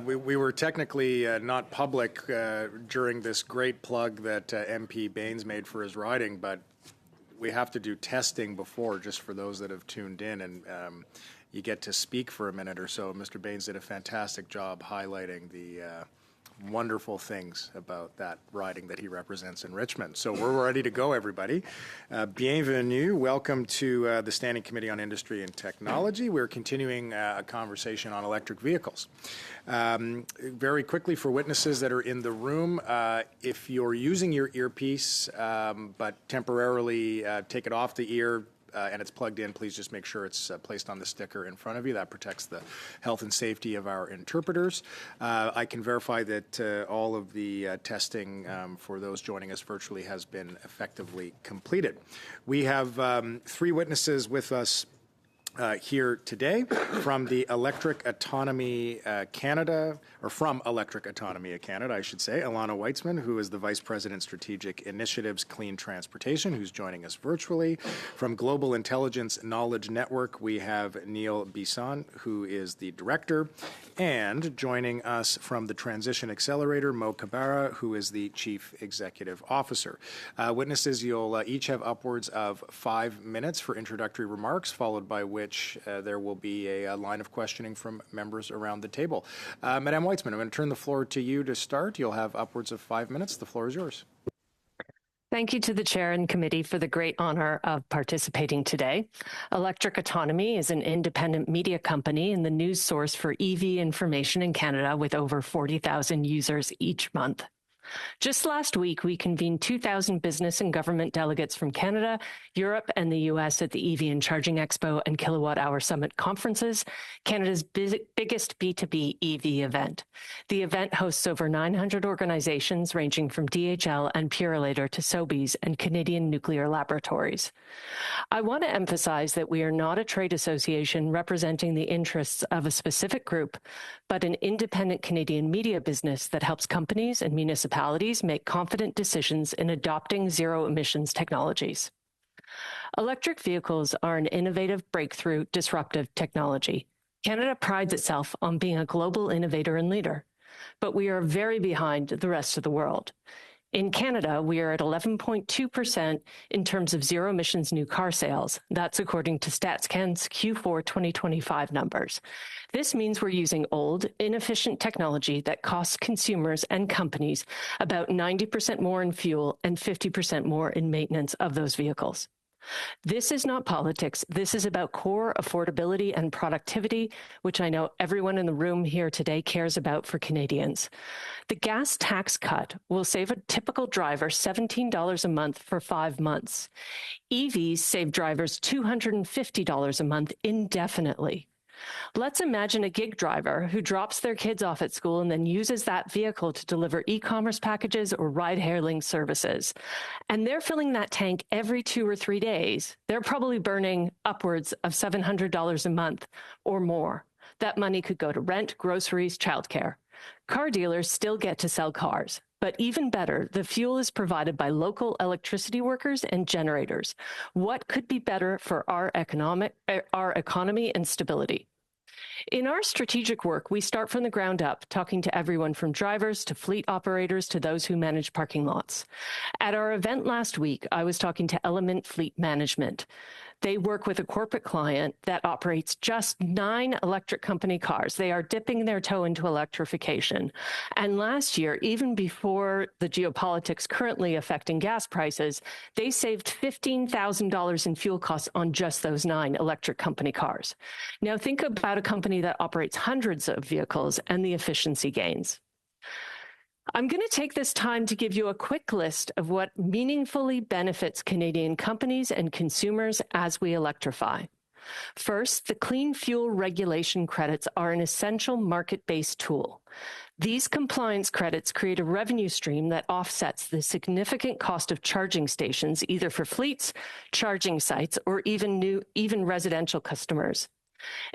We were technically not public during this great plug that MP Baines made for his riding, but we have to do testing before, just for those that have tuned in, and you get to speak for a minute or so. Mr. Baines did a fantastic job highlighting the wonderful things about that riding that he represents in Richmond. So we're ready to go, everybody. Bienvenue. Welcome to the Standing Committee on Industry and Technology. We're continuing a conversation on electric vehicles. Very quickly, for witnesses that are in the room, if you're using your earpiece but temporarily take it off the ear, and it's plugged in, please just make sure it's placed on the sticker in front of you. That protects the health and safety of our interpreters. I can verify that all of the testing for those joining us virtually has been effectively completed. We have 3 witnesses with us here today from the Electric Autonomy Canada, or from Electric Autonomy Canada, I should say. Alana Weitzman, who is the Vice President, Strategic Initiatives, Clean Transportation, who's joining us virtually. From Global Intelligence Knowledge Network, we have Neil Bisson, who is the Director. And joining us from the Transition Accelerator, Mo Kabara, who is the Chief Executive Officer. Witnesses, you'll each have upwards of 5 minutes for introductory remarks, followed by which there will be a line of questioning from members around the table. Madame Weitzman, I'm going to turn the floor to you to start. You'll have upwards of 5 minutes. The floor is yours. Thank you to the Chair and Committee for the great honor of participating today. Electric Autonomy is an independent media company and the news source for EV information in Canada with over 40,000 users each month. Just last week, we convened 2,000 business and government delegates from Canada, Europe, and the U.S. at the EV and Charging Expo and Kilowatt Hour Summit conferences, Canada's biggest B2B EV event. The event hosts over 900 organizations ranging from DHL and Purolator to Sobeys and Canadian Nuclear Laboratories. I want to emphasize that we are not a trade association representing the interests of a specific group, but an independent Canadian media business that helps companies and municipalities make confident decisions in adopting zero-emissions technologies. Electric vehicles are an innovative, breakthrough, disruptive technology. Canada prides itself on being a global innovator and leader, but we are very behind the rest of the world. In Canada, we are at 11.2% in terms of zero-emissions new car sales. That's according to StatsCan's Q4 2025 numbers. This means we're using old, inefficient technology that costs consumers and companies about 90% more in fuel and 50% more in maintenance of those vehicles. This is not politics. This is about core affordability and productivity, which I know everyone in the room here today cares about for Canadians. The gas tax cut will save a typical driver $17 a month for 5 months. EVs save drivers $250 a month indefinitely. Let's imagine a gig driver who drops their kids off at school and then uses that vehicle to deliver e-commerce packages or ride-hailing services. And they're filling that tank every 2 or 3 days. They're probably burning upwards of $700 a month or more. That money could go to rent, groceries, childcare. Car dealers still get to sell cars. But even better, the fuel is provided by local electricity workers and generators. What could be better for our economy and stability? In our strategic work, we start from the ground up, talking to everyone from drivers to fleet operators to those who manage parking lots. At our event last week, I was talking to Element Fleet Management. They work with a corporate client that operates just 9 electric company cars. They are dipping their toe into electrification. And last year, even before the geopolitics currently affecting gas prices, they saved $15,000 in fuel costs on just those 9 electric company cars. Now think about a company that operates hundreds of vehicles and the efficiency gains. I'm going to take this time to give you a quick list of what meaningfully benefits Canadian companies and consumers as we electrify. First, the clean fuel regulation credits are an essential market-based tool. These compliance credits create a revenue stream that offsets the significant cost of charging stations, either for fleets, charging sites, or even residential customers.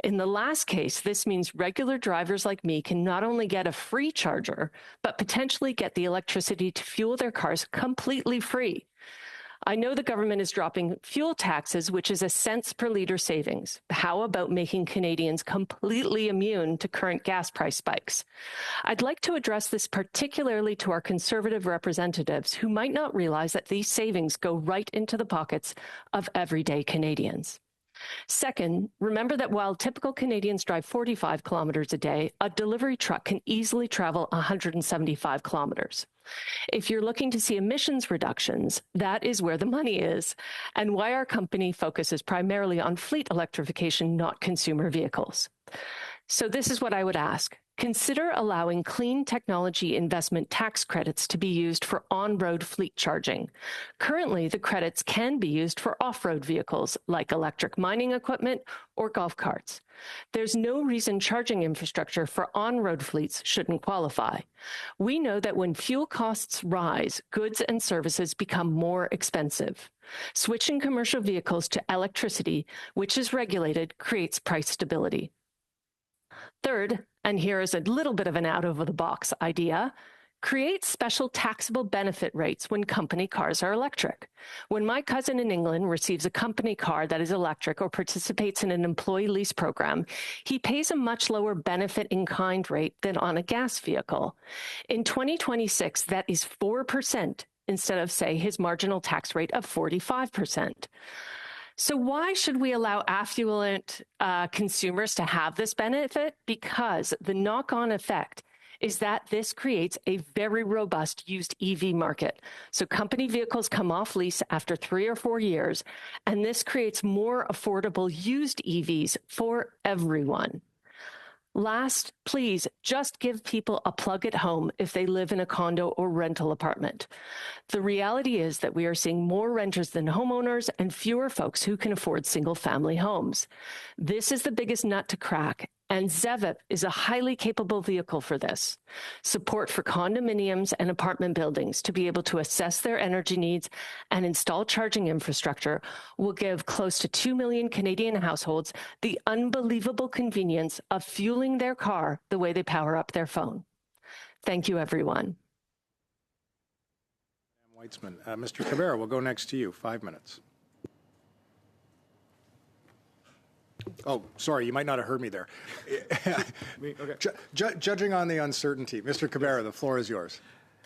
In the last case, this means regular drivers like me can not only get a free charger, but potentially get the electricity to fuel their cars completely free. I know the government is dropping fuel taxes, which is a cents per liter savings. How about making Canadians completely immune to current gas price spikes? I'd like to address this particularly to our Conservative representatives who might not realize that these savings go right into the pockets of everyday Canadians. Second, remember that while typical Canadians drive 45 kilometers a day, a delivery truck can easily travel 175 kilometers. If you're looking to see emissions reductions, that is where the money is, and why our company focuses primarily on fleet electrification, not consumer vehicles. So this is what I would ask. Consider allowing clean technology investment tax credits to be used for on-road fleet charging. Currently, the credits can be used for off-road vehicles like electric mining equipment or golf carts. There's no reason charging infrastructure for on-road fleets shouldn't qualify. We know that when fuel costs rise, goods and services become more expensive. Switching commercial vehicles to electricity, which is regulated, creates price stability. Third, and here is a little bit of an out-of-the-box idea, create special taxable benefit rates when company cars are electric. When my cousin in England receives a company car that is electric or participates in an employee lease program, he pays a much lower benefit in kind rate than on a gas vehicle. In 2026, that is 4% instead of, say, his marginal tax rate of 45%. So why should we allow affluent consumers to have this benefit? Because the knock-on effect is that this creates a very robust used EV market. So company vehicles come off lease after 3 or 4 years, and this creates more affordable used EVs for everyone. Last, please just give people a plug at home if they live in a condo or rental apartment. The reality is that we are seeing more renters than homeowners and fewer folks who can afford single-family homes. This is the biggest nut to crack, and ZEVIP is a highly capable vehicle for this. Support for condominiums and apartment buildings to be able to assess their energy needs and install charging infrastructure will give close to 2 million Canadian households the unbelievable convenience of fueling their car the way they power up their phone. Thank you, everyone. Weitzman. Mr. Cabrera, we'll go next to you. 5 minutes. Oh, sorry, you might not have heard me there. Okay. Judging on the uncertainty, Mr. Cabrera, the floor is yours.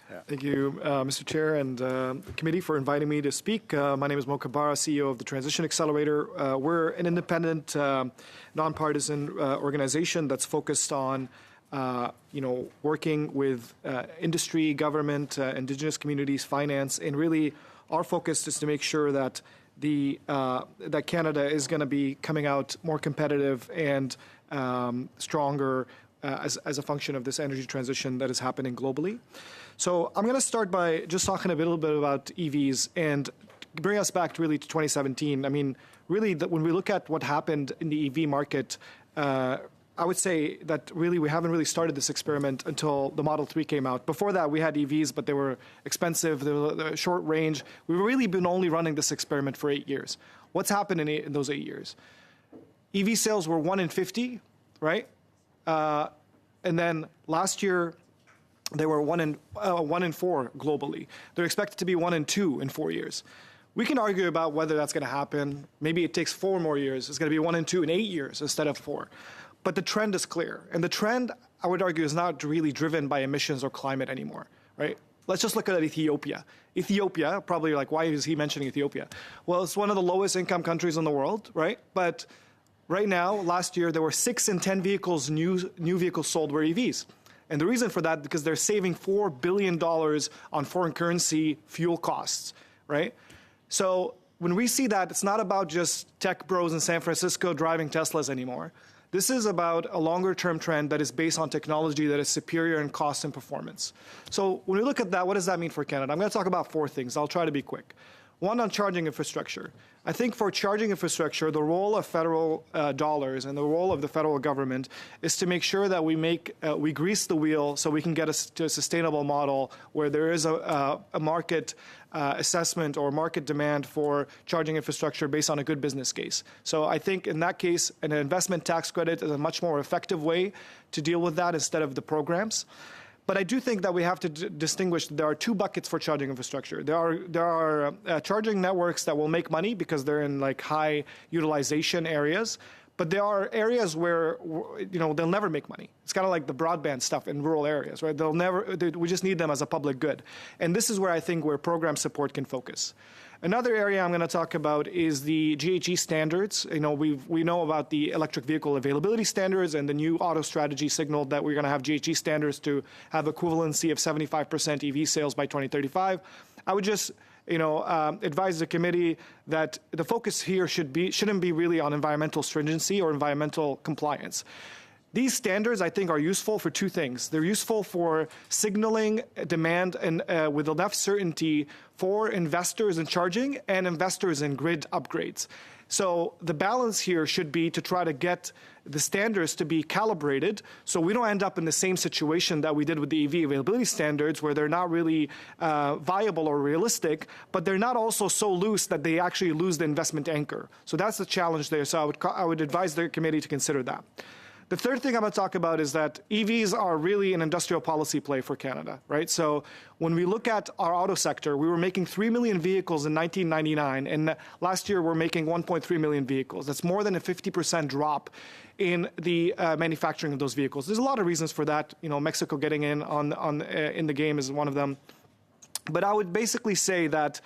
Yeah. Thank you, Mr. Chair and committee for inviting me to speak. My name is Mo Kabara, CEO of the Transition Accelerator. We're an independent, nonpartisan organization that's focused on working with industry, government, Indigenous communities, finance, and really our focus is to make sure that that Canada is going to be coming out more competitive and stronger as a function of this energy transition that is happening globally. So I'm going to start by just talking a little bit about EVs and bring us back really to 2017. I mean, really, when we look at what happened in the EV market, I would say that really we haven't really started this experiment until the Model 3 came out. Before that, we had EVs, but they were expensive, they were short range. We've really been only running this experiment for 8 years. What's happened in those 8 years? EV sales were 1 in 50, right? And then last year, they were 1 in 4 globally. They're expected to be 1 in 2 in 4 years. We can argue about whether that's going to happen. Maybe it takes 4 more years. It's going to be 1 in 2 in 8 years instead of 4. But the trend is clear. And the trend, I would argue, is not really driven by emissions or climate anymore, right? Let's just look at Ethiopia. Ethiopia, probably like, why is he mentioning Ethiopia? Well, it's one of the lowest income countries in the world, right? But right now, last year, there were 6 in 10 vehicles, new vehicles sold were EVs. And the reason for that, because they're saving $4 billion on foreign currency fuel costs, right? So when we see that, it's not about just tech bros in San Francisco driving Teslas anymore. This is about a longer-term trend that is based on technology that is superior in cost and performance. So when we look at that, what does that mean for Canada? I'm going to talk about 4 things. I'll try to be quick. One, on charging infrastructure. I think for charging infrastructure, the role of federal dollars and the role of the federal government is to make sure that we grease the wheel so we can get to a sustainable model where there is a market assessment or market demand for charging infrastructure based on a good business case. So I think in that case, an investment tax credit is a much more effective way to deal with that instead of the programs. But I do think that we have to distinguish that there are two buckets for charging infrastructure. There are charging networks that will make money because they're in like high utilization areas. But there are areas where, they'll never make money. It's kind of like the broadband stuff in rural areas, right? We just need them as a public good. And this is where I think where program support can focus. Another area I'm going to talk about is the GHG standards. We know about the electric vehicle availability standards, and the new auto strategy signaled that we're going to have GHG standards to have equivalency of 75% EV sales by 2035. I would just advise the committee that the focus here shouldn't be really on environmental stringency or environmental compliance. These standards, I think, are useful for two things. They're useful for signaling demand and with enough certainty for investors in charging and investors in grid upgrades. So the balance here should be to try to get the standards to be calibrated so we don't end up in the same situation that we did with the EV availability standards, where they're not really viable or realistic, but they're not also so loose that they actually lose the investment anchor. So that's the challenge there. So I would advise the committee to consider that. The third thing I'm going to talk about is that EVs are really an industrial policy play for Canada, right? So when we look at our auto sector, we were making 3 million vehicles in 1999, and last year we're making 1.3 million vehicles. That's more than a 50% drop in the manufacturing of those vehicles. There's a lot of reasons for that. Mexico getting in in the game is one of them. But I would basically say that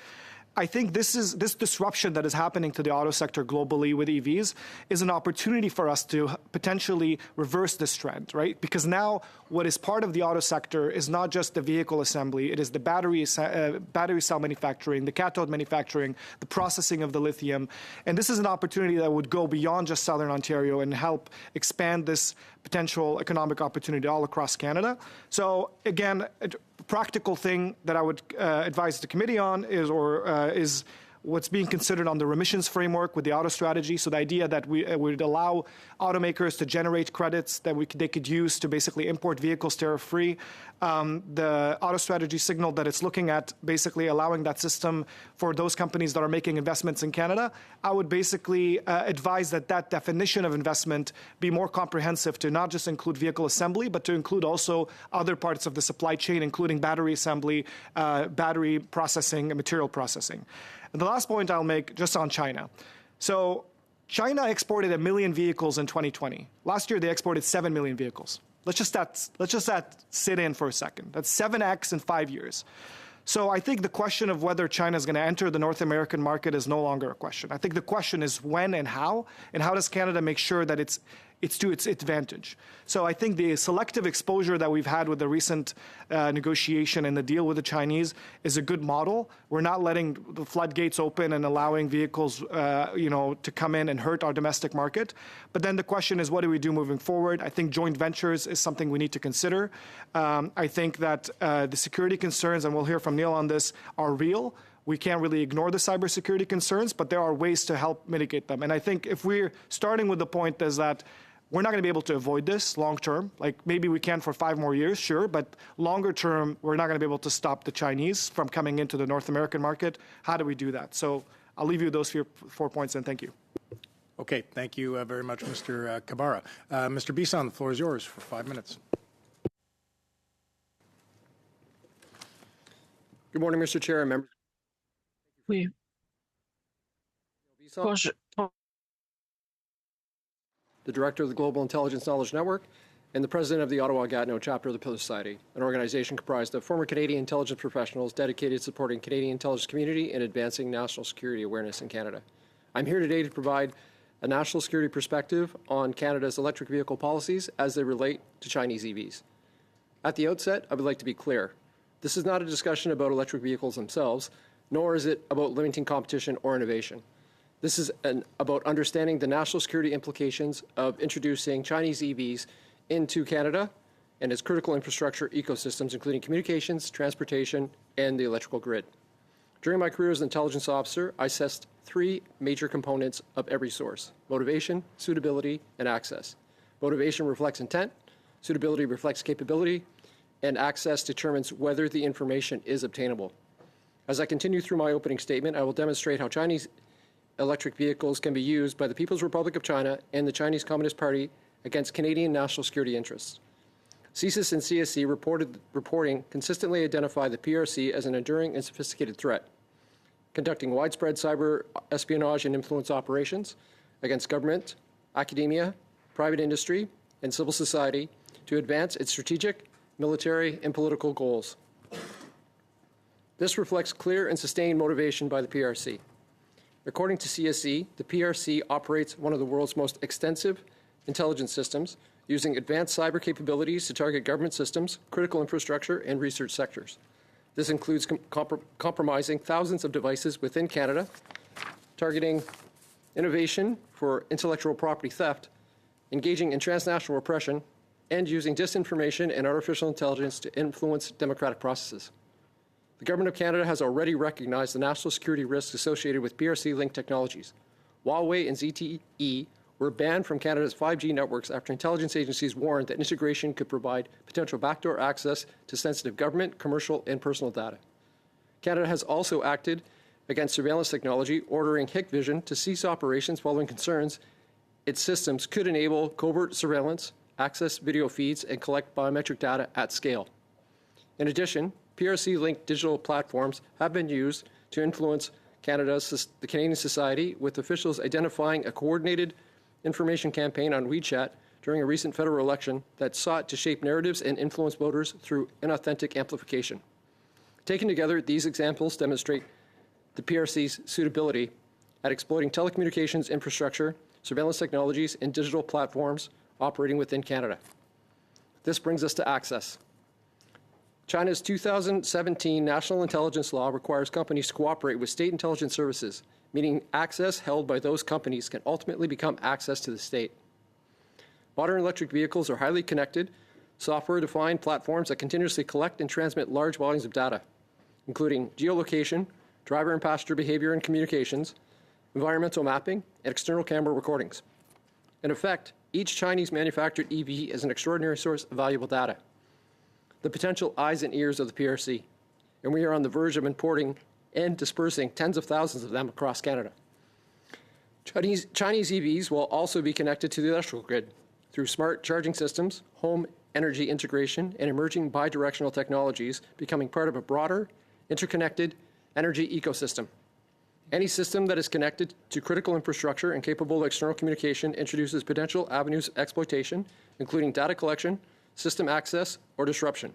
I think this disruption that is happening to the auto sector globally with EVs is an opportunity for us to potentially reverse this trend, right? Because now what is part of the auto sector is not just the vehicle assembly, it is the battery cell manufacturing, the cathode manufacturing, the processing of the lithium. And this is an opportunity that would go beyond just Southern Ontario and help expand this potential economic opportunity all across Canada. So again, practical thing that I would advise the committee on is what's being considered on the remissions framework with the auto strategy. So the idea that we would allow automakers to generate credits that they could use to basically import vehicles tariff-free. The auto strategy signaled that it's looking at basically allowing that system for those companies that are making investments in Canada. I would basically advise that definition of investment be more comprehensive, to not just include vehicle assembly, but to include also other parts of the supply chain, including battery assembly, battery processing, and material processing. And the last point I'll make just on China. So China exported 1 million vehicles in 2020. Last year, they exported 7 million vehicles. Let's just that sit in for a second. That's 7x in 5 years. So I think the question of whether China is going to enter the North American market is no longer a question. I think the question is when and how does Canada make sure that it's to its advantage. So I think the selective exposure that we've had with the recent negotiation and the deal with the Chinese is a good model. We're not letting the floodgates open and allowing vehicles, to come in and hurt our domestic market. But then the question is, what do we do moving forward? I think joint ventures is something we need to consider. I think that the security concerns, and we'll hear from Neil on this, are real. We can't really ignore the cybersecurity concerns, but there are ways to help mitigate them. And I think if we're starting with the point is that we're not going to be able to avoid this long term. Like maybe we can for 5 more years, sure, but longer term, we're not going to be able to stop the Chinese from coming into the North American market. How do we do that? So I'll leave you those 4 points, and thank you. Okay, thank you very much, Mr. Kabara. Mr. Bisson, the floor is yours for 5 minutes. Good morning, Mr. Chair and members. Oui. The Director of the Global Intelligence Knowledge Network and the President of the Ottawa-Gatineau chapter of the Pillar Society, an organization comprised of former Canadian intelligence professionals dedicated to supporting Canadian intelligence community and advancing national security awareness in Canada. I'm here today to provide a national security perspective on Canada's electric vehicle policies as they relate to Chinese EVs. At the outset, I would like to be clear. This is not a discussion about electric vehicles themselves, nor is it about limiting competition or innovation. This is about understanding the national security implications of introducing Chinese EVs into Canada and its critical infrastructure ecosystems, including communications, transportation, and the electrical grid. During my career as an intelligence officer, I assessed 3 major components of every source: motivation, suitability, and access. Motivation reflects intent, suitability reflects capability, and access determines whether the information is obtainable. As I continue through my opening statement, I will demonstrate how Chinese electric vehicles can be used by the People's Republic of China and the Chinese Communist Party against Canadian national security interests. CSIS and CSC reporting consistently identify the PRC as an enduring and sophisticated threat, conducting widespread cyber espionage and influence operations against government, academia, private industry, and civil society to advance its strategic, military, and political goals. This reflects clear and sustained motivation by the PRC. According to CSC, the PRC operates one of the world's most extensive intelligence systems, using advanced cyber capabilities to target government systems, critical infrastructure, and research sectors. This includes compromising thousands of devices within Canada, targeting innovation for intellectual property theft, engaging in transnational repression, and using disinformation and artificial intelligence to influence democratic processes. The Government of Canada has already recognized the national security risks associated with PRC-linked technologies. Huawei and ZTE were banned from Canada's 5G networks after intelligence agencies warned that integration could provide potential backdoor access to sensitive government, commercial, and personal data. Canada has also acted against surveillance technology, ordering Hikvision to cease operations following concerns its systems could enable covert surveillance, access video feeds, and collect biometric data at scale. In addition, PRC-linked digital platforms have been used to influence the Canadian society, with officials identifying a coordinated information campaign on WeChat during a recent federal election that sought to shape narratives and influence voters through inauthentic amplification. Taken together, these examples demonstrate the PRC's suitability at exploiting telecommunications infrastructure, surveillance technologies, and digital platforms operating within Canada. This brings us to access. China's 2017 National Intelligence Law requires companies to cooperate with state intelligence services, meaning access held by those companies can ultimately become access to the state. Modern electric vehicles are highly connected, software-defined platforms that continuously collect and transmit large volumes of data, including geolocation, driver and passenger behavior and communications, environmental mapping, and external camera recordings. In effect, each Chinese manufactured EV is an extraordinary source of valuable data, the potential eyes and ears of the PRC, and we are on the verge of importing and dispersing tens of thousands of them across Canada. Chinese EVs will also be connected to the electrical grid through smart charging systems, home energy integration, and emerging bidirectional technologies, becoming part of a broader, interconnected energy ecosystem. Any system that is connected to critical infrastructure and capable of external communication introduces potential avenues of exploitation, including data collection, system access, or disruption.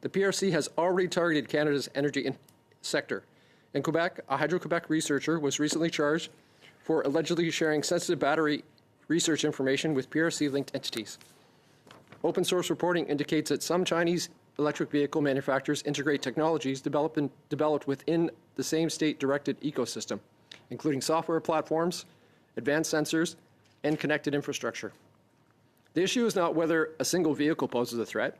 The PRC has already targeted Canada's energy sector. In Quebec, a Hydro-Quebec researcher was recently charged for allegedly sharing sensitive battery research information with PRC-linked entities. Open source reporting indicates that some Chinese electric vehicle manufacturers integrate technologies developed within the same state-directed ecosystem, including software platforms, advanced sensors, and connected infrastructure. The issue is not whether a single vehicle poses a threat,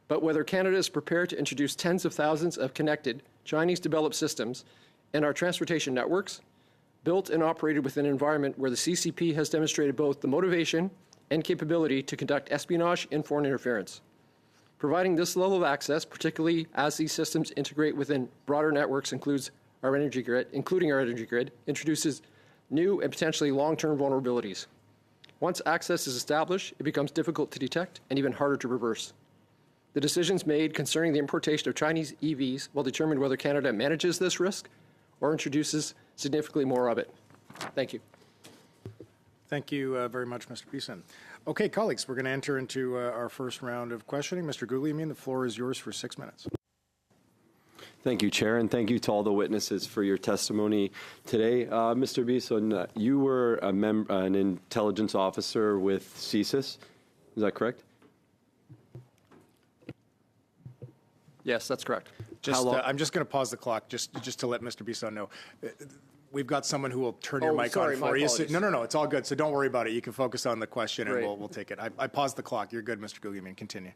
but whether Canada is prepared to introduce tens of thousands of connected Chinese-developed systems in our transportation networks, built and operated within an environment where the CCP has demonstrated both the motivation and capability to conduct espionage and foreign interference. Providing this level of access, particularly as these systems integrate within broader networks, including our energy grid, introduces new and potentially long-term vulnerabilities. Once access is established, it becomes difficult to detect and even harder to reverse. The decisions made concerning the importation of Chinese EVs will determine whether Canada manages this risk or introduces significantly more of it. Thank you. Thank you very much, Mr. Beeson. Okay, colleagues, we're going to enter into our first round of questioning. Mr. Guglielmin, the floor is yours for 6 minutes. Thank you, Chair, and thank you to all the witnesses for your testimony today. Mr. Beeson, you were an intelligence officer with CSIS. Is that correct? Yes, that's correct. I'm just going to pause the clock just to let Mr. Beeson know. We've got someone who will turn your mic on for you. So, no, it's all good. So don't worry about it. You can focus on the question, and we'll take it. I paused the clock. You're good, Mr. Guglielmin. Continue.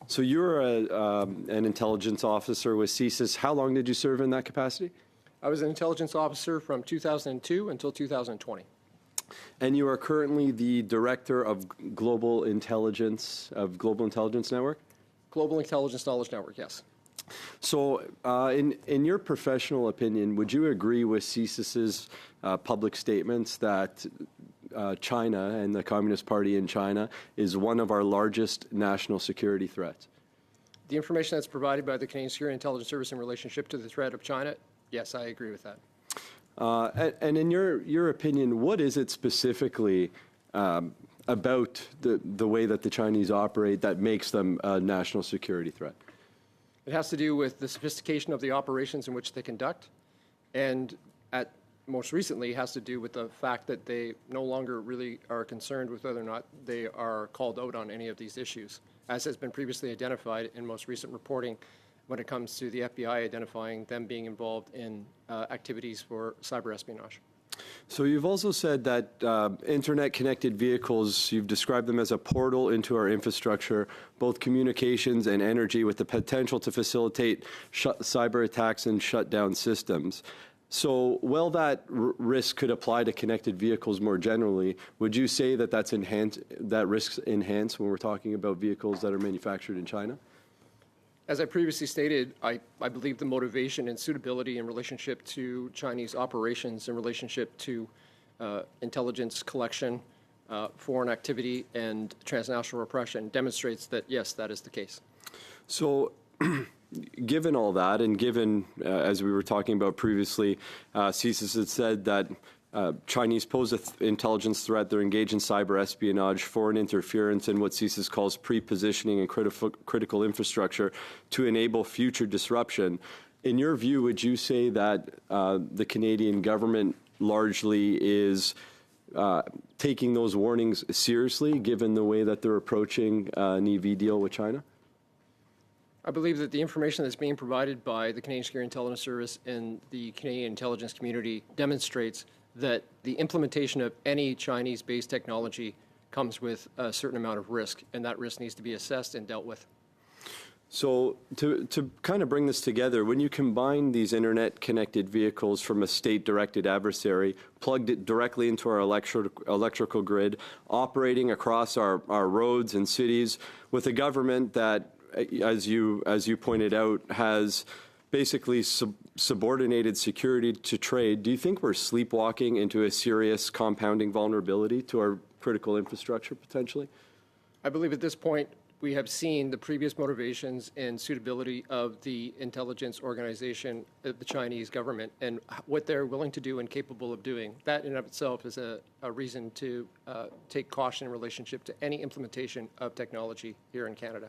So you were an intelligence officer with CSIS. How long did you serve in that capacity? I was an intelligence officer from 2002 until 2020. And you are currently the director of Global Intelligence Network? Global Intelligence Knowledge Network, yes. So in your professional opinion, would you agree with CSIS's public statements that China and the Communist Party in China is one of our largest national security threats? The information that's provided by the Canadian Security Intelligence Service in relationship to the threat of China, yes, I agree with that. And in your opinion, what is it specifically about the way that the Chinese operate that makes them a national security threat? It has to do with the sophistication of the operations in which they conduct, and most recently has to do with the fact that they no longer really are concerned with whether or not they are called out on any of these issues, as has been previously identified in most recent reporting when it comes to the FBI identifying them being involved in activities for cyber espionage. So you've also said that internet-connected vehicles, you've described them as a portal into our infrastructure, both communications and energy, with the potential to facilitate cyber attacks and shut down systems. So while that risk could apply to connected vehicles more generally, would you say that that risk's enhanced when we're talking about vehicles that are manufactured in China? As I previously stated, I believe the motivation and suitability in relationship to Chinese operations, in relationship to intelligence collection, foreign activity, and transnational repression demonstrates that, yes, that is the case. So given all that, and given, as we were talking about previously, CSIS had said that Chinese pose an intelligence threat. They're engaged in cyber espionage, foreign interference, and what CSIS calls pre-positioning and critical infrastructure to enable future disruption. In your view, would you say that the Canadian government largely is taking those warnings seriously, given the way that they're approaching an EV deal with China? I believe that the information that's being provided by the Canadian Security Intelligence Service and the Canadian intelligence community demonstrates that the implementation of any Chinese-based technology comes with a certain amount of risk, and that risk needs to be assessed and dealt with. So to kind of bring this together, when you combine these internet-connected vehicles from a state-directed adversary, plugged it directly into our electrical grid, operating across our roads and cities, with a government that, as you pointed out, has basically subordinated security to trade, do you think we're sleepwalking into a serious compounding vulnerability to our critical infrastructure potentially? I believe at this point we have seen the previous motivations and suitability of the intelligence organization of the Chinese government and what they're willing to do and capable of doing. That in and of itself is a reason to take caution in relationship to any implementation of technology here in Canada.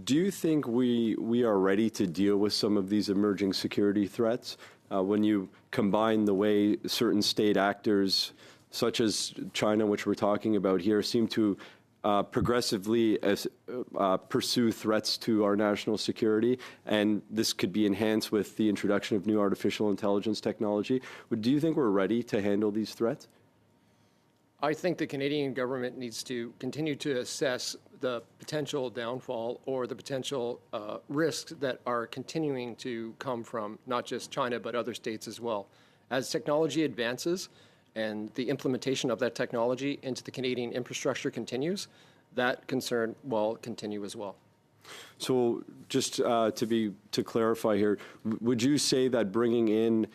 Do you think we are ready to deal with some of these emerging security threats when you combine the way certain state actors, such as China, which we're talking about here, seem to progressively pursue threats to our national security, and this could be enhanced with the introduction of new artificial intelligence technology? Do you think we're ready to handle these threats? I think the Canadian government needs to continue to assess the potential downfall or the potential risks that are continuing to come from not just China but other states as well. As technology advances and the implementation of that technology into the Canadian infrastructure continues, that concern will continue as well. So just to clarify here, would you say that bringing in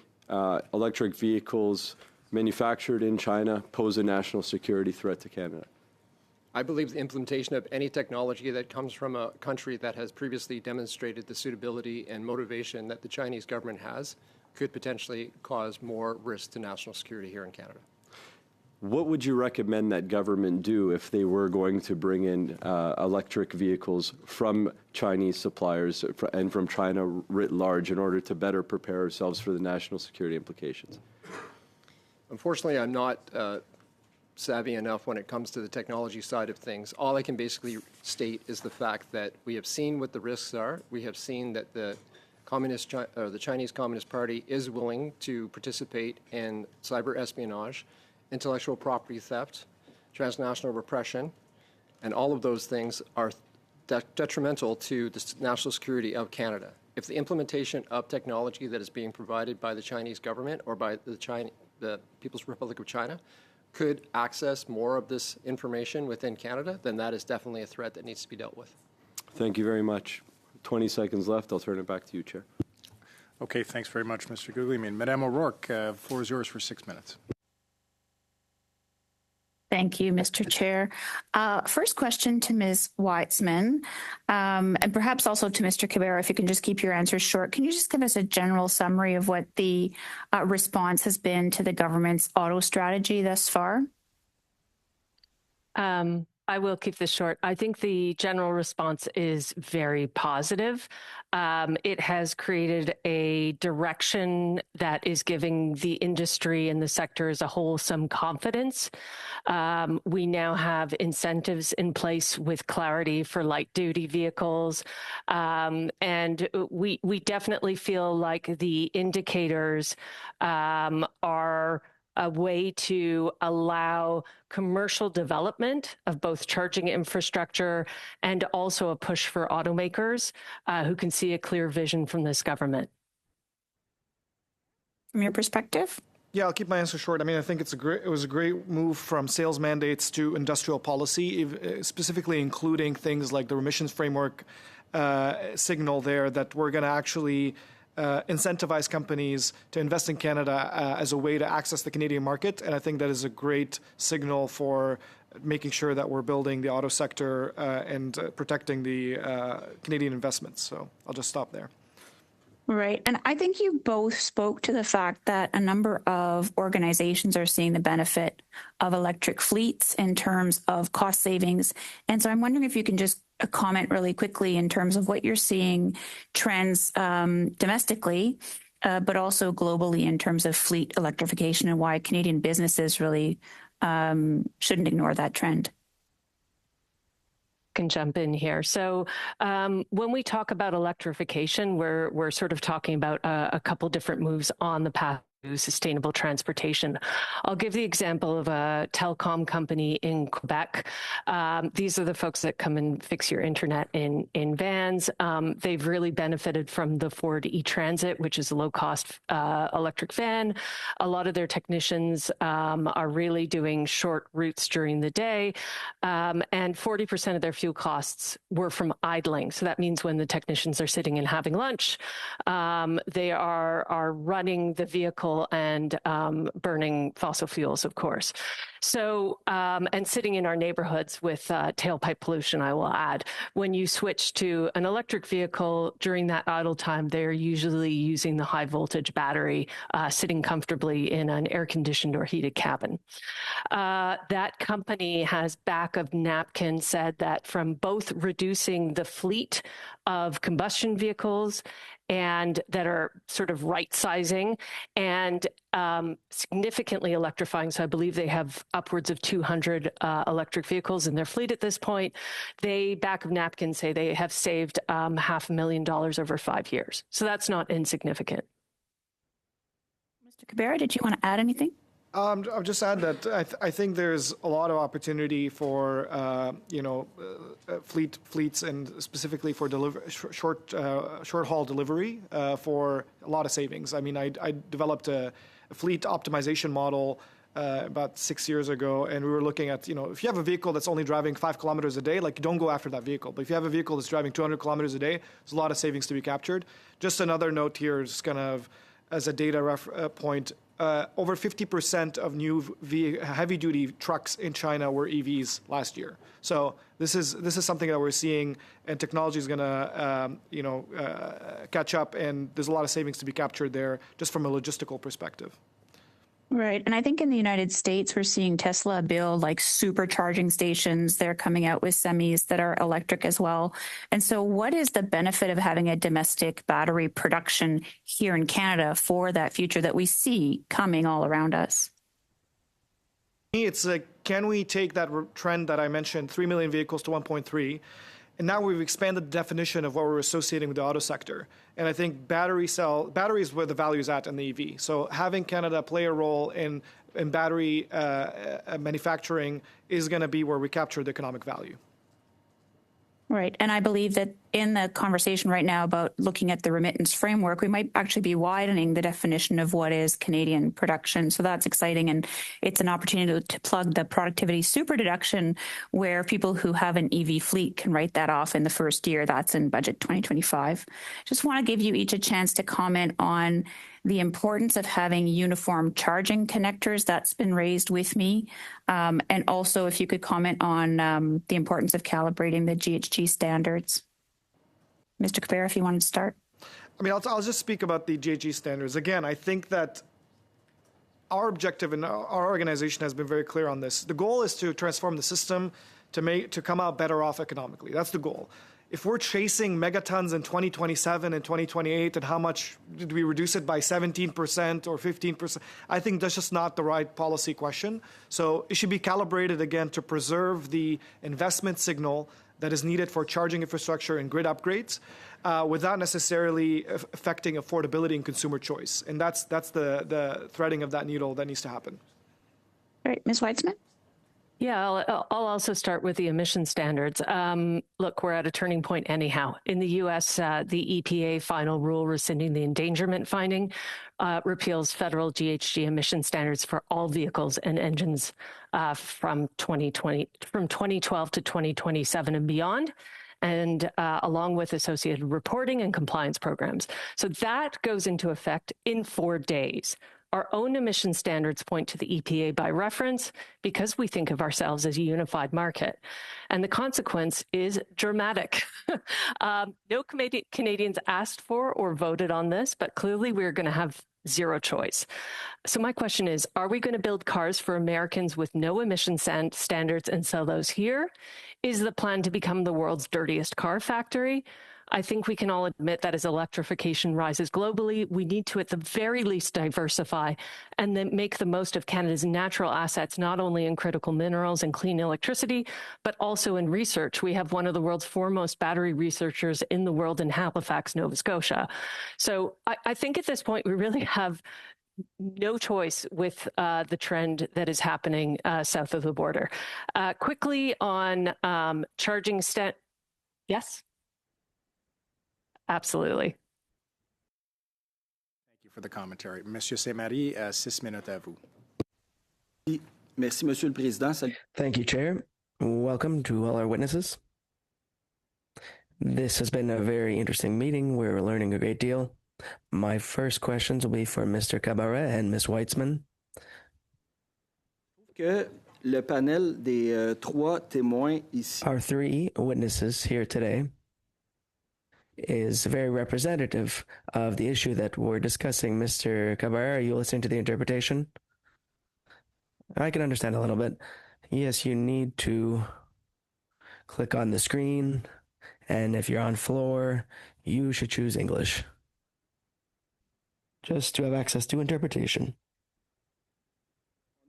electric vehicles manufactured in China pose a national security threat to Canada? I believe the implementation of any technology that comes from a country that has previously demonstrated the suitability and motivation that the Chinese government has could potentially cause more risk to national security here in Canada. What would you recommend that government do if they were going to bring in electric vehicles from Chinese suppliers and from China writ large in order to better prepare ourselves for the national security implications? Unfortunately, I'm not savvy enough when it comes to the technology side of things. All I can basically state is the fact that we have seen what the risks are. We have seen that the Chinese Communist Party is willing to participate in cyber espionage, intellectual property theft, transnational repression, and all of those things are detrimental to the national security of Canada. If the implementation of technology that is being provided by the Chinese government or by the People's Republic of China could access more of this information within Canada, then that is definitely a threat that needs to be dealt with. Thank you very much. 20 seconds left. I'll turn it back to you, Chair. Okay, thanks very much, Mr. Guglielmin. Madame O'Rourke, floor is yours for 6 minutes. Thank you, Mr. Chair. First question to Ms. Weitzman, and perhaps also to Mr. Cabrera, if you can just keep your answers short. Can you just give us a general summary of what the response has been to the government's auto strategy thus far? I will keep this short. I think the general response is very positive. It has created a direction that is giving the industry and the sector as a whole some confidence. We now have incentives in place with clarity for light-duty vehicles, and we definitely feel like the indicators are a way to allow commercial development of both charging infrastructure and also a push for automakers who can see a clear vision from this government. From your perspective? Yeah, I'll keep my answer short. I mean, I think it was a great move from sales mandates to industrial policy, specifically including things like the emissions framework signal there that we're going to actually incentivize companies to invest in Canada as a way to access the Canadian market. And I think that is a great signal for making sure that we're building the auto sector and protecting the Canadian investments. So I'll just stop there. Right. And I think you both spoke to the fact that a number of organizations are seeing the benefit of electric fleets in terms of cost savings. And so I'm wondering if you can just comment really quickly in terms of what you're seeing trends domestically, but also globally in terms of fleet electrification and why Canadian businesses really shouldn't ignore that trend. Can jump in here. So when we talk about electrification, we're sort of talking about a couple different moves on the path to sustainable transportation. I'll give the example of a telecom company in Quebec. These are the folks that come and fix your internet in vans. They've really benefited from the Ford e-Transit, which is a low-cost electric van. A lot of their technicians are really doing short routes during the day, and 40% of their fuel costs were from idling. So that means when the technicians are sitting and having lunch, they are running the vehicle and burning fossil fuels, of course. So, and sitting in our neighborhoods with tailpipe pollution, I will add. When you switch to an electric vehicle during that idle time, they're usually using the high voltage battery, sitting comfortably in an air-conditioned or heated cabin. That company has back of napkin said that from both reducing the fleet of combustion vehicles and that are sort of right-sizing and significantly electrifying. So I believe they have upwards of 200 electric vehicles in their fleet at this point. They, back of napkin, say they have saved $500,000 over 5 years. So that's not insignificant. Mr. Cabrera, did you want to add anything? I'll just add that I think there's a lot of opportunity for fleets and specifically for short haul delivery for a lot of savings. I mean, I developed a fleet optimization model about 6 years ago, and we were looking at if you have a vehicle that's only driving 5 kilometers a day, like don't go after that vehicle. But if you have a vehicle that's driving 200 kilometers a day, there's a lot of savings to be captured. Just another note here, just kind of as a data point. Over 50% of new heavy-duty trucks in China were EVs last year. So this is something that we're seeing, and technology is going to catch up, and there's a lot of savings to be captured there just from a logistical perspective. Right. And I think in the United States, we're seeing Tesla build like supercharging stations. They're coming out with semis that are electric as well. And so what is the benefit of having a domestic battery production here in Canada for that future that we see coming all around us? It's like, can we take that trend that I mentioned, 3 million vehicles to 1.3, and now we've expanded the definition of what we're associating with the auto sector. And I think batteries where the value is at in the EV. So having Canada play a role in battery manufacturing is going to be where we capture the economic value. Right. And I believe that in the conversation right now about looking at the remittance framework, we might actually be widening the definition of what is Canadian production. So that's exciting. And it's an opportunity to plug the productivity super deduction where people who have an EV fleet can write that off in the first year. That's in budget 2025. Just want to give you each a chance to comment on the importance of having uniform charging connectors. That's been raised with me. And also, if you could comment on the importance of calibrating the GHG standards. Mr. Cabrera, if you wanted to start. I mean, I'll just speak about the GHG standards. Again, I think that our objective and our organization has been very clear on this. The goal is to transform the system to come out better off economically. That's the goal. If we're chasing megatons in 2027 and 2028, and how much did we reduce it by 17% or 15%? I think that's just not the right policy question. So it should be calibrated again to preserve the investment signal that is needed for charging infrastructure and grid upgrades without necessarily affecting affordability and consumer choice. And that's the threading of that needle that needs to happen. All right, Ms. Weitzman? Yeah, I'll also start with the emission standards. Look, we're at a turning point anyhow. In the U.S., the EPA final rule rescinding the endangerment finding repeals federal GHG emission standards for all vehicles and engines from 2012 to 2027 and beyond, and along with associated reporting and compliance programs. So that goes into effect in 4 days. Our own emission standards point to the EPA by reference because we think of ourselves as a unified market. And the consequence is dramatic. No Canadians asked for or voted on this, but clearly we're going to have zero choice. So my question is, are we going to build cars for Americans with no emission standards and sell those here? Is the plan to become the world's dirtiest car factory? I think we can all admit that as electrification rises globally, we need to, at the very least, diversify and then make the most of Canada's natural assets, not only in critical minerals and clean electricity, but also in research. We have one of the world's foremost battery researchers in the world in Halifax, Nova Scotia. So I think at this point, we really have no choice with the trend that is happening south of the border. Quickly on charging yes? Absolutely. Thank you for the commentary. Monsieur Saint-Marie, 6 minutes à vous. Merci, Monsieur le Président. Thank you, Chair. Welcome to all our witnesses. This has been a very interesting meeting. We're learning a great deal. My first questions will be for Mr. Cabaret and Ms. Weitzman. Que le panel des trois témoins ici. Our 3 witnesses here today is very representative of the issue that we're discussing. Mr. Cabaret, are you listening to the interpretation? I can understand a little bit. Yes, you need to click on the screen, and if you're on floor, you should choose English, just to have access to interpretation.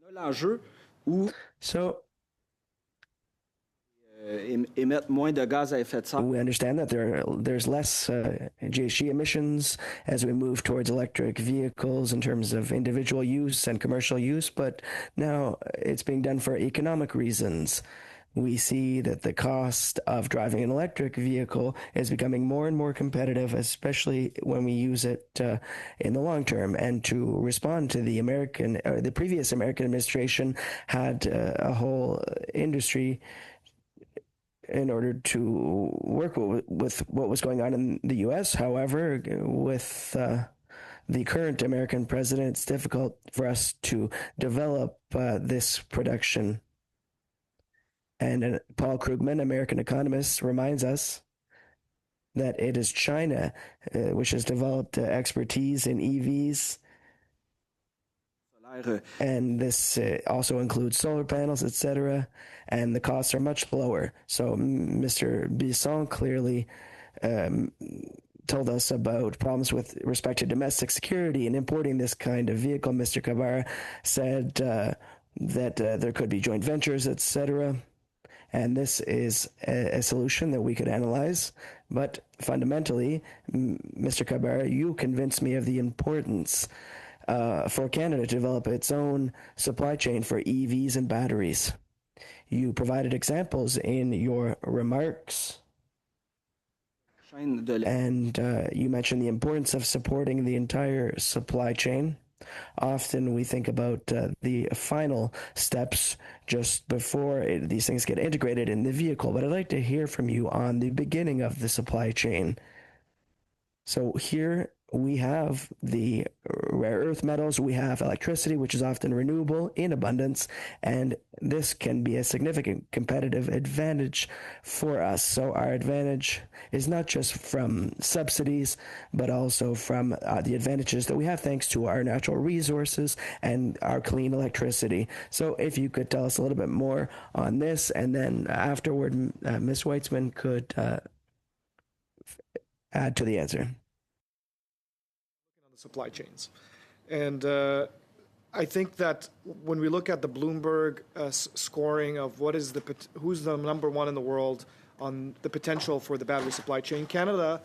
On a l'enjeu où So émettre moins de gaz à effet de serre. we understand that there's less GHG emissions as we move towards electric vehicles in terms of individual use and commercial use, but now it's being done for economic reasons. We see that the cost of driving an electric vehicle is becoming more and more competitive, especially when we use it in the long term. And to respond to the previous American administration had a whole industry in order to work with what was going on in the U.S. However, with the current American president, it's difficult for us to develop this production. And Paul Krugman, American economist, reminds us that it is China which has developed expertise in EVs. And this also includes solar panels, etc., and the costs are much lower. So Mr. Bisson clearly told us about problems with respect to domestic security and importing this kind of vehicle. Mr. Cabrera said that there could be joint ventures, etc., and this is a solution that we could analyze. But fundamentally, Mr. Cabrera, you convinced me of the importance for Canada to develop its own supply chain for EVs and batteries. You provided examples in your remarks, and you mentioned the importance of supporting the entire supply chain. Often we think about the final steps just before these things get integrated in the vehicle, but I'd like to hear from you on the beginning of the supply chain. So here we have the rare earth metals, we have electricity, which is often renewable in abundance, and this can be a significant competitive advantage for us. So our advantage is not just from subsidies, but also from the advantages that we have thanks to our natural resources and our clean electricity. So if you could tell us a little bit more on this, and then afterward, Ms. Weitzman could add to the answer. On the supply chains. And I think that when we look at the Bloomberg scoring of who's the number one in the world on the potential for the battery supply chain, Canada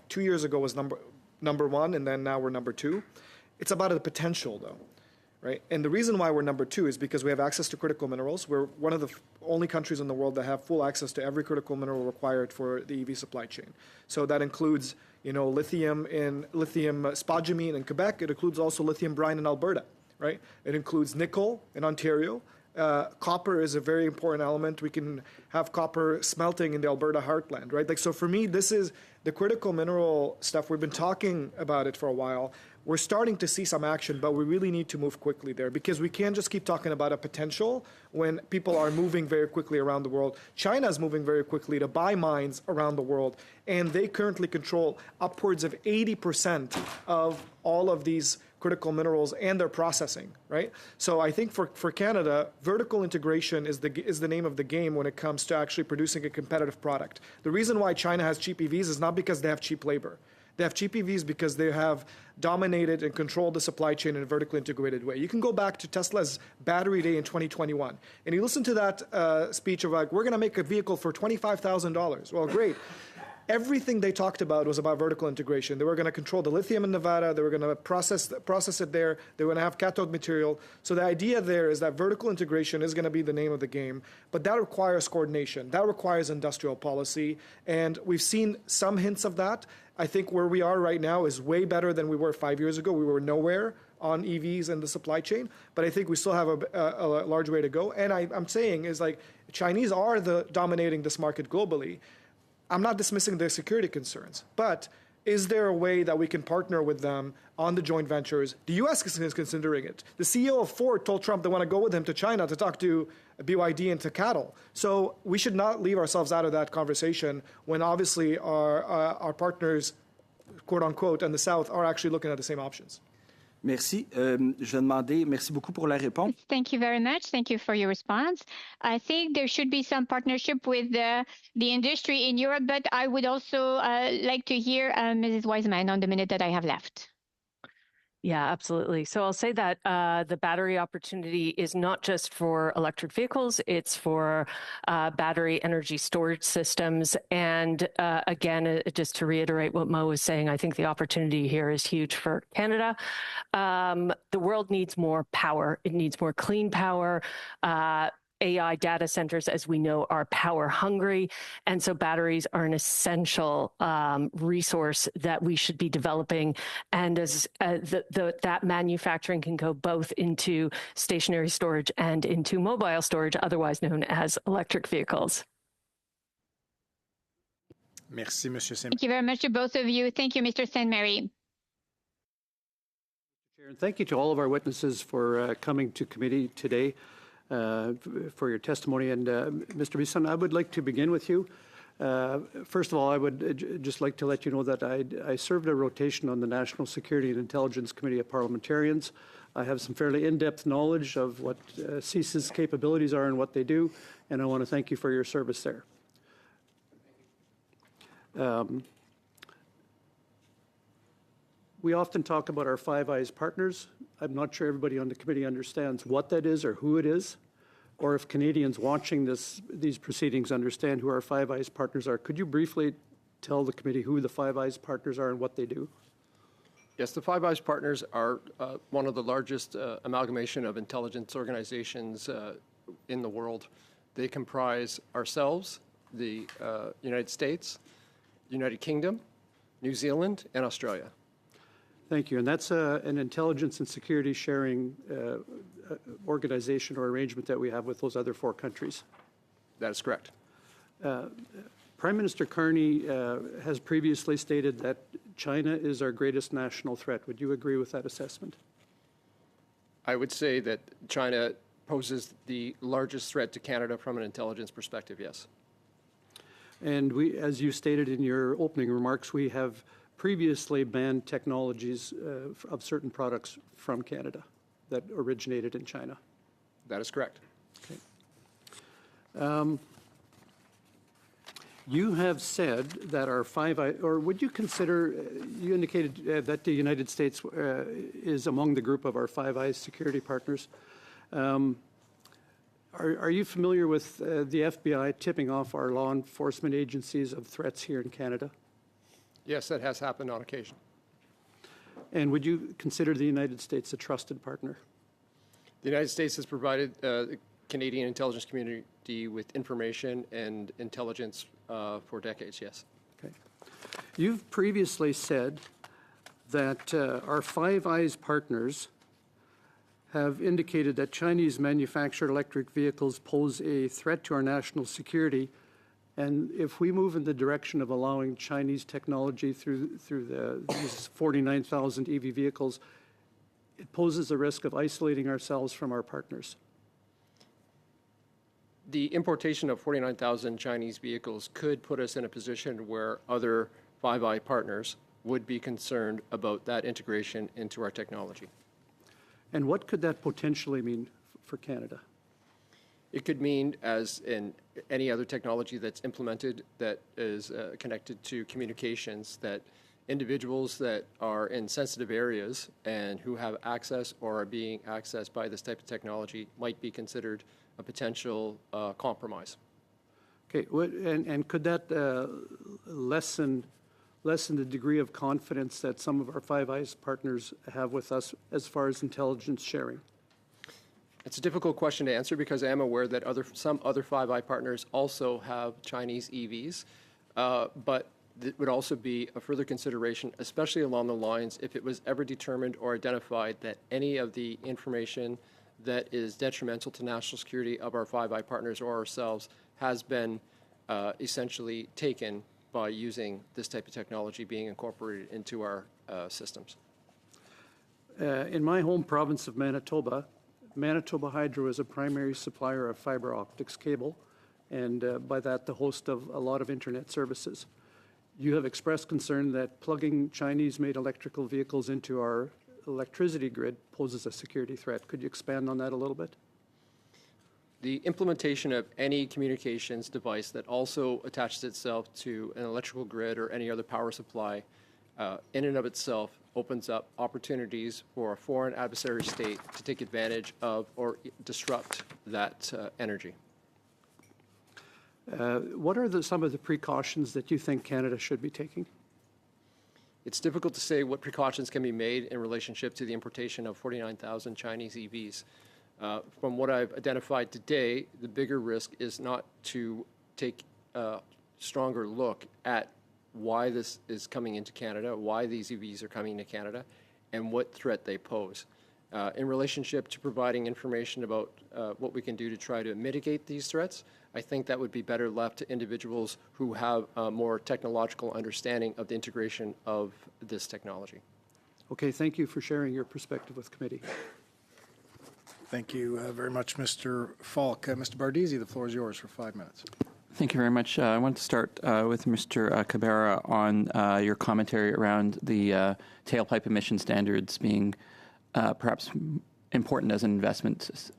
2 years ago was number one, and then now we're number two. It's about the potential, though, right? And the reason why we're number two is because we have access to critical minerals. We're one of the only countries in the world that have full access to every critical mineral required for the EV supply chain. So that includes, lithium spodumene in Quebec. It includes also lithium brine in Alberta, right? It includes nickel in Ontario. Copper is a very important element. We can have copper smelting in the Alberta heartland, right? So for me, this is the critical mineral stuff. We've been talking about it for a while. We're starting to see some action, but we really need to move quickly there because we can't just keep talking about a potential when people are moving very quickly around the world. China is moving very quickly to buy mines around the world, and they currently control upwards of 80% of all of these critical minerals and their processing, right? So I think for Canada, vertical integration is the name of the game when it comes to actually producing a competitive product. The reason why China has cheap EVs is not because they have cheap labor. They have cheap EVs because they have dominated and controlled the supply chain in a vertically integrated way. You can go back to Tesla's Battery Day in 2021, and you listen to that speech of like, we're going to make a vehicle for $25,000. Well, great. Everything they talked about was about vertical integration. They were going to control the lithium in Nevada. They were going to process it there. They were going to have cathode material. So the idea there is that vertical integration is going to be the name of the game, but that requires coordination. That requires industrial policy, and we've seen some hints of that. I think where we are right now is way better than we were 5 years ago. We were nowhere on EVs and the supply chain, but I think we still have a large way to go. And I'm saying is like Chinese are dominating this market globally. I'm not dismissing their security concerns, but is there a way that we can partner with them on the joint ventures? The U.S. is considering it. The CEO of Ford told Trump they want to go with him to China to talk to BYD and to cattle. So we should not leave ourselves out of that conversation when obviously our partners, quote unquote, in the South are actually looking at the same options. Merci. Je vais demander, merci beaucoup pour la réponse. Thank you very much. Thank you for your response. I think there should be some partnership with the industry in Europe, but I would also like to hear Mrs. Wiseman on the minute that I have left. Yeah, absolutely. So I'll say that the battery opportunity is not just for electric vehicles, it's for battery energy storage systems. And again, just to reiterate what Mo was saying, I think the opportunity here is huge for Canada. The world needs more power. It needs more clean power. AI data centers, as we know, are power hungry. And so batteries are an essential resource that we should be developing. And as that manufacturing can go both into stationary storage and into mobile storage, otherwise known as electric vehicles. Merci, Monsieur Saint. Thank you very much to both of you. Thank you, Mr. St. Mary. Chair, and thank you to all of our witnesses for coming to committee today. For your testimony. And Mr. Bisson, I would like to begin with you. First of all, I would just like to let you know that I served a rotation on the National Security and Intelligence Committee of Parliamentarians. I have some fairly in-depth knowledge of what CSIS's capabilities are and what they do, and I want to thank you for your service there. We often talk about our Five Eyes partners. I'm not sure everybody on the committee understands what that is or who it is, or if Canadians watching these proceedings understand who our Five Eyes partners are. Could you briefly tell the committee who the Five Eyes partners are and what they do? Yes, the Five Eyes partners are one of the largest amalgamation of intelligence organizations in the world. They comprise ourselves, the United States, United Kingdom, New Zealand, and Australia. Thank you. And that's an intelligence and security sharing organization or arrangement that we have with those other four countries. That is correct. Prime Minister Carney has previously stated that China is our greatest national threat. Would you agree with that assessment? I would say that China poses the largest threat to Canada from an intelligence perspective, yes. And we, as you stated in your opening remarks, we have previously banned technologies of certain products from Canada that originated in China. That is correct. Okay. You have said that our or would you consider, you indicated that the United States is among the group of our Five Eyes security partners. Are you familiar with the FBI tipping off our law enforcement agencies of threats here in Canada? Yes, that has happened on occasion. And would you consider the United States a trusted partner? The United States has provided the Canadian intelligence community with information and intelligence for decades, yes. Okay. You've previously said that our Five Eyes partners have indicated that Chinese manufactured electric vehicles pose a threat to our national security. And if we move in the direction of allowing Chinese technology through these 49,000 EV vehicles, it poses a risk of isolating ourselves from our partners. The importation of 49,000 Chinese vehicles could put us in a position where other Five Eye partners would be concerned about that integration into our technology. And what could that potentially mean for Canada? It could mean, as in any other technology that's implemented that is connected to communications, that individuals that are in sensitive areas and who have access or are being accessed by this type of technology might be considered a potential compromise. Okay, and could that lessen the degree of confidence that some of our Five Eyes partners have with us as far as intelligence sharing? It's a difficult question to answer because I am aware that some other Five Eye partners also have Chinese EVs, but it would also be a further consideration, especially along the lines if it was ever determined or identified that any of the information that is detrimental to national security of our Five Eye partners or ourselves has been essentially taken by using this type of technology being incorporated into our systems. In my home province of Manitoba, Manitoba Hydro is a primary supplier of fiber optics cable, and by that the host of a lot of internet services. You have expressed concern that plugging Chinese-made electrical vehicles into our electricity grid poses a security threat. Could you expand on that a little bit? The implementation of any communications device that also attaches itself to an electrical grid or any other power supply in and of itself opens up opportunities for a foreign adversary state to take advantage of or disrupt that energy. What are some of the precautions that you think Canada should be taking? It's difficult to say what precautions can be made in relationship to the importation of 49,000 Chinese EVs. From what I've identified today, the bigger risk is not to take a stronger look at why this is coming into Canada, why these EVs are coming to Canada, and what threat they pose. In relationship to providing information about what we can do to try to mitigate these threats, I think that would be better left to individuals who have a more technological understanding of the integration of this technology. Okay, thank you for sharing your perspective with committee. Thank you very much, Mr. Falk. Mr. Bardisi, the floor is yours for 5 minutes. Thank you very much. I want to start with Mr. Cabrera on your commentary around the tailpipe emission standards being perhaps important as an investment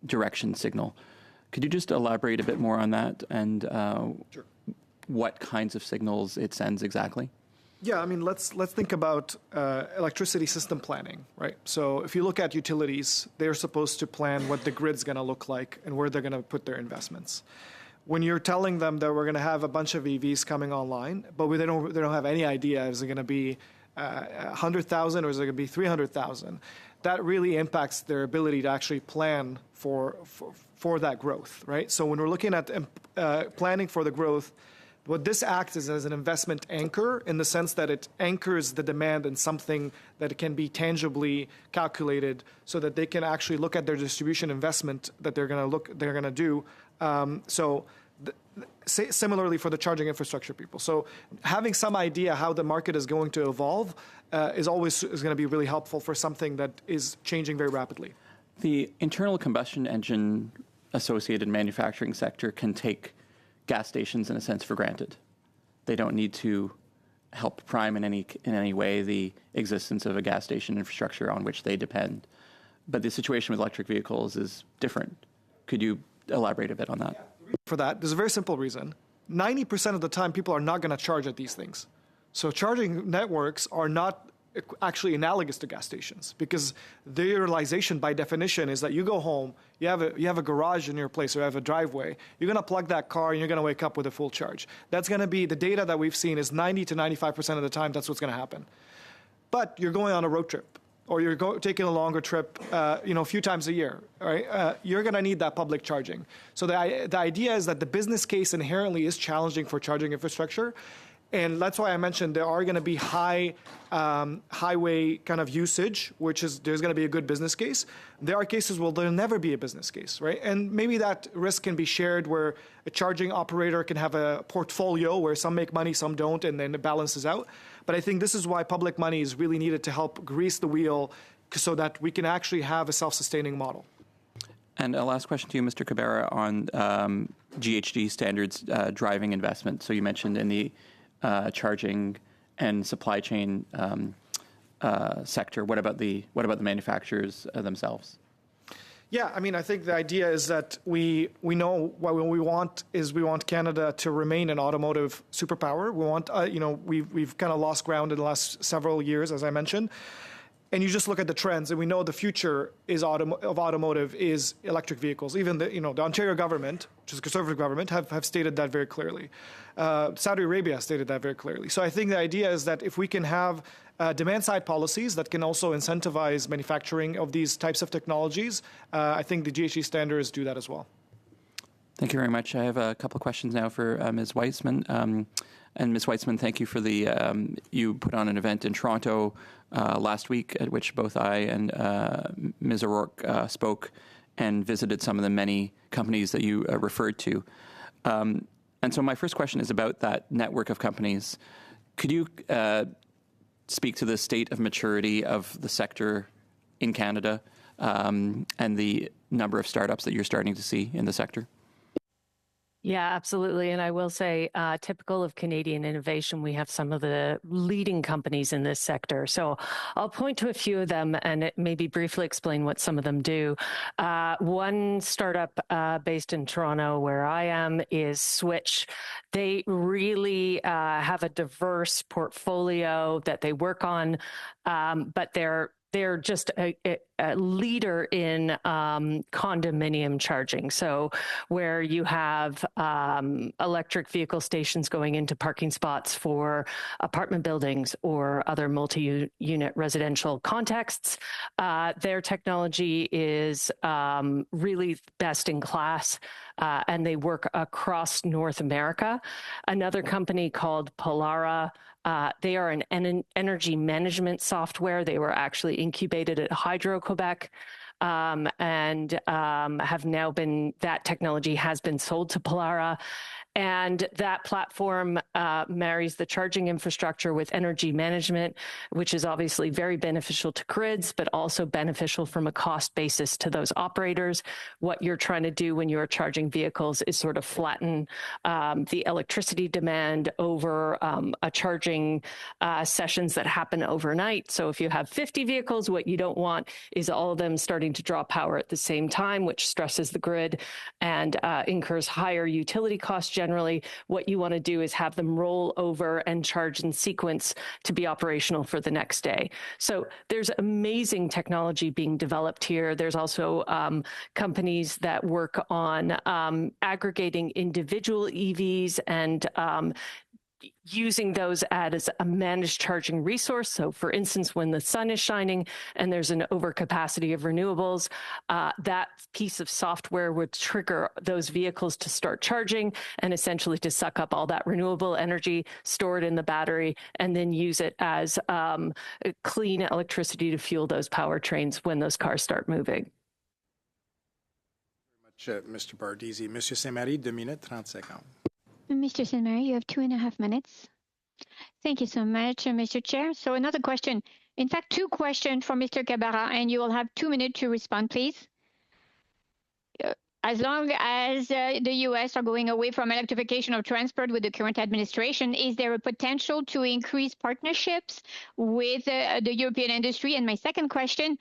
direction signal. Could you just elaborate a bit more on that and Sure. what kinds of signals it sends exactly? Yeah, I mean, let's think about electricity system planning, right? So if you look at utilities, they're supposed to plan what the grid's going to look like and where they're going to put their investments. When you're telling them that we're going to have a bunch of EVs coming online, but they don't have any idea, is it going to be 100,000 or is it going to be 300,000? That really impacts their ability to actually plan for that growth, right? So when we're looking at planning for the growth, what this acts is as an investment anchor in the sense that it anchors the demand in something that can be tangibly calculated so that they can actually look at their distribution investment that they're going to do. So Similarly for the charging infrastructure people. So having some idea how the market is going to evolve is going to be really helpful for something that is changing very rapidly. The internal combustion engine associated manufacturing sector can take gas stations in a sense for granted. They don't need to help prime in any way the existence of a gas station infrastructure on which they depend. But the situation with electric vehicles is different. Could you elaborate a bit on that? For that, there's a very simple reason. 90% of the time, people are not going to charge at these things. So charging networks are not actually analogous to gas stations, because their utilization by definition is that you go home, you have a garage in your place or you have a driveway, you're going to plug that car and you're going to wake up with a full charge. That's going to be, the data that we've seen is 90 to 95% of the time that's what's going to happen. But you're going on a road trip, or you're taking a longer trip, a few times a year, right? You're going to need that public charging. So the idea is that the business case inherently is challenging for charging infrastructure. And that's why I mentioned there are going to be highway kind of usage, which is there's going to be a good business case. There are cases where there'll never be a business case, right? And maybe that risk can be shared where a charging operator can have a portfolio where some make money, some don't, and then it balances out. But I think this is why public money is really needed to help grease the wheel so that we can actually have a self-sustaining model. And a last question to you, Mr. Cabrera, on GHG standards driving investment. So you mentioned in the charging and supply chain sector. What about the manufacturers themselves? Yeah, I mean, I think the idea is that we know what we want is we want Canada to remain an automotive superpower. We want, we've kind of lost ground in the last several years, as I mentioned. And you just look at the trends, and we know the future of automotive is electric vehicles. Even the Ontario government, which is a conservative government, have stated that very clearly. Saudi Arabia has stated that very clearly. So I think the idea is that if we can have demand-side policies that can also incentivize manufacturing of these types of technologies, I think the GHG standards do that as well. Thank you very much. I have a couple of questions now for Ms. Weitzman. And Ms. Weitzman, thank you for you put on an event in Toronto last week at which both I and Ms. O'Rourke spoke and visited some of the many companies that you referred to. And so my first question is about that network of companies. Could you speak to the state of maturity of the sector in Canada and the number of startups that you're starting to see in the sector? Yeah, absolutely. And I will say, typical of Canadian innovation, we have some of the leading companies in this sector. So I'll point to a few of them and maybe briefly explain what some of them do. One startup based in Toronto, where I am, is Switch. They really have a diverse portfolio that they work on, but they're just a leader in condominium charging. So where you have electric vehicle stations going into parking spots for apartment buildings or other multi-unit residential contexts, their technology is really best in class, and they work across North America. Another company called Polara, they are an energy management software. They were actually incubated at Hydro-Quebec and have now that technology has been sold to Polara. And that platform marries the charging infrastructure with energy management, which is obviously very beneficial to grids, but also beneficial from a cost basis to those operators. What you're trying to do when you're charging vehicles is sort of flatten the electricity demand over a charging sessions that happen overnight. So if you have 50 vehicles, what you don't want is all of them starting to draw power at the same time, which stresses the grid and incurs higher utility costs. Generally, what you want to do is have them roll over and charge in sequence to be operational for the next day. So there's amazing technology being developed here. There's also companies that work on aggregating individual EVs and using those as a managed charging resource. So for instance, when the sun is shining and there's an overcapacity of renewables, that piece of software would trigger those vehicles to start charging and essentially to suck up all that renewable energy, store it in the battery, and then use it as clean electricity to fuel those powertrains when those cars start moving. Mr. Bardisi. Monsieur Saint-Marie, 2 minutes, 30 secondes. Mr. Saint-Marie, you have 2.5 minutes. Thank you so much, Mr. Chair. So another question. In fact, two questions for Mr. Kabara, and you will have 2 minutes to respond, please. As long as the U.S. are going away from electrification of transport with the current administration, is there a potential to increase partnerships with the European industry? And my second question,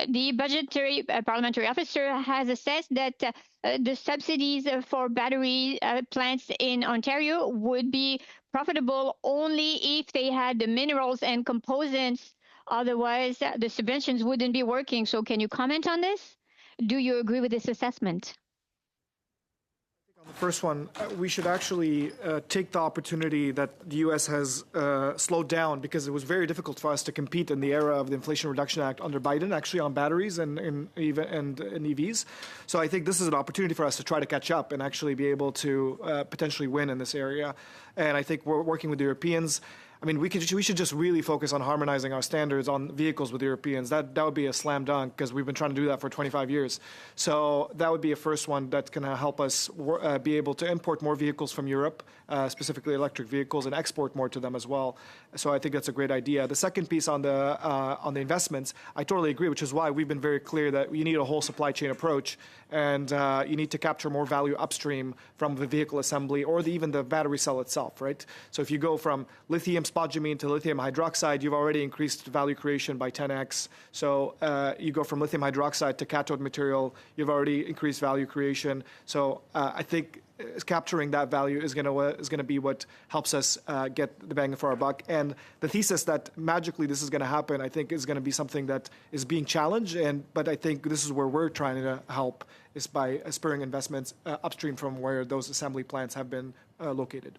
the budgetary parliamentary officer has assessed that the subsidies for battery plants in Ontario would be profitable only if they had the minerals and components. Otherwise, the subventions wouldn't be working. So can you comment on this? Do you agree with this assessment? The first one, we should actually take the opportunity that the U.S. has slowed down, because it was very difficult for us to compete in the era of the Inflation Reduction Act under Biden, actually on batteries and EVs. So I think this is an opportunity for us to try to catch up and actually be able to potentially win in this area. And I think we're working with the Europeans. I mean, we should just really focus on harmonizing our standards on vehicles with Europeans. That would be a slam dunk, because we've been trying to do that for 25 years. So that would be a first one that's going to help us be able to import more vehicles from Europe, specifically electric vehicles, and export more to them as well. So I think that's a great idea. The second piece on the investments, I totally agree, which is why we've been very clear that you need a whole supply chain approach, and you need to capture more value upstream from the vehicle assembly or even the battery cell itself, right? So if you go from lithium spodumene to lithium hydroxide, you've already increased value creation by 10x. So you go from lithium hydroxide to cathode material, you've already increased value creation. So I think capturing that value is going to be what helps us get the bang for our buck. And the thesis that magically this is going to happen, I think, is going to be something that is being challenged. But I think this is where we're trying to help, is by spurring investments upstream from where those assembly plants have been located.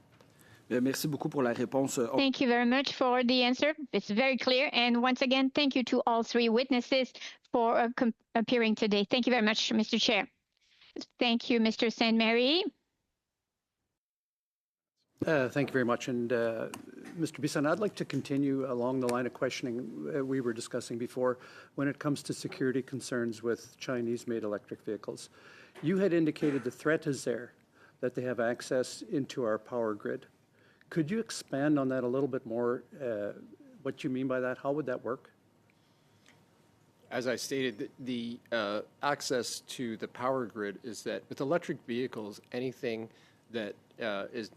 Merci beaucoup pour la réponse. Thank you very much for the answer. It's very clear. And once again, thank you to all three witnesses for appearing today. Thank you very much, Mr. Chair. Thank you, Mr. Saint-Marie. Thank you very much. And Mr. Bisson, I'd like to continue along the line of questioning we were discussing before when it comes to security concerns with Chinese-made electric vehicles. You had indicated the threat is there, that they have access into our power grid. Could you expand on that a little bit more, what you mean by that? How would that work? As I stated, the access to the power grid is that with electric vehicles, anything that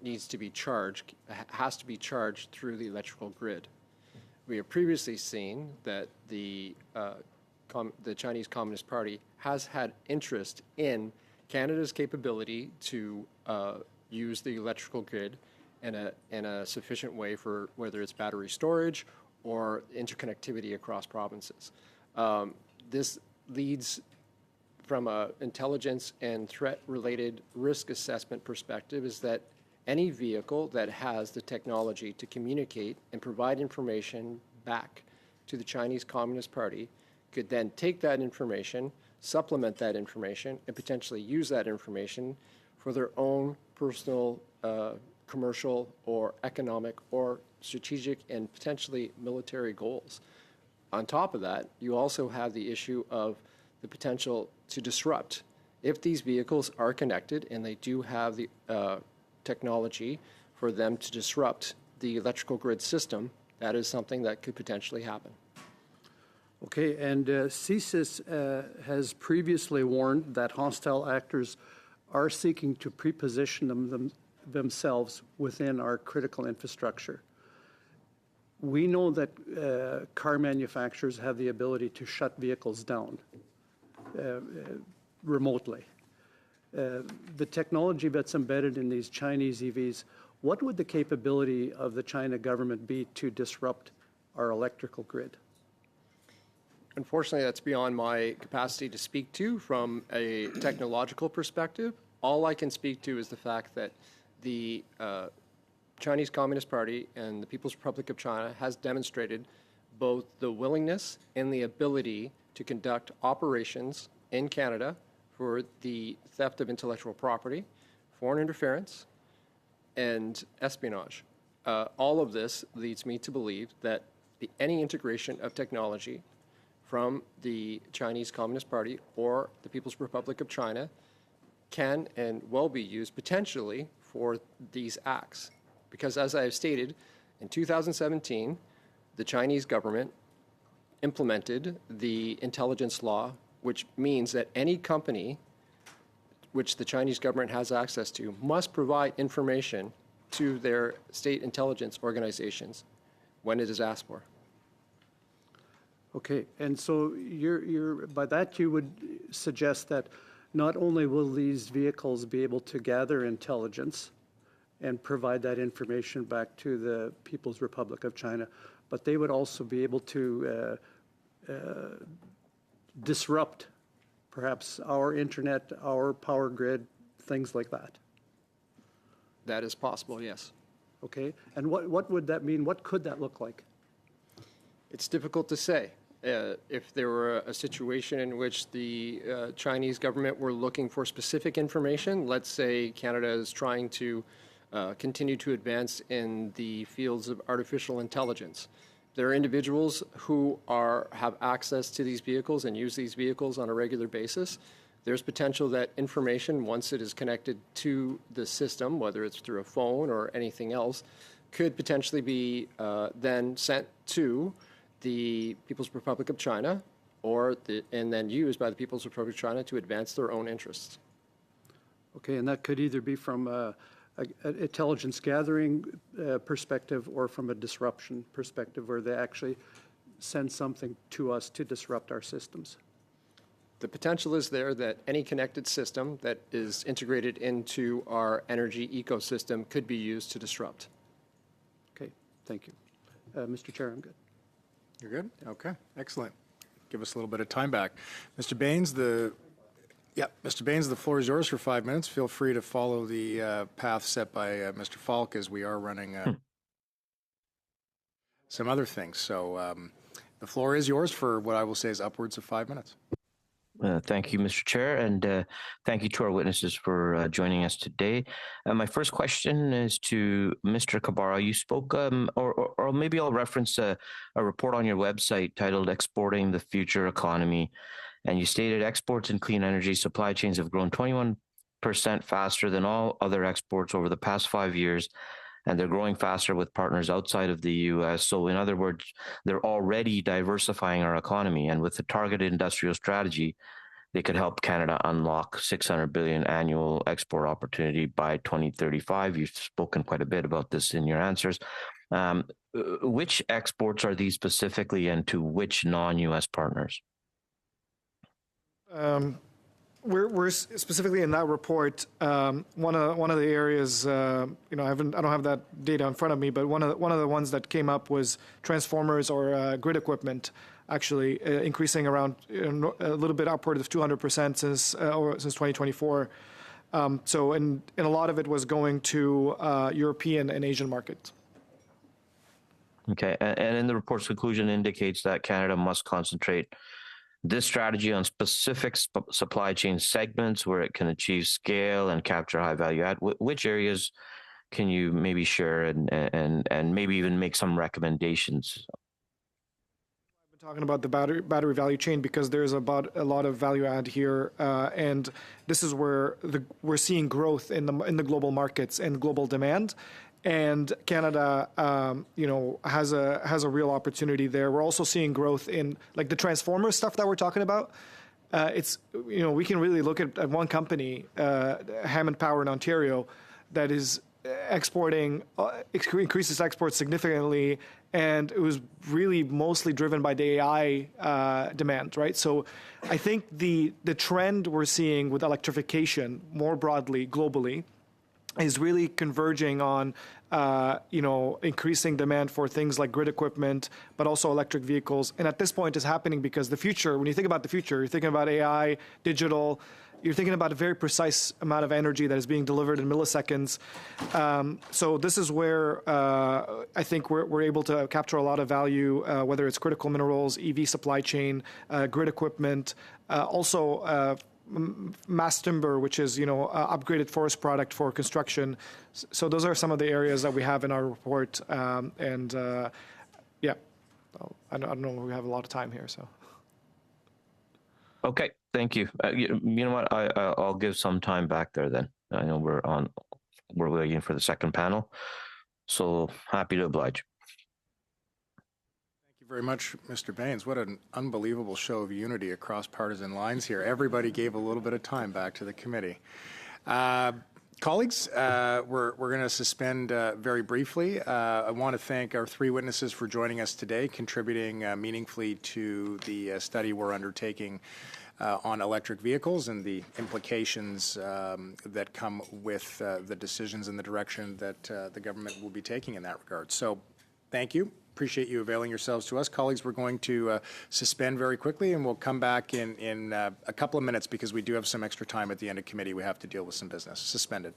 needs to be charged has to be charged through the electrical grid. We have previously seen that the Chinese Communist Party has had interest in Canada's capability to use the electrical grid in a sufficient way for whether it's battery storage or interconnectivity across provinces. This leads from an intelligence and threat-related risk assessment perspective is that any vehicle that has the technology to communicate and provide information back to the Chinese Communist Party could then take that information, supplement that information, and potentially use that information for their own personal, commercial, or economic, or strategic, and potentially military goals. On top of that, you also have the issue of the potential to disrupt. If these vehicles are connected and they do have the technology for them to disrupt the electrical grid system, that is something that could potentially happen. Okay, and CSIS has previously warned that hostile actors are seeking to preposition themselves within our critical infrastructure. We know that car manufacturers have the ability to shut vehicles down remotely. The technology that's embedded in these Chinese EVs, what would the capability of the China government be to disrupt our electrical grid? Unfortunately, that's beyond my capacity to speak to from a technological perspective. All I can speak to is the fact that the Chinese Communist Party and the People's Republic of China has demonstrated both the willingness and the ability to conduct operations in Canada for the theft of intellectual property, foreign interference, and espionage. All of this leads me to believe that any integration of technology from the Chinese Communist Party or the People's Republic of China can and will be used potentially for these acts. Because as I have stated, in 2017, the Chinese government implemented the intelligence law, which means that any company which the Chinese government has access to must provide information to their state intelligence organizations when it is asked for. Okay, and so by that you would suggest that not only will these vehicles be able to gather intelligence and provide that information back to the People's Republic of China, but they would also be able to disrupt perhaps our internet, our power grid, things like that. That is possible, yes. Okay, and what would that mean? What could that look like? It's difficult to say. If there were a situation in which the Chinese government were looking for specific information, let's say Canada is trying to continue to advance in the fields of artificial intelligence. There are individuals who have access to these vehicles and use these vehicles on a regular basis. There's potential that information, once it is connected to the system, whether it's through a phone or anything else, could potentially be then sent to the People's Republic of China and then used by the People's Republic of China to advance their own interests. Okay, and that could either be from an intelligence gathering perspective or from a disruption perspective, where they actually send something to us to disrupt our systems. The potential is there that any connected system that is integrated into our energy ecosystem could be used to disrupt. Okay, thank you. Mr. Chair, I'm good. You're good? Okay, excellent. Give us a little bit of time back. Mr. Baines, the floor is yours for 5 minutes. Feel free to follow the path set by Mr. Falk, as we are running some other things. So the floor is yours for what I will say is upwards of 5 minutes. Thank you, Mr. Chair, and thank you to our witnesses for joining us today. My first question is to Mr. Kabara. You spoke, or maybe I'll reference a report on your website titled Exporting the Future Economy, and you stated exports in clean energy supply chains have grown 21% faster than all other exports over the past 5 years, and they're growing faster with partners outside of the U.S. So in other words, they're already diversifying our economy, and with the targeted industrial strategy, they could help Canada unlock $600 billion annual export opportunity by 2035. You've spoken quite a bit about this in your answers. Which exports are these specifically, and to which non-U.S. partners? We're specifically in that report. One of the areas, I don't have that data in front of me, but one of the ones that came up was transformers or grid equipment, actually increasing around a little bit upward of 200% since 2024. So, and a lot of it was going to European and Asian markets. Okay, and in the report's conclusion indicates that Canada must concentrate this strategy on specific supply chain segments where it can achieve scale and capture high value add. Which areas can you maybe share and maybe even make some recommendations? I've been talking about the battery value chain because there's about a lot of value add here, and this is where we're seeing growth in the global markets and global demand. And Canada, has a real opportunity there. We're also seeing growth in like the transformer stuff that we're talking about. We can really look at one company, Hammond Power in Ontario, that is increases exports significantly, and it was really mostly driven by the AI demand, right? So I think the trend we're seeing with electrification more broadly globally is really converging on, increasing demand for things like grid equipment, but also electric vehicles. And at this point, it's happening because the future, when you think about the future, you're thinking about AI, digital, you're thinking about a very precise amount of energy that is being delivered in milliseconds. So this is where I think we're able to capture a lot of value, whether it's critical minerals, EV supply chain, grid equipment, also mass timber, which is upgraded forest product for construction. So those are some of the areas that we have in our report. I don't know, we have a lot of time here. So okay, Thank you. You know what? I'll give some time back there then. I know we're waiting for the second panel, so happy to oblige. Thank you very much, Mr. Baines. What an unbelievable show of unity across partisan lines here. Everybody gave a little bit of time back to the committee. Colleagues, we're going to suspend very briefly. I want to thank our three witnesses for joining us today, contributing meaningfully to the study we're undertaking on electric vehicles and the implications that come with the decisions and the direction that the government will be taking in that regard. So thank you. Appreciate you availing yourselves to us. Colleagues, we're going to suspend very quickly, and we'll come back in a couple of minutes because we do have some extra time at the end of committee. We have to deal with some business. Suspended.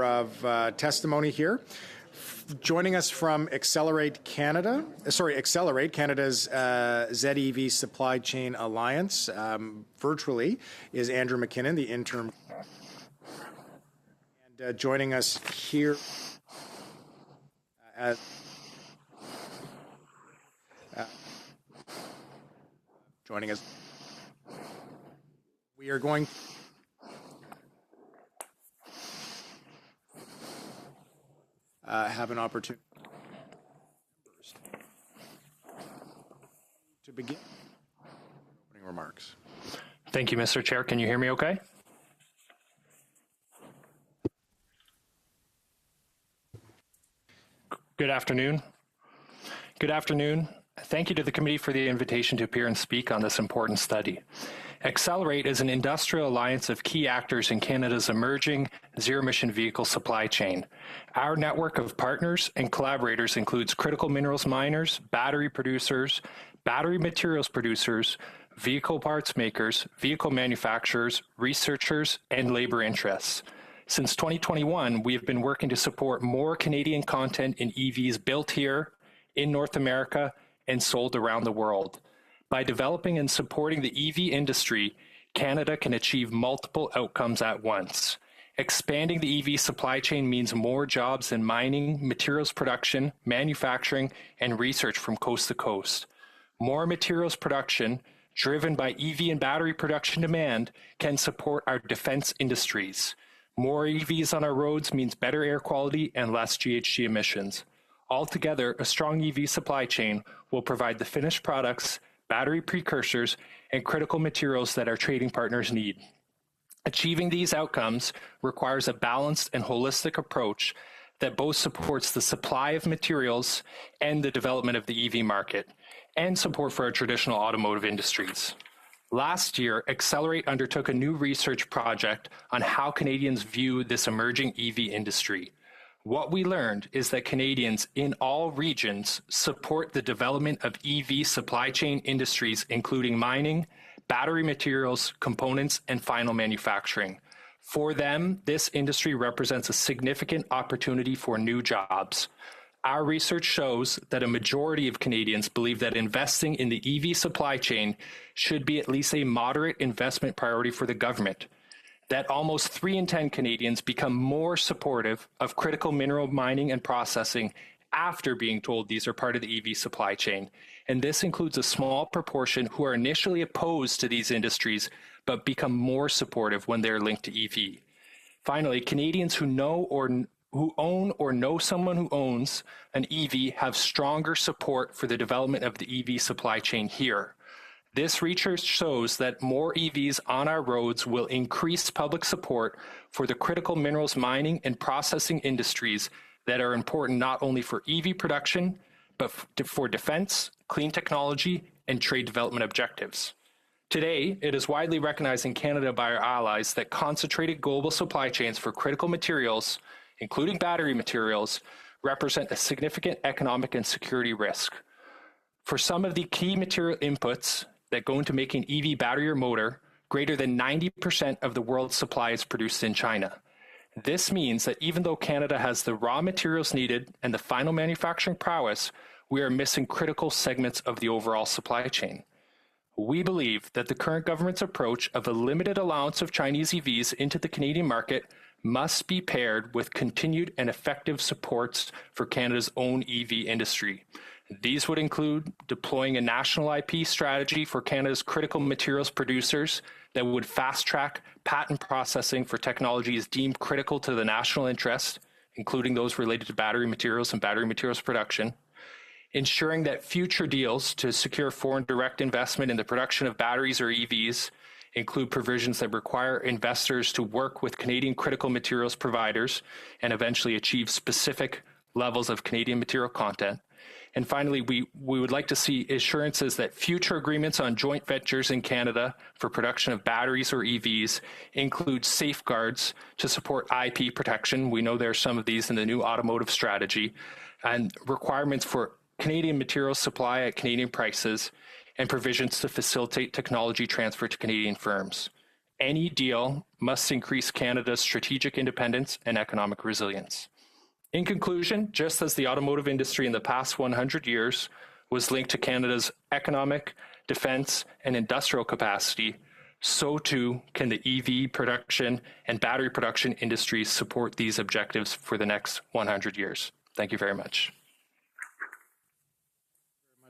of testimony here. Joining us from Accelerate, Canada's ZEV Supply Chain Alliance, virtually, is Andrew McKinnon, the interim. And joining us here joining us, we are going have an opportunity to begin opening remarks. Thank you, Mr. Chair. Can you hear me okay? Good afternoon. Good afternoon. Thank you to the committee for the invitation to appear and speak on this important study. Accelerate is an industrial alliance of key actors in Canada's emerging zero-emission vehicle supply chain. Our network of partners and collaborators includes critical minerals miners, battery producers, battery materials producers, vehicle parts makers, vehicle manufacturers, researchers, and labor interests. Since 2021, we have been working to support more Canadian content in EVs built here, in North America, and sold around the world. By developing and supporting the EV industry, Canada can achieve multiple outcomes at once. Expanding the EV supply chain means more jobs in mining, materials production, manufacturing, and research from coast to coast. More materials production, driven by EV and battery production demand, can support our defense industries. More EVs on our roads means better air quality and less GHG emissions. Altogether, a strong EV supply chain will provide the finished products, battery precursors, and critical materials that our trading partners need. Achieving these outcomes requires a balanced and holistic approach that both supports the supply of materials and the development of the EV market, and support for our traditional automotive industries. Last year, Accelerate undertook a new research project on how Canadians view this emerging EV industry. What we learned is that Canadians in all regions support the development of EV supply chain industries, including mining, battery materials, components, and final manufacturing. For them, this industry represents a significant opportunity for new jobs. Our research shows that a majority of Canadians believe that investing in the EV supply chain should be at least a moderate investment priority for the government. That almost 3 in 10 Canadians become more supportive of critical mineral mining and processing after being told these are part of the EV supply chain. And this includes a small proportion who are initially opposed to these industries, but become more supportive when they're linked to EV. Finally, Canadians who own or know someone who owns an EV have stronger support for the development of the EV supply chain here. This research shows that more EVs on our roads will increase public support for the critical minerals mining and processing industries that are important not only for EV production, but for defense, clean technology, and trade development objectives. Today, it is widely recognized in Canada by our allies that concentrated global supply chains for critical materials, including battery materials, represent a significant economic and security risk. For some of the key material inputs that go into making EV battery or motor, greater than 90% of the world's supply is produced in China. This means that even though Canada has the raw materials needed and the final manufacturing prowess, we are missing critical segments of the overall supply chain. We believe that the current government's approach of a limited allowance of Chinese EVs into the Canadian market must be paired with continued and effective supports for Canada's own EV industry. These would include deploying a national IP strategy for Canada's critical materials producers that would fast-track patent processing for technologies deemed critical to the national interest, including those related to battery materials and battery materials production, ensuring that future deals to secure foreign direct investment in the production of batteries or EVs include provisions that require investors to work with Canadian critical materials providers and eventually achieve specific levels of Canadian material content. And finally, we would like to see assurances that future agreements on joint ventures in Canada for production of batteries or EVs include safeguards to support IP protection. We know there are some of these in the new automotive strategy, and requirements for Canadian materials supply at Canadian prices, and provisions to facilitate technology transfer to Canadian firms. Any deal must increase Canada's strategic independence and economic resilience. In conclusion, just as the automotive industry in the past 100 years was linked to Canada's economic, defense, and industrial capacity, so too can the EV production and battery production industries support these objectives for the next 100 years. Thank you very much.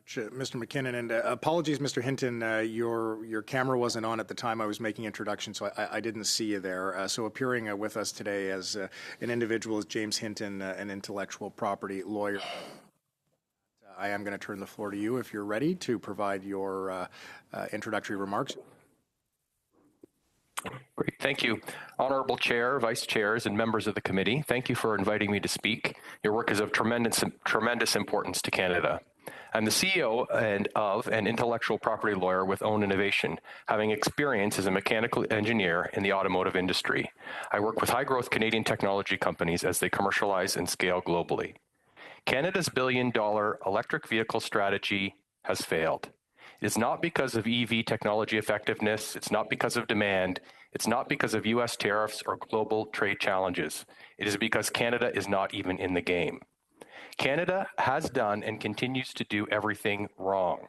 Mr. McKinnon, and apologies, Mr. Hinton, your camera wasn't on at the time I was making introduction, so I didn't see you there. So appearing with us today as an individual is James Hinton, an intellectual property lawyer. I am going to turn the floor to you if you're ready to provide your introductory remarks. Great. Thank you. Honorable Chair, Vice Chairs, and members of the committee, thank you for inviting me to speak. Your work is of tremendous importance to Canada. I'm the CEO of an intellectual property lawyer with Own Innovation, having experience as a mechanical engineer in the automotive industry. I work with high-growth Canadian technology companies as they commercialize and scale globally. Canada's billion-dollar electric vehicle strategy has failed. It is not because of EV technology effectiveness. It's not because of demand. It's not because of U.S. tariffs or global trade challenges. It is because Canada is not even in the game. Canada has done and continues to do everything wrong.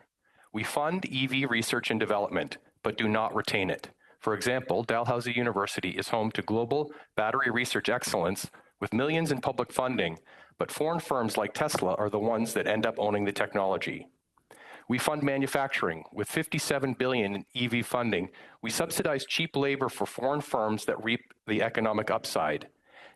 We fund EV research and development, but do not retain it. For example, Dalhousie University is home to global battery research excellence with millions in public funding, but foreign firms like Tesla are the ones that end up owning the technology. We fund manufacturing. With $57 billion in EV funding, we subsidize cheap labor for foreign firms that reap the economic upside.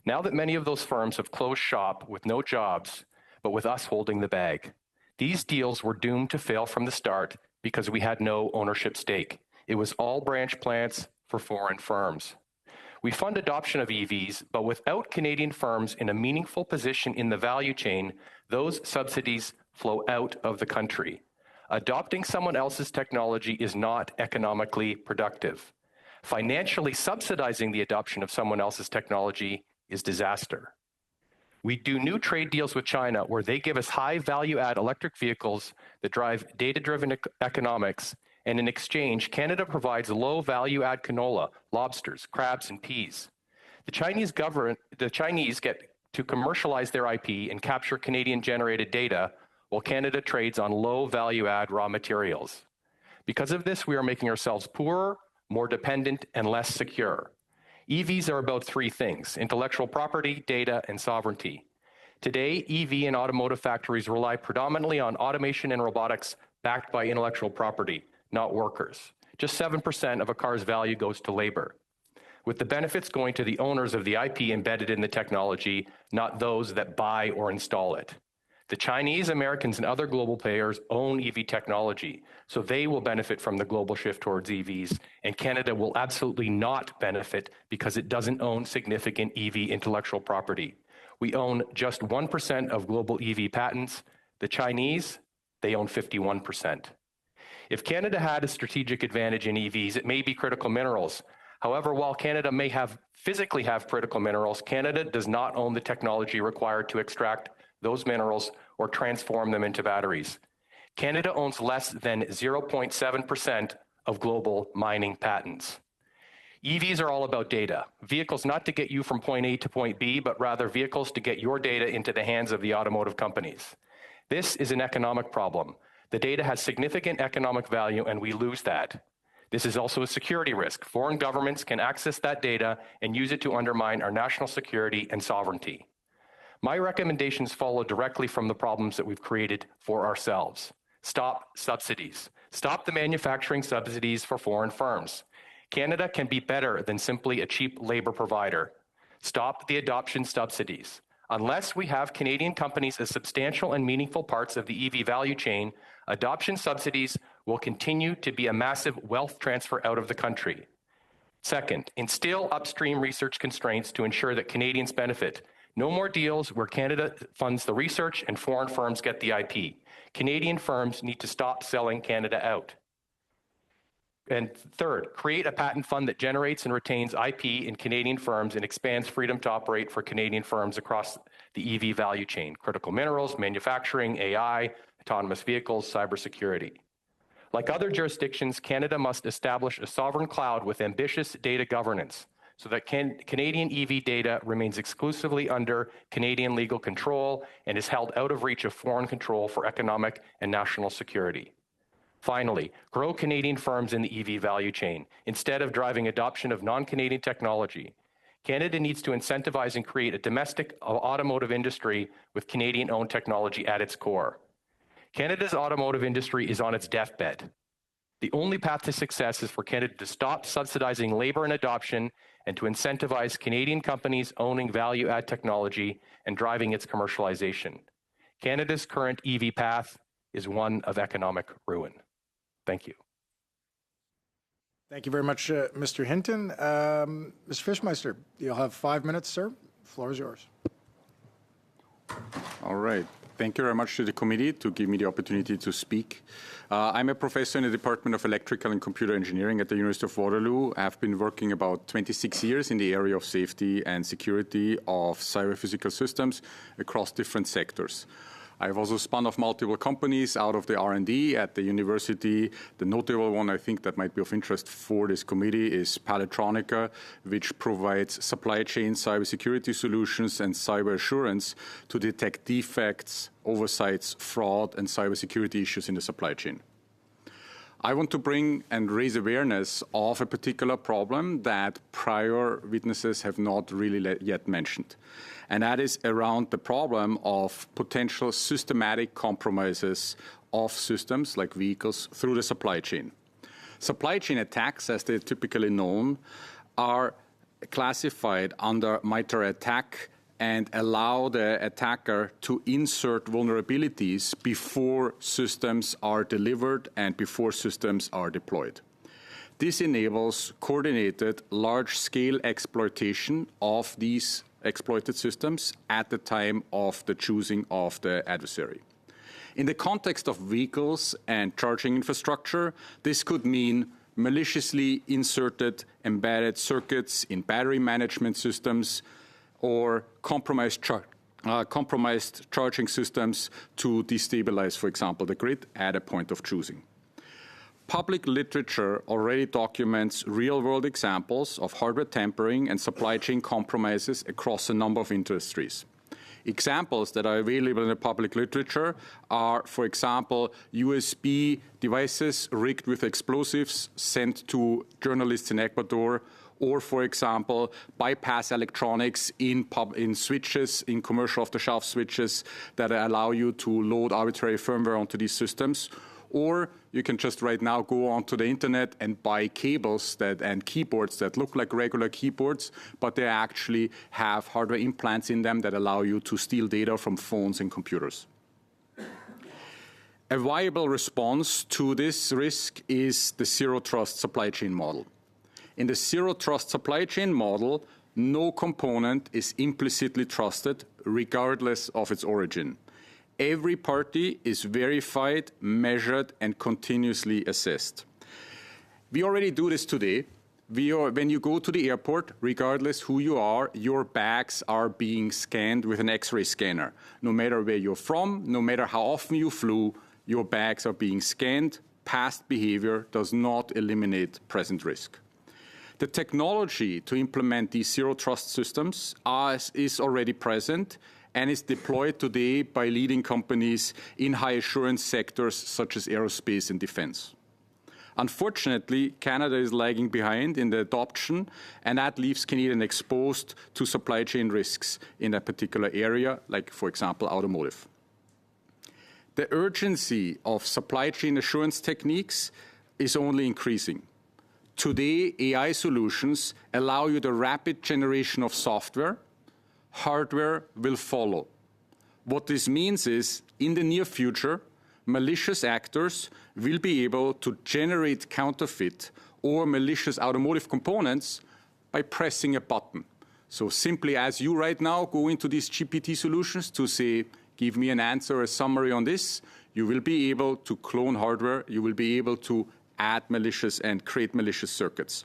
Now that many of those firms have closed shop with no jobs, but with us holding the bag. These deals were doomed to fail from the start because we had no ownership stake. It was all branch plants for foreign firms. We fund adoption of EVs, but without Canadian firms in a meaningful position in the value chain, those subsidies flow out of the country. Adopting someone else's technology is not economically productive. Financially subsidizing the adoption of someone else's technology is disaster. We do new trade deals with China where they give us high value-add electric vehicles that drive data-driven economics, and in exchange, Canada provides low value-add canola, lobsters, crabs, and peas. The Chinese get to commercialize their IP and capture Canadian-generated data, while Canada trades on low value-add raw materials. Because of this, we are making ourselves poorer, more dependent, and less secure. EVs are about three things: intellectual property, data, and sovereignty. Today, EV and automotive factories rely predominantly on automation and robotics backed by intellectual property, not workers. Just 7% of a car's value goes to labor, with the benefits going to the owners of the IP embedded in the technology, not those that buy or install it. The Chinese, Americans, and other global players own EV technology, so they will benefit from the global shift towards EVs, and Canada will absolutely not benefit because it doesn't own significant EV intellectual property. We own just 1% of global EV patents. The Chinese, they own 51%. If Canada had a strategic advantage in EVs, it may be critical minerals. However, while Canada may physically have critical minerals, Canada does not own the technology required to extract those minerals or transform them into batteries. Canada owns less than 0.7% of global mining patents. EVs are all about data. Vehicles not to get you from point A to point B, but rather vehicles to get your data into the hands of the automotive companies. This is an economic problem. The data has significant economic value, and we lose that. This is also a security risk. Foreign governments can access that data and use it to undermine our national security and sovereignty. My recommendations follow directly from the problems that we've created for ourselves. Stop subsidies. Stop the manufacturing subsidies for foreign firms. Canada can be better than simply a cheap labor provider. Stop the adoption subsidies. Unless we have Canadian companies as substantial and meaningful parts of the EV value chain, adoption subsidies will continue to be a massive wealth transfer out of the country. Second, instill upstream research constraints to ensure that Canadians benefit. No more deals where Canada funds the research and foreign firms get the IP. Canadian firms need to stop selling Canada out. And third, create a patent fund that generates and retains IP in Canadian firms and expands freedom to operate for Canadian firms across the EV value chain: critical minerals, manufacturing, AI, autonomous vehicles, cybersecurity. Like other jurisdictions, Canada must establish a sovereign cloud with ambitious data governance so that Canadian EV data remains exclusively under Canadian legal control and is held out of reach of foreign control for economic and national security. Finally, grow Canadian firms in the EV value chain instead of driving adoption of non-Canadian technology. Canada needs to incentivize and create a domestic automotive industry with Canadian-owned technology at its core. Canada's automotive industry is on its deathbed. The only path to success is for Canada to stop subsidizing labor and adoption and to incentivize Canadian companies owning value-add technology and driving its commercialization. Canada's current EV path is one of economic ruin. Thank you. Thank you very much, Mr. Hinton. Mr. Fischmeister, you'll have 5 minutes, sir. The floor is yours. All right. Thank you very much to the committee to give me the opportunity to speak. I'm a professor in the Department of Electrical and Computer Engineering at the University of Waterloo. I've been working about 26 years in the area of safety and security of cyber-physical systems across different sectors. I've also spun off multiple companies out of the R&D at the university. The notable one I think that might be of interest for this committee is Paletronica, which provides supply chain cybersecurity solutions and cyber assurance to detect defects, oversights, fraud, and cybersecurity issues in the supply chain. I want to bring and raise awareness of a particular problem that prior witnesses have not really yet mentioned. And that is around the problem of potential systematic compromises of systems like vehicles through the supply chain. Supply chain attacks, as they're typically known, are classified under MITRE ATT&CK and allow the attacker to insert vulnerabilities before systems are delivered and before systems are deployed. This enables coordinated large-scale exploitation of these exploited systems at the time of the choosing of the adversary. In the context of vehicles and charging infrastructure, this could mean maliciously inserted embedded circuits in battery management systems or compromised charging systems to destabilize, for example, the grid at a point of choosing. Public literature already documents real-world examples of hardware tampering and supply chain compromises across a number of industries. Examples that are available in the public literature are, for example, USB devices rigged with explosives sent to journalists in Ecuador, or, for example, bypass electronics in switches, in commercial off-the-shelf switches that allow you to load arbitrary firmware onto these systems. Or you can just right now go onto the internet and buy cables and keyboards that look like regular keyboards, but they actually have hardware implants in them that allow you to steal data from phones and computers. A viable response to this risk is the zero-trust supply chain model. In the zero-trust supply chain model, no component is implicitly trusted regardless of its origin. Every party is verified, measured, and continuously assessed. We already do this today. When you go to the airport, regardless who you are, your bags are being scanned with an X-ray scanner. No matter where you're from, no matter how often you flew, your bags are being scanned. Past behavior does not eliminate present risk. The technology to implement these zero-trust systems is already present and is deployed today by leading companies in high-assurance sectors such as aerospace and defense. Unfortunately, Canada is lagging behind in the adoption, and that leaves Canadians exposed to supply chain risks in a particular area, like, for example, automotive. The urgency of supply chain assurance techniques is only increasing. Today, AI solutions allow you the rapid generation of software. Hardware will follow. What this means is, in the near future, malicious actors will be able to generate counterfeit or malicious automotive components by pressing a button. So simply as you right now go into these GPT solutions to say, give me an answer, a summary on this, you will be able to clone hardware, you will be able to add malicious and create malicious circuits.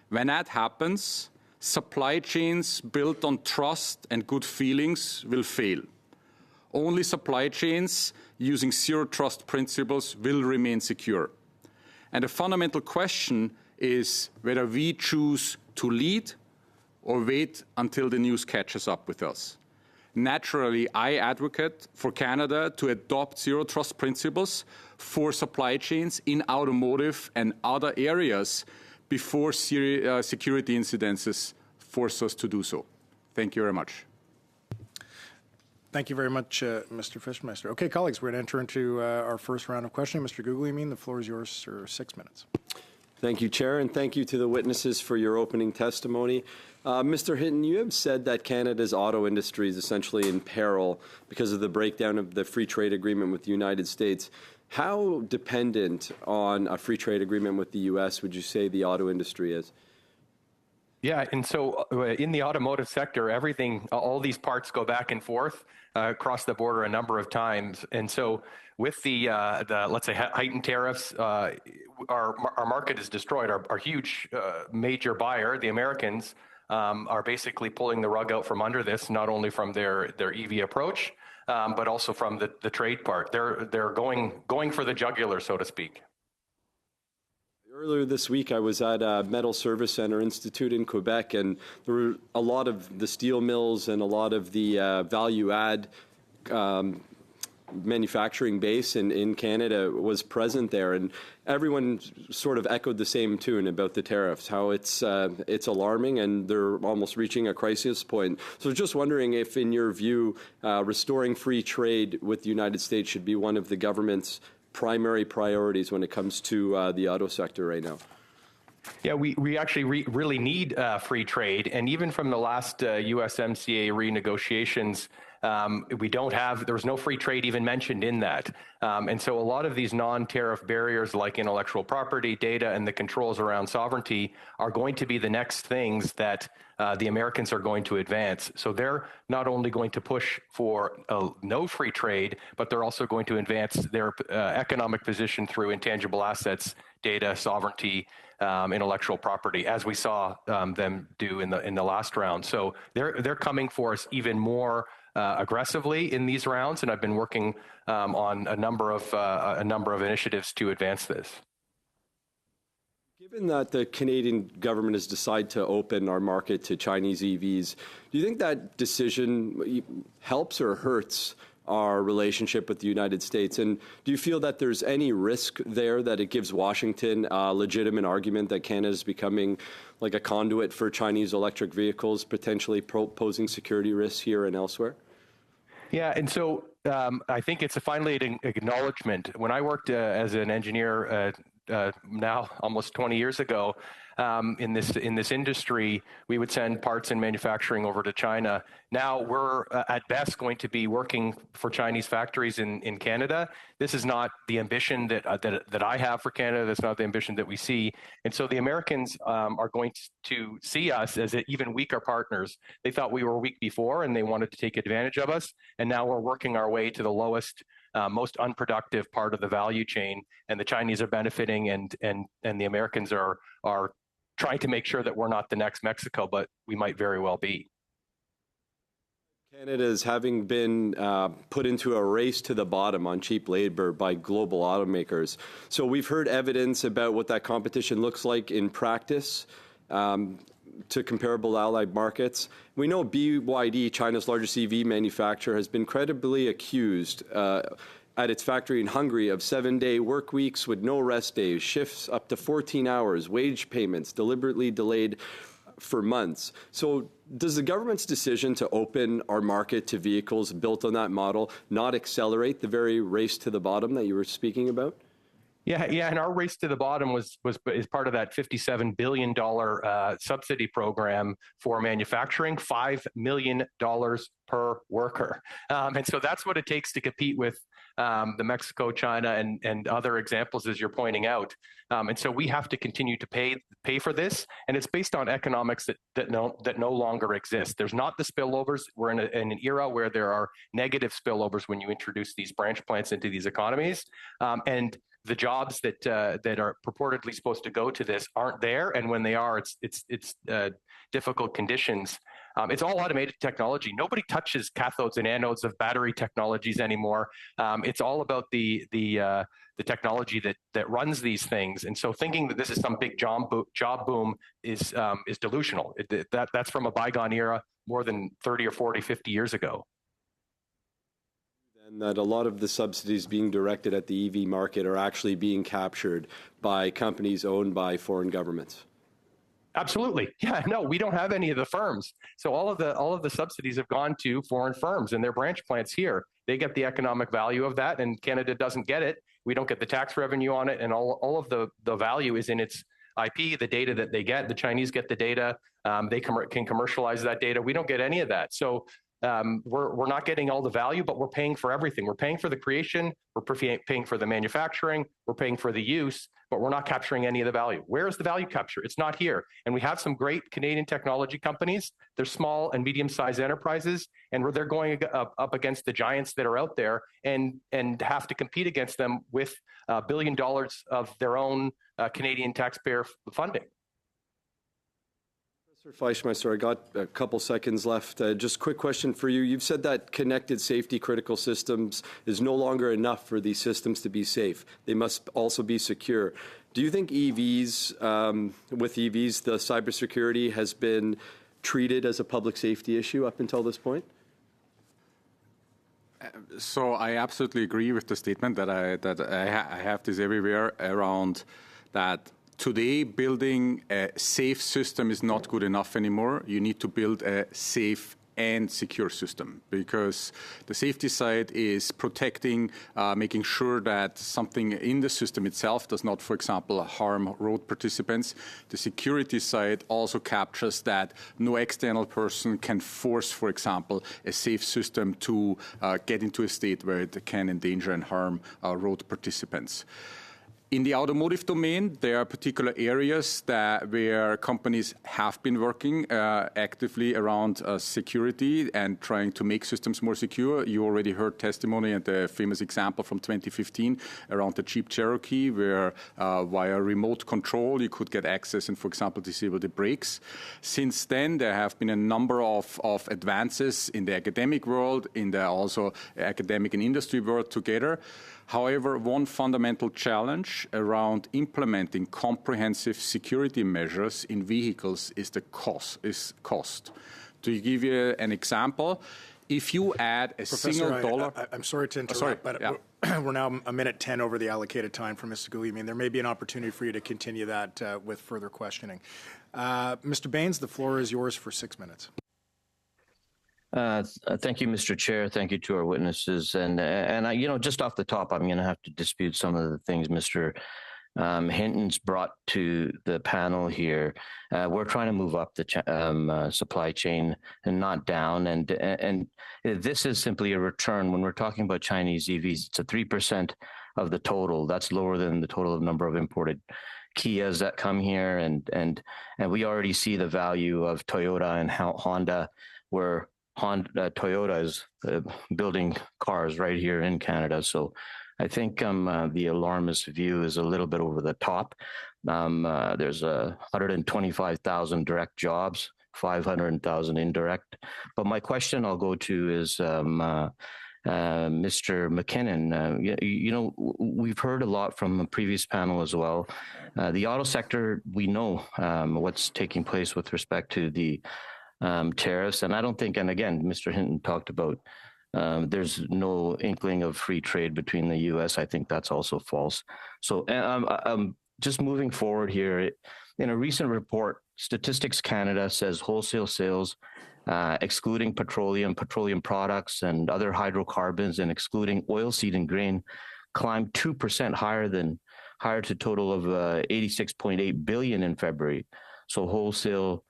When that happens, supply chains built on trust and good feelings will fail. Only supply chains using zero-trust principles will remain secure. And the fundamental question is whether we choose to lead or wait until the news catches up with us. Naturally, I advocate for Canada to adopt zero trust principles for supply chains in automotive and other areas before security incidences force us to do so. Thank you very much. Thank you very much, Mr. Fischmeister. Okay, colleagues, we're going to enter into our first round of questioning. Mr. Guglielmin, the floor is yours for 6 minutes. Thank you, Chair, and thank you to the witnesses for your opening testimony. Mr. Hinton, you have said that Canada's auto industry is essentially in peril because of the breakdown of the free trade agreement with the United States. How dependent on a free trade agreement with the U.S. would you say the auto industry is? Yeah, and so in the automotive sector, everything, all these parts go back and forth across the border a number of times. And so with the let's say, heightened tariffs, our market is destroyed. Our huge major buyer, the Americans, are basically pulling the rug out from under this, not only from their EV approach, but also from the trade part. They're going for the jugular, so to speak. Earlier this week, I was at a Metal Service Center Institute in Quebec, and there were a lot of the steel mills and a lot of the value-add manufacturing base in Canada was present there, and everyone sort of echoed the same tune about the tariffs, how it's alarming and they're almost reaching a crisis point. So just wondering if, in your view, restoring free trade with the United States should be one of the government's primary priorities when it comes to the auto sector right now. Yeah, we actually really need free trade. And even from the last USMCA renegotiations, there's no free trade even mentioned in that. And so a lot of these non-tariff barriers like intellectual property, data, and the controls around sovereignty are going to be the next things that the Americans are going to advance. So they're not only going to push for no free trade, but they're also going to advance their economic position through intangible assets, data, sovereignty, intellectual property, as we saw them do in the last round. So they're coming for us even more aggressively in these rounds, and I've been working on a number of initiatives to advance this. Given that the Canadian government has decided to open our market to Chinese EVs, do you think that decision helps or hurts our relationship with the United States? And do you feel that there's any risk there that it gives Washington a legitimate argument that Canada is becoming like a conduit for Chinese electric vehicles, potentially posing security risks here and elsewhere? Yeah, and so I think it's finally an acknowledgement. When I worked as an engineer now almost 20 years ago in this industry, we would send parts and manufacturing over to China. Now we're at best going to be working for Chinese factories in Canada. This is not the ambition that I have for Canada. That's not the ambition that we see. And so the Americans are going to see us as even weaker partners. They thought we were weak before and they wanted to take advantage of us. And now we're working our way to the lowest, most unproductive part of the value chain, and the Chinese are benefiting, and the Americans are trying to make sure that we're not the next Mexico, but we might very well be. Canada is having been put into a race to the bottom on cheap labor by global automakers. So we've heard evidence about what that competition looks like in practice to comparable allied markets. We know BYD, China's largest EV manufacturer, has been credibly accused at its factory in Hungary of 7-day work weeks with no rest days, shifts up to 14 hours, wage payments deliberately delayed for months. So does the government's decision to open our market to vehicles built on that model not accelerate the very race to the bottom that you were speaking about? Yeah, and our race to the bottom is part of that $57 billion subsidy program for manufacturing, $5 million per worker. And so that's what it takes to compete with the Mexico, China, and other examples, as you're pointing out. And so we have to continue to pay for this, and it's based on economics that no longer exist. There's not the spillovers. We're in an era where there are negative spillovers when you introduce these branch plants into these economies, and the jobs that are purportedly supposed to go to this aren't there, and when they are, it's difficult conditions. It's all automated technology. Nobody touches cathodes and anodes of battery technologies anymore. It's all about the technology that runs these things. And so thinking that this is some big job boom is delusional. That's from a bygone era more than 30 or 40, 50 years ago. And that a lot of the subsidies being directed at the EV market are actually being captured by companies owned by foreign governments. Absolutely. Yeah, no, we don't have any of the firms. So all of the subsidies have gone to foreign firms and their branch plants here. They get the economic value of that, and Canada doesn't get it. We don't get the tax revenue on it, and all of the value is in its IP, the data that they get. The Chinese get the data. They can commercialize that data. We don't get any of that. So we're not getting all the value, but we're paying for everything. We're paying for the creation, we're paying for the manufacturing, we're paying for the use, but we're not capturing any of the value. Where is the value capture? It's not here. And we have some great Canadian technology companies. They're small and medium-sized enterprises, and they're going up against the giants that are out there and have to compete against them with $1 billion of their own Canadian taxpayer funding. Professor Fleischmeister, I got a couple seconds left. Just quick question for you. You've said that connected safety critical systems is no longer enough for these systems to be safe. They must also be secure. Do you think EVs, with EVs, the cybersecurity has been treated as a public safety issue up until this point? So I absolutely agree with the statement that I have this everywhere around that. Today, building a safe system is not good enough anymore. You need to build a safe and secure system, because the safety side is protecting, making sure that something in the system itself does not, for example, harm road participants. The security side also captures that no external person can force, for example, a safe system to get into a state where it can endanger and harm road participants. In the automotive domain, there are particular areas where companies have been working actively around security and trying to make systems more secure. You already heard testimony and the famous example from 2015 around the Jeep Cherokee, where via remote control you could get access and, for example, disable the brakes. Since then, there have been a number of advances in the academic world, in the also academic and industry world together. However, one fundamental challenge around implementing comprehensive security measures in vehicles is the cost. To give you an example, if you add a single dollar... I'm sorry to interrupt, we're now a minute 10 over the allocated time for Mr. Goulet. I mean, there may be an opportunity for you to continue that with further questioning. Mr. Baines, the floor is yours for 6 minutes. Thank you, Mr. Chair. Thank you to our witnesses. And I, just off the top, I'm going to have to dispute some of the things Mr. Hinton's brought to the panel here. We're trying to move up the supply chain and not down. And this is simply a return. When we're talking about Chinese EVs, it's a 3% of the total. That's lower than the total number of imported Kias that come here. And we already see the value of Toyota and Honda, where Toyota is building cars right here in Canada. So I think the alarmist view is a little bit over the top. There's 125,000 direct jobs, 500,000 indirect. But my question I'll go to is Mr. McKinnon. We've heard a lot from the previous panel as well. The auto sector, we know what's taking place with respect to the tariffs. And I don't think, and again, Mr. Hinton talked about there's no inkling of free trade between the U.S. I think that's also false. So just moving forward here, in a recent report, Statistics Canada says wholesale sales, excluding petroleum products and other hydrocarbons and excluding oilseed and grain, climbed 2% higher to a total of $86.8 billion in February. So wholesale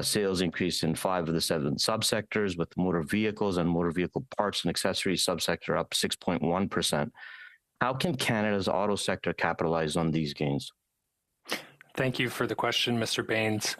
sales increased in 5 of the 7 subsectors, with motor vehicles and motor vehicle parts and accessories subsector up 6.1%. How can Canada's auto sector capitalize on these gains? Thank you for the question, Mr. Baines.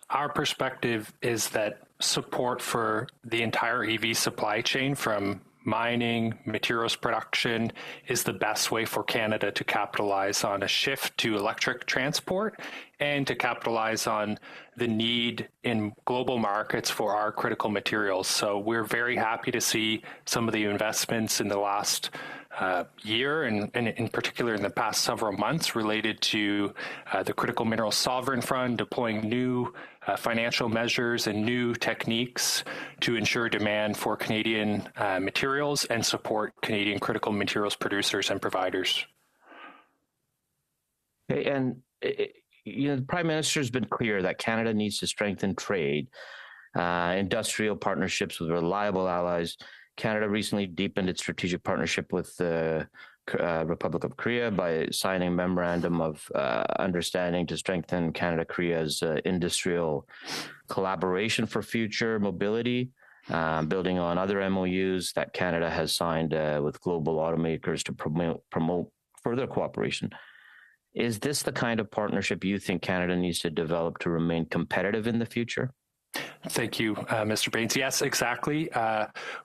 Our perspective is that support for the entire EV supply chain, from mining, materials production is the best way for Canada to capitalize on a shift to electric transport and to capitalize on the need in global markets for our critical materials. So we're very happy to see some of the investments in the last year, and in particular in the past several months, related to the Critical Minerals Sovereign Fund, deploying new financial measures and new techniques to ensure demand for Canadian materials and support Canadian critical materials producers and providers. Okay, and the Prime Minister has been clear that Canada needs to strengthen trade, industrial partnerships with reliable allies. Canada recently deepened its strategic partnership with the Republic of Korea by signing a memorandum of understanding to strengthen Canada-Korea's industrial collaboration for future mobility, building on other MOUs that Canada has signed with global automakers to promote further cooperation. Is this the kind of partnership you think Canada needs to develop to remain competitive in the future? Thank you, Mr. Baines. Yes, exactly.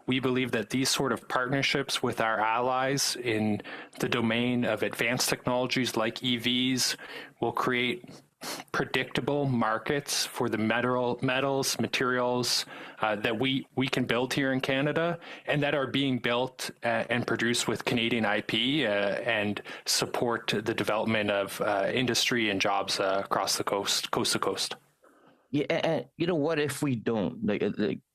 We believe that these sort of partnerships with our allies in the domain of advanced technologies like EVs will create predictable markets for the metals, materials that we can build here in Canada and that are being built and produced with Canadian IP and support the development of industry and jobs across the coast to coast. Yeah, and what if we don't? Like,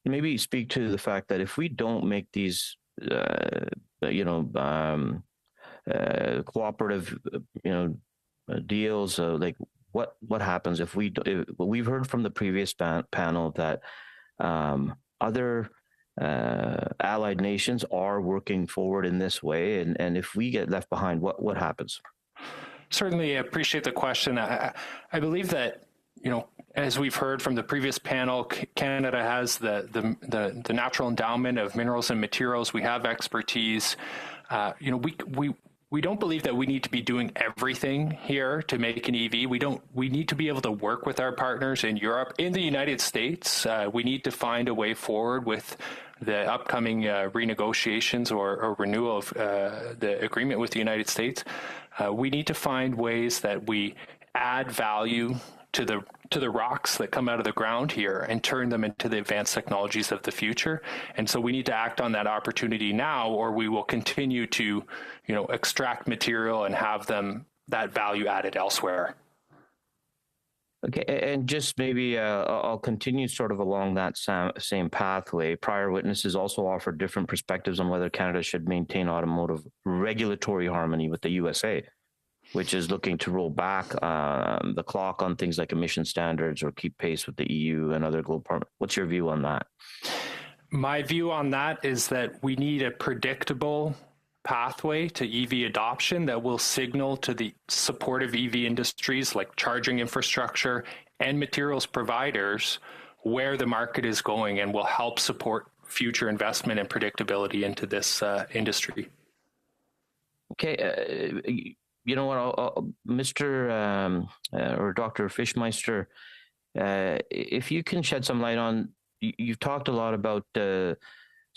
maybe speak to the fact that if we don't make these, cooperative, deals, like what happens if we? We've heard from the previous panel that other allied nations are working forward in this way, and if we get left behind, what happens? Certainly, I appreciate the question. I believe that, as we've heard from the previous panel, Canada has the natural endowment of minerals and materials. We have expertise. We don't believe that we need to be doing everything here to make an EV. We need to be able to work with our partners in Europe, in the United States. We need to find a way forward with the upcoming renegotiations or renewal of the agreement with the United States. We need to find ways that we add value to the rocks that come out of the ground here and turn them into the advanced technologies of the future. And so we need to act on that opportunity now, or we will continue to, extract material and have that value added elsewhere. Okay, and just maybe I'll continue sort of along that same pathway. Prior witnesses also offered different perspectives on whether Canada should maintain automotive regulatory harmony with the USA, which is looking to roll back the clock on things like emission standards or keep pace with the EU and other global partners. What's your view on that? My view on that is that we need a predictable pathway to EV adoption that will signal to the supportive EV industries like charging infrastructure and materials providers where the market is going, and will help support future investment and predictability into this industry. Okay. You know what, Mr. or Dr. Fischmeister, if you can shed some light on, you've talked a lot about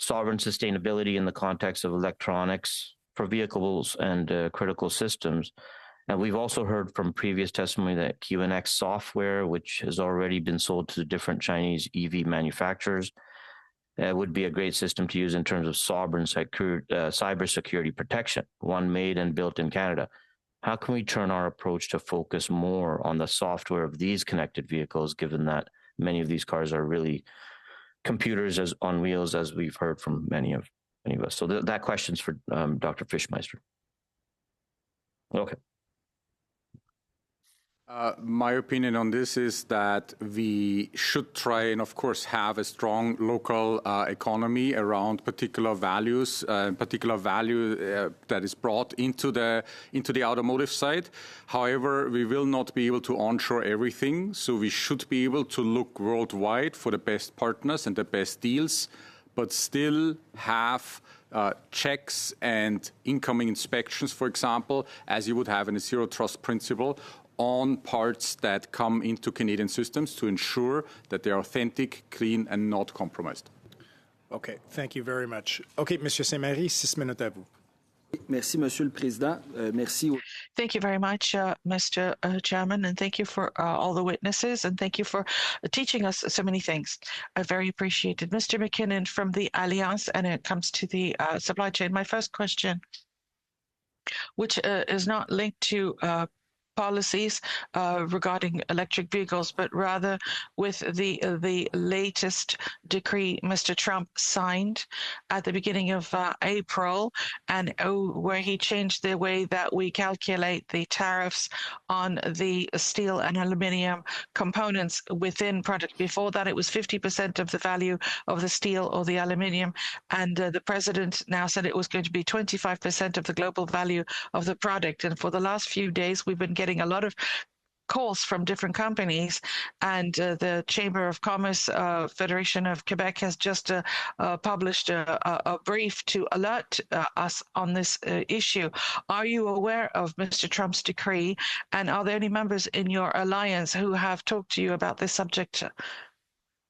sovereign sustainability in the context of electronics for vehicles and critical systems. And we've also heard from previous testimony that QNX software, which has already been sold to different Chinese EV manufacturers, would be a great system to use in terms of sovereign cybersecurity protection, one made and built in Canada. How can we turn our approach to focus more on the software of these connected vehicles, given that many of these cars are really computers on wheels, as we've heard from many of us? So that question's for Dr. Fischmeister. Okay. My opinion on this is that we should try and, of course, have a strong local economy around particular values, particular value that is brought into the automotive side. However, we will not be able to onshore everything, so we should be able to look worldwide for the best partners and the best deals, but still have checks and incoming inspections, for example, as you would have in a zero trust principle, on parts that come into Canadian systems to ensure that they're authentic, clean, and not compromised. Okay, thank you very much. Okay, Monsieur Saint-Marie, 6 minutes à vous. Merci, Monsieur le Président. Merci. Thank you very much, Mr. Chairman, and thank you for all the witnesses, and thank you for teaching us so many things. I very appreciated. Mr. McKinnon from the Alliance, and it comes to the supply chain. My first question, which is not linked to policies regarding electric vehicles, but rather with the latest decree Mr. Trump signed at the beginning of April, and where he changed the way that we calculate the tariffs on the steel and aluminium components within product. Before that, it was 50% of the value of the steel or the aluminium, and the president now said it was going to be 25% of the global value of the product. And for the last few days, we've been getting a lot of calls from different companies, and the Chamber of Commerce Federation of Quebec has just published a brief to alert us on this issue. Are you aware of Mr. Trump's decree, and are there any members in your alliance who have talked to you about this subject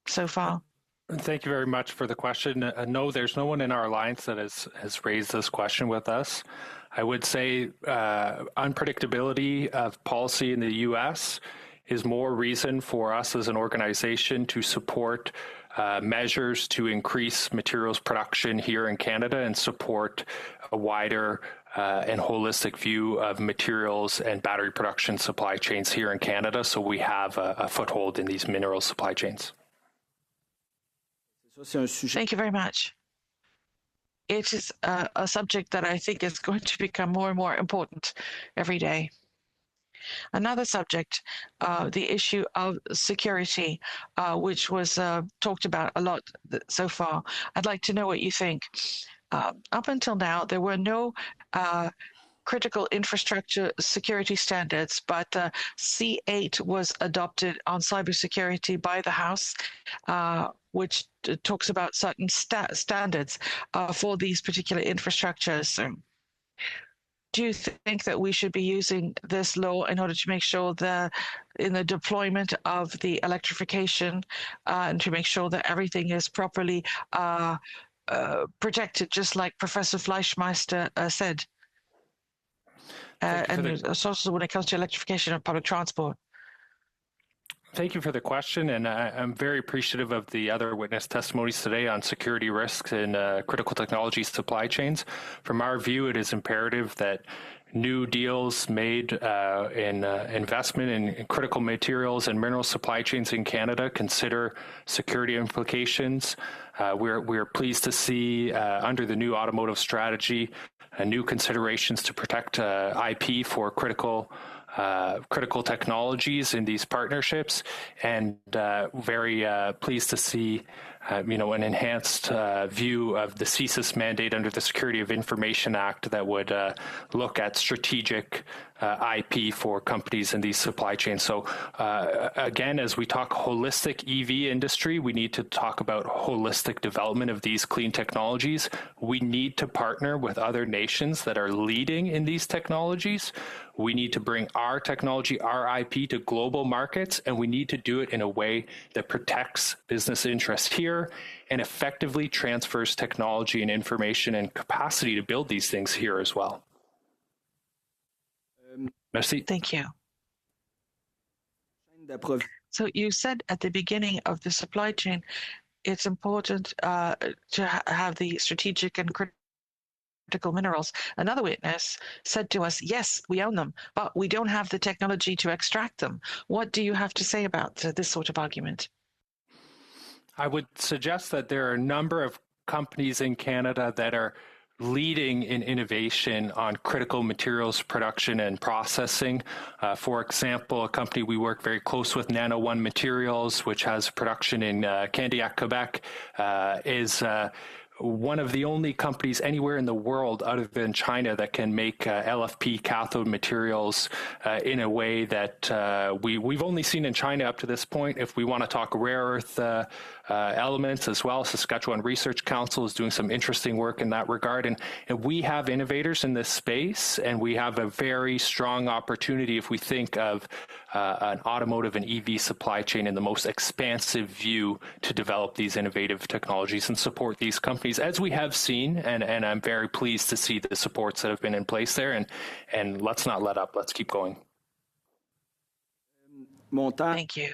so far? Thank you very much for the question. No, there's no one in our alliance that has raised this question with us. I would say unpredictability of policy in the U.S. is more reason for us as an organization to support measures to increase materials production here in Canada and support a wider and holistic view of materials and battery production supply chains here in Canada, so we have a foothold in these mineral supply chains. Thank you very much. It is a subject that I think is going to become more and more important every day. Another subject, the issue of security, which was talked about a lot so far. I'd like to know what you think. Up until now, there were no critical infrastructure security standards, but C8 was adopted on cybersecurity by the House, which talks about certain standards for these particular infrastructures. Do you think that we should be using this law in order to make sure that in the deployment of the electrification and to make sure that everything is properly protected, just like Professor Fleischmeister said? And also when it comes to electrification of public transport. Thank you for the question, and I'm very appreciative of the other witness testimonies today on security risks in critical technology supply chains. From our view, it is imperative that new deals made in investment in critical materials and mineral supply chains in Canada consider security implications. We're pleased to see under the new automotive strategy new considerations to protect IP for critical technologies in these partnerships, and very pleased to see an enhanced view of the CSIS mandate under the Security of Information Act that would look at strategic IP for companies in these supply chains. So again, as we talk holistic EV industry, we need to talk about holistic development of these clean technologies. We need to partner with other nations that are leading in these technologies. We need to bring our technology, our IP to global markets, and we need to do it in a way that protects business interests here and effectively transfers technology and information and capacity to build these things here as well. Merci. Thank you. So you said at the beginning of the supply chain, it's important to have the strategic and critical minerals. Another witness said to us, yes, we own them, but we don't have the technology to extract them. What do you have to say about this sort of argument? I would suggest that there are a number of companies in Canada that are leading in innovation on critical materials production and processing. For example, a company we work very close with, Nano One Materials, which has production in Candiac, Quebec, is one of the only companies anywhere in the world other than China that can make LFP cathode materials in a way that we've only seen in China up to this point. If we want to talk rare earth elements as well, Saskatchewan Research Council is doing some interesting work in that regard. And we have innovators in this space, and we have a very strong opportunity if we think of an automotive and EV supply chain in the most expansive view to develop these innovative technologies and support these companies, as we have seen. And I'm very pleased to see the supports that have been in place there. And let's not let up. Let's keep going. Thank you.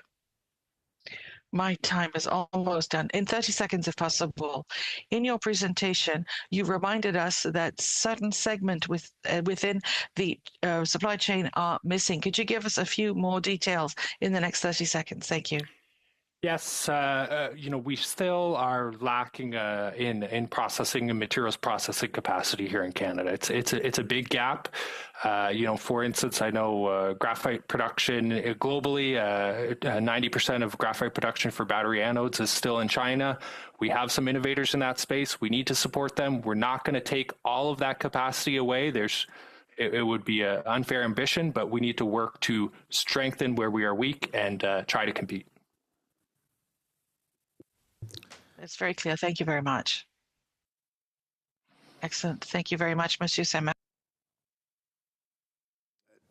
My time is almost done. In 30 seconds, if possible. In your presentation, you reminded us that certain segment within the supply chain are missing. Could you give us a few more details in the next 30 seconds? Thank you. Yes, we still are lacking in processing and materials processing capacity here in Canada. It's a big gap. For instance, I know graphite production globally, 90% of graphite production for battery anodes is still in China. We have some innovators in that space. We need to support them. We're not going to take all of that capacity away. It would be an unfair ambition, but we need to work to strengthen where we are weak and try to compete. It's very clear. Thank you very much. Excellent. Thank you very much, Monsieur Sama.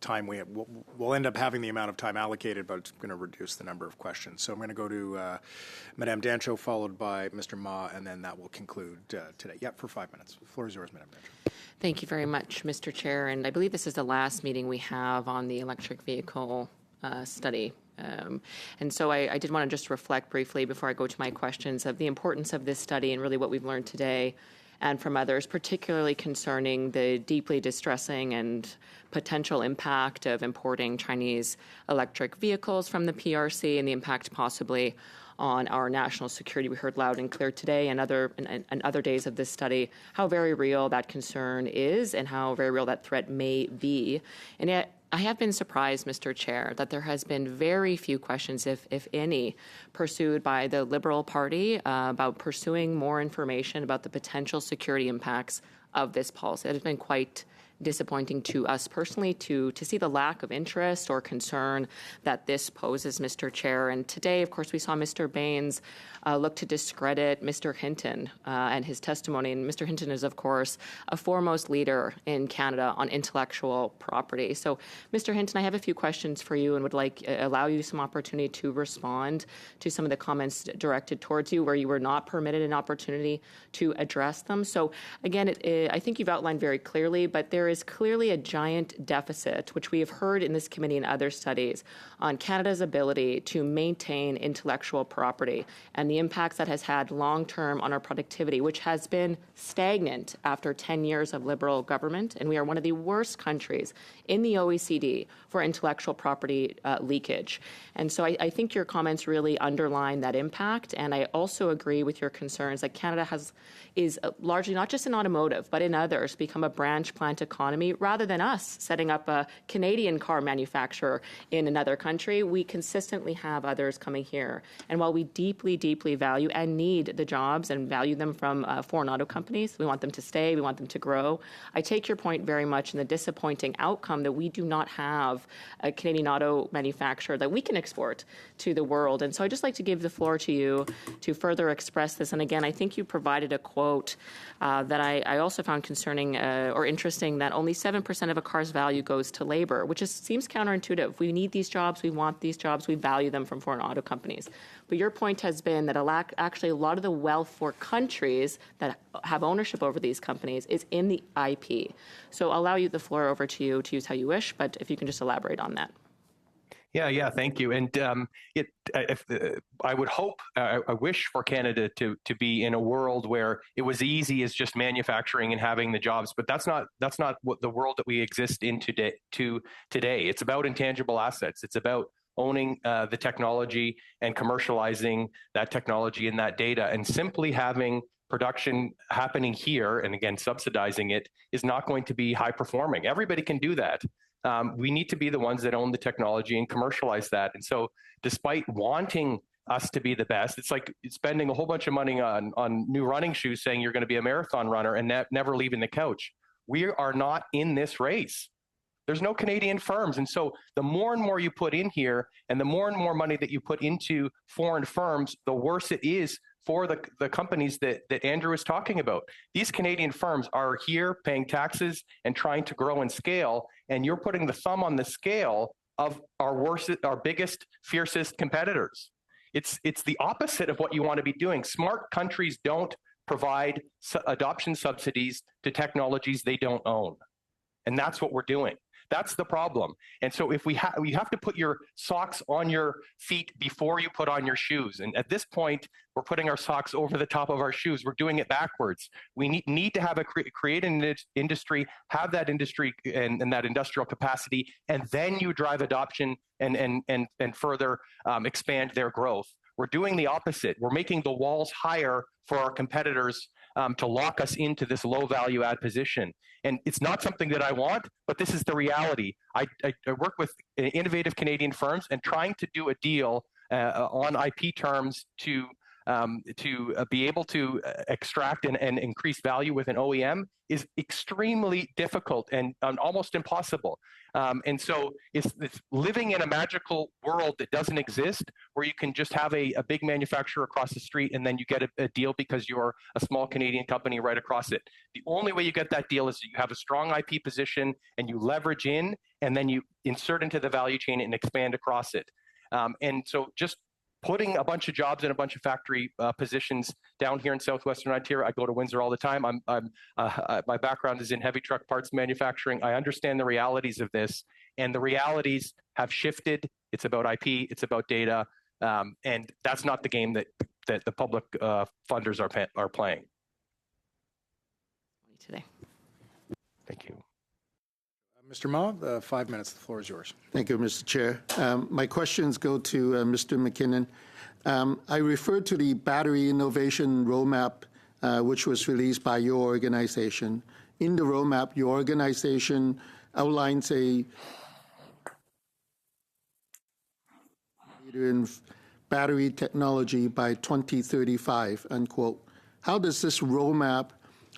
Time we'll end up having the amount of time allocated, but it's going to reduce the number of questions. So I'm going to go to Madame Dancho, followed by Mr. Ma, and then that will conclude today. Yep, for 5 minutes. The floor is yours, Madame Dancho. Thank you very much, Mr. Chair. And I believe this is the last meeting we have on the electric vehicle study. And so I did want to just reflect briefly before I go to my questions of the importance of this study and really what we've learned today and from others, particularly concerning the deeply distressing and potential impact of importing Chinese electric vehicles from the PRC and the impact possibly on our national security. We heard loud and clear today and other days of this study how very real that concern is and how very real that threat may be. And yet, I have been surprised, Mr. Chair, that there has been very few questions, if any, pursued by the Liberal Party about pursuing more information about the potential security impacts of this policy. It has been quite disappointing to us personally to see the lack of interest or concern that this poses, Mr. Chair. And today, of course, we saw Mr. Baines look to discredit Mr. Hinton and his testimony. And Mr. Hinton is, of course, a foremost leader in Canada on intellectual property. So, Mr. Hinton, I have a few questions for you and would allow you some opportunity to respond to some of the comments directed towards you where you were not permitted an opportunity to address them. So, again, I think you've outlined very clearly, but there is clearly a giant deficit, which we have heard in this committee and other studies, on Canada's ability to maintain intellectual property and the impacts that has had long-term on our productivity, which has been stagnant after 10 years of Liberal government. And we are one of the worst countries in the OECD for intellectual property leakage. And so I think your comments really underline that impact. And I also agree with your concerns that Canada is largely, not just in automotive, but in others, become a branch plant economy rather than us setting up a Canadian car manufacturer in another country. We consistently have others coming here. And while we deeply, deeply value and need the jobs and value them from foreign auto companies, we want them to stay, we want them to grow. I take your point very much in the disappointing outcome that we do not have a Canadian auto manufacturer that we can export to the world. And so I'd just like to give the floor to you to further express this. And again, I think you provided a quote that I also found concerning or interesting, that only 7% of a car's value goes to labor, which seems counterintuitive. We need these jobs, we want these jobs, we value them from foreign auto companies. But your point has been that actually a lot of the wealth for countries that have ownership over these companies is in the IP. So I'll allow you the floor over to you to use how you wish, but if you can just elaborate on that. Yeah, thank you. And I would hope, I wish for Canada to be in a world where it was easy as just manufacturing and having the jobs, but that's not what the world that we exist in today. It's about intangible assets. It's about owning the technology and commercializing that technology and that data, and simply having production happening here and again subsidizing it is not going to be high performing. Everybody can do that. We need to be the ones that own the technology and commercialize that. And so despite wanting us to be the best, it's like spending a whole bunch of money on new running shoes saying you're going to be a marathon runner and never leaving the couch. We are not in this race. There's no Canadian firms. And so the more and more you put in here and the more and more money that you put into foreign firms, the worse it is for the companies that Andrew is talking about. These Canadian firms are here paying taxes and trying to grow and scale, and you're putting the thumb on the scale of our biggest, fiercest competitors. It's the opposite of what you want to be doing. Smart countries don't provide adoption subsidies to technologies they don't own. And that's what we're doing. That's the problem. And so if you have to put your socks on your feet before you put on your shoes. And at this point, we're putting our socks over the top of our shoes. We're doing it backwards. We need to have create an industry, have that industry and that industrial capacity, and then you drive adoption and further expand their growth. We're doing the opposite. We're making the walls higher for our competitors to lock us into this low value add position. And it's not something that I want, but this is the reality. I work with innovative Canadian firms, and trying to do a deal on IP terms to be able to extract and increase value with an OEM is extremely difficult and almost impossible. And so it's living in a magical world that doesn't exist, where you can just have a big manufacturer across the street and then you get a deal because you're a small Canadian company right across it. The only way you get that deal is that you have a strong IP position and you leverage in, and then you insert into the value chain and expand across it. And so just putting a bunch of jobs in a bunch of factory positions down here in southwestern Ontario. I go to Windsor all the time. My background is in heavy truck parts manufacturing. I understand the realities of this, and the realities have shifted. It's about IP, it's about data, and that's not the game that the public funders are playing. Today. Thank you. Mr. Ma, 5 minutes. The floor is yours. Thank you, Mr. Chair. My questions go to Mr. McKinnon. I referred to the Battery Innovation Roadmap, which was released by your organization. In the roadmap, your organization outlines a leader in battery technology by 2035, unquote. How does this roadmap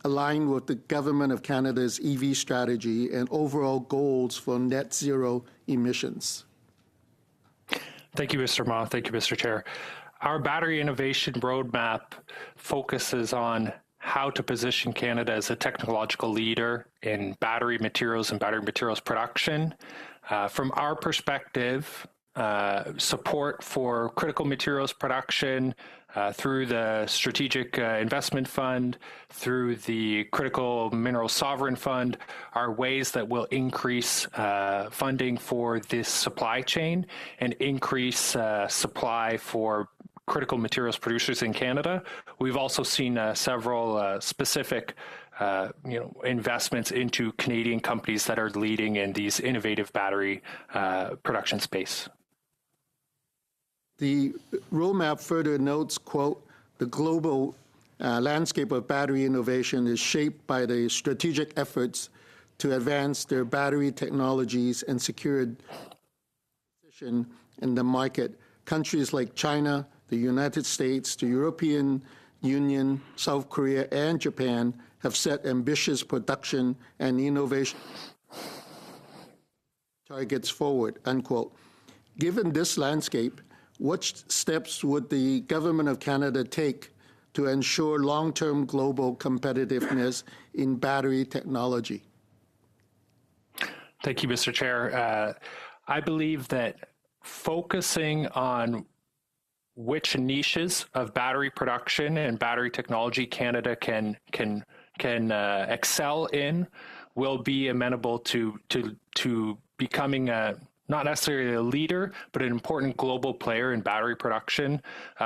align with the Government of Canada's EV strategy and overall goals for net zero emissions? Thank you, Mr. Ma. Thank you, Mr. Chair. Our battery innovation roadmap focuses on how to position Canada as a technological leader in battery materials and battery materials production. From our perspective, support for critical materials production through the Strategic Investment Fund, through the Critical Mineral Sovereign Fund, are ways that will increase funding for this supply chain and increase supply for critical materials producers in Canada. We've also seen several specific investments into Canadian companies that are leading in these innovative battery production space. The roadmap further notes, quote, the global landscape of battery innovation is shaped by the strategic efforts to advance their battery technologies and secure position in the market. Countries like China, the United States, the European Union, South Korea, and Japan have set ambitious production and innovation targets forward, unquote. Given this landscape, what steps would the Government of Canada take to ensure long-term global competitiveness in battery technology? Thank you, Mr. Chair. I believe that focusing on which niches of battery production and battery technology Canada can excel in will be amenable to becoming not necessarily a leader, but an important global player in battery production.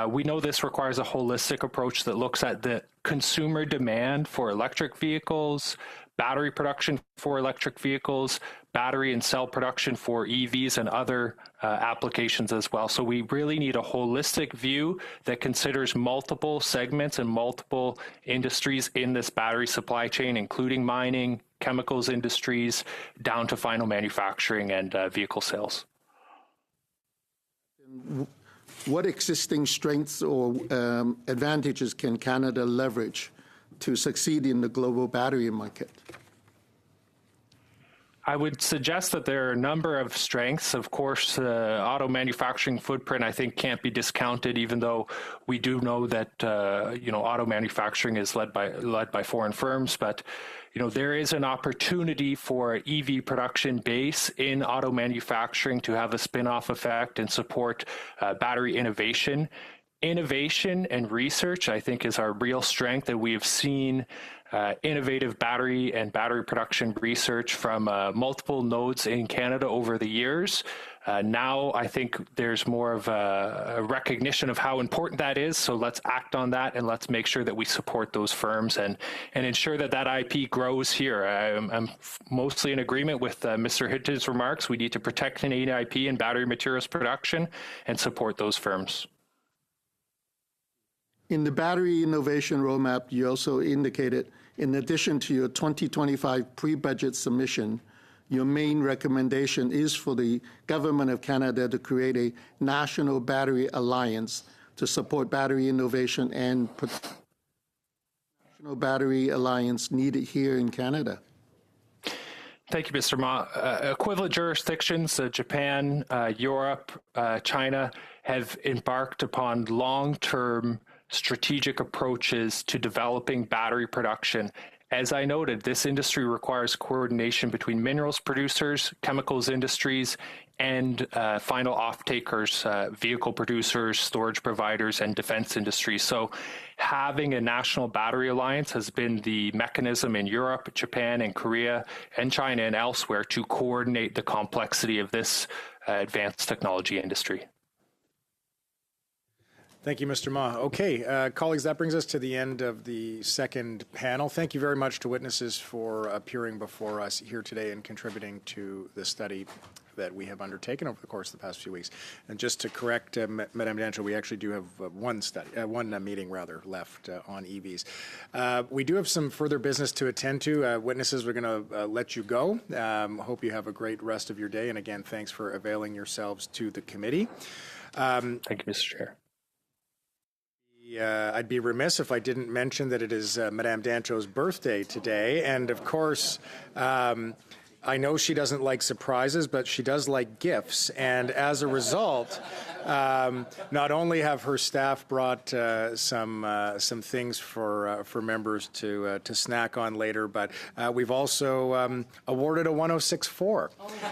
We know this requires a holistic approach that looks at the consumer demand for electric vehicles, battery production for electric vehicles, battery and cell production for EVs and other applications as well. So we really need a holistic view that considers multiple segments and multiple industries in this battery supply chain, including mining, chemicals industries, down to final manufacturing and vehicle sales. What existing strengths or advantages can Canada leverage to succeed in the global battery market? I would suggest that there are a number of strengths. Of course, auto manufacturing footprint, I think, can't be discounted, even though we do know that, auto manufacturing is led by foreign firms. But, there is an opportunity for EV production base in auto manufacturing to have a spin-off effect and support battery innovation. Innovation and research, I think, is our real strength, and we have seen innovative battery and battery production research from multiple nodes in Canada over the years. Now, I think there's more of a recognition of how important that is. So let's act on that, and let's make sure that we support those firms and ensure that that IP grows here. I'm mostly in agreement with Mr. Hitch's remarks. We need to protect Canadian IP and battery materials production and support those firms. In the battery innovation roadmap, you also indicated, in addition to your 2025 pre-budget submission, your main recommendation is for the Government of Canada to create a national battery alliance to support battery innovation and national battery alliance needed here in Canada. Thank you, Mr. Ma. Equivalent jurisdictions, Japan, Europe, China, have embarked upon long-term strategic approaches to developing battery production. As I noted, this industry requires coordination between minerals producers, chemicals industries, and final off-takers, vehicle producers, storage providers, and defense industries. So having a national battery alliance has been the mechanism in Europe, Japan, and Korea, and China, and elsewhere to coordinate the complexity of this advanced technology industry. Thank you, Mr. Ma. Okay, colleagues, that brings us to the end of the second panel. Thank you very much to witnesses for appearing before us here today and contributing to the study that we have undertaken over the course of the past few weeks. And just to correct Madame Dancho, we actually do have one meeting left on EVs. We do have some further business to attend to. Witnesses, we're going to let you go. Hope you have a great rest of your day. And again, thanks for availing yourselves to the committee. Thank you, Mr. Chair. I'd be remiss if I didn't mention that it is Madame Dancho's birthday today. And of course, I know she doesn't like surprises, but she does like gifts. And as a result, not only have her staff brought some things for members to snack on later, but we've also awarded a 1064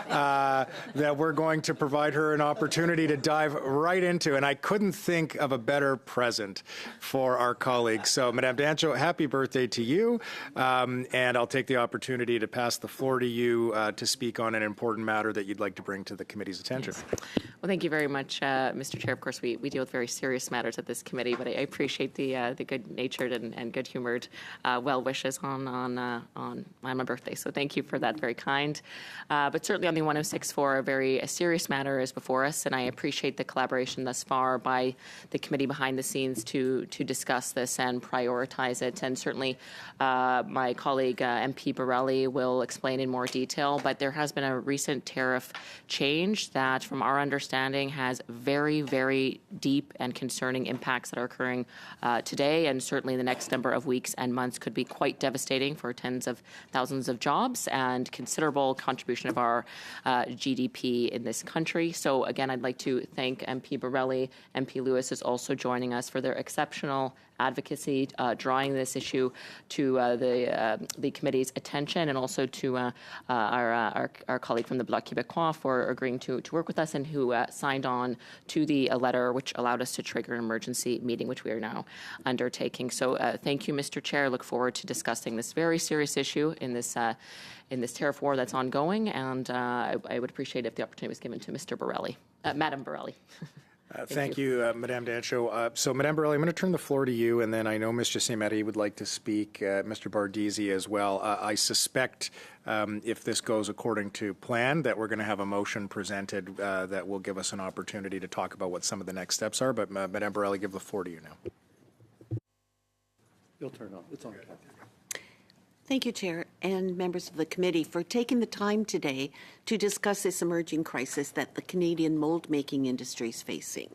that we're going to provide her an opportunity to dive right into. And I couldn't think of a better present for our colleagues. So, Madame Dancho, happy birthday to you. And I'll take the opportunity to pass the floor to you to speak on an important matter that you'd like to bring to the committee's attention. Yes. Well, thank you very much, Mr. Chair. Of course, we deal with very serious matters at this committee, but I appreciate the good-natured and good-humored well wishes on my birthday. So thank you for that. Very kind. But certainly on the 1064, a very serious matter is before us, and I appreciate the collaboration thus far by the committee behind the scenes to discuss this and prioritize it. And certainly my colleague MP Borelli will explain in more detail, but there has been a recent tariff change that, from our understanding, has very, very deep and concerning impacts that are occurring today, and certainly in the next number of weeks and months could be quite devastating for tens of thousands of jobs and considerable contribution of our GDP in this country. So again, I'd like to thank MP Borelli. MP Lewis is also joining us for their exceptional advocacy, drawing this issue to the committee's attention, and also to our colleague from the Bloc Québécois for agreeing to work with us, and who signed on to the letter which allowed us to trigger an emergency meeting, which we are now undertaking. So thank you, Mr. Chair. I look forward to discussing this very serious issue in this tariff war that's ongoing, and I would appreciate if the opportunity was given to Mr. Borelli, Madame Borelli. Thank you, Madame Dancho. So, Madame Borelli, I'm going to turn the floor to you, and then I know Mr. St-Marie would like to speak, Mr. Bardisi as well. I suspect, if this goes according to plan, that we're going to have a motion presented that will give us an opportunity to talk about what some of the next steps are. But, Madame Borelli, give the floor to you now. You'll turn on. It's on. Thank you, Chair, and members of the committee, for taking the time today to discuss this emerging crisis that the Canadian mold-making industry is facing.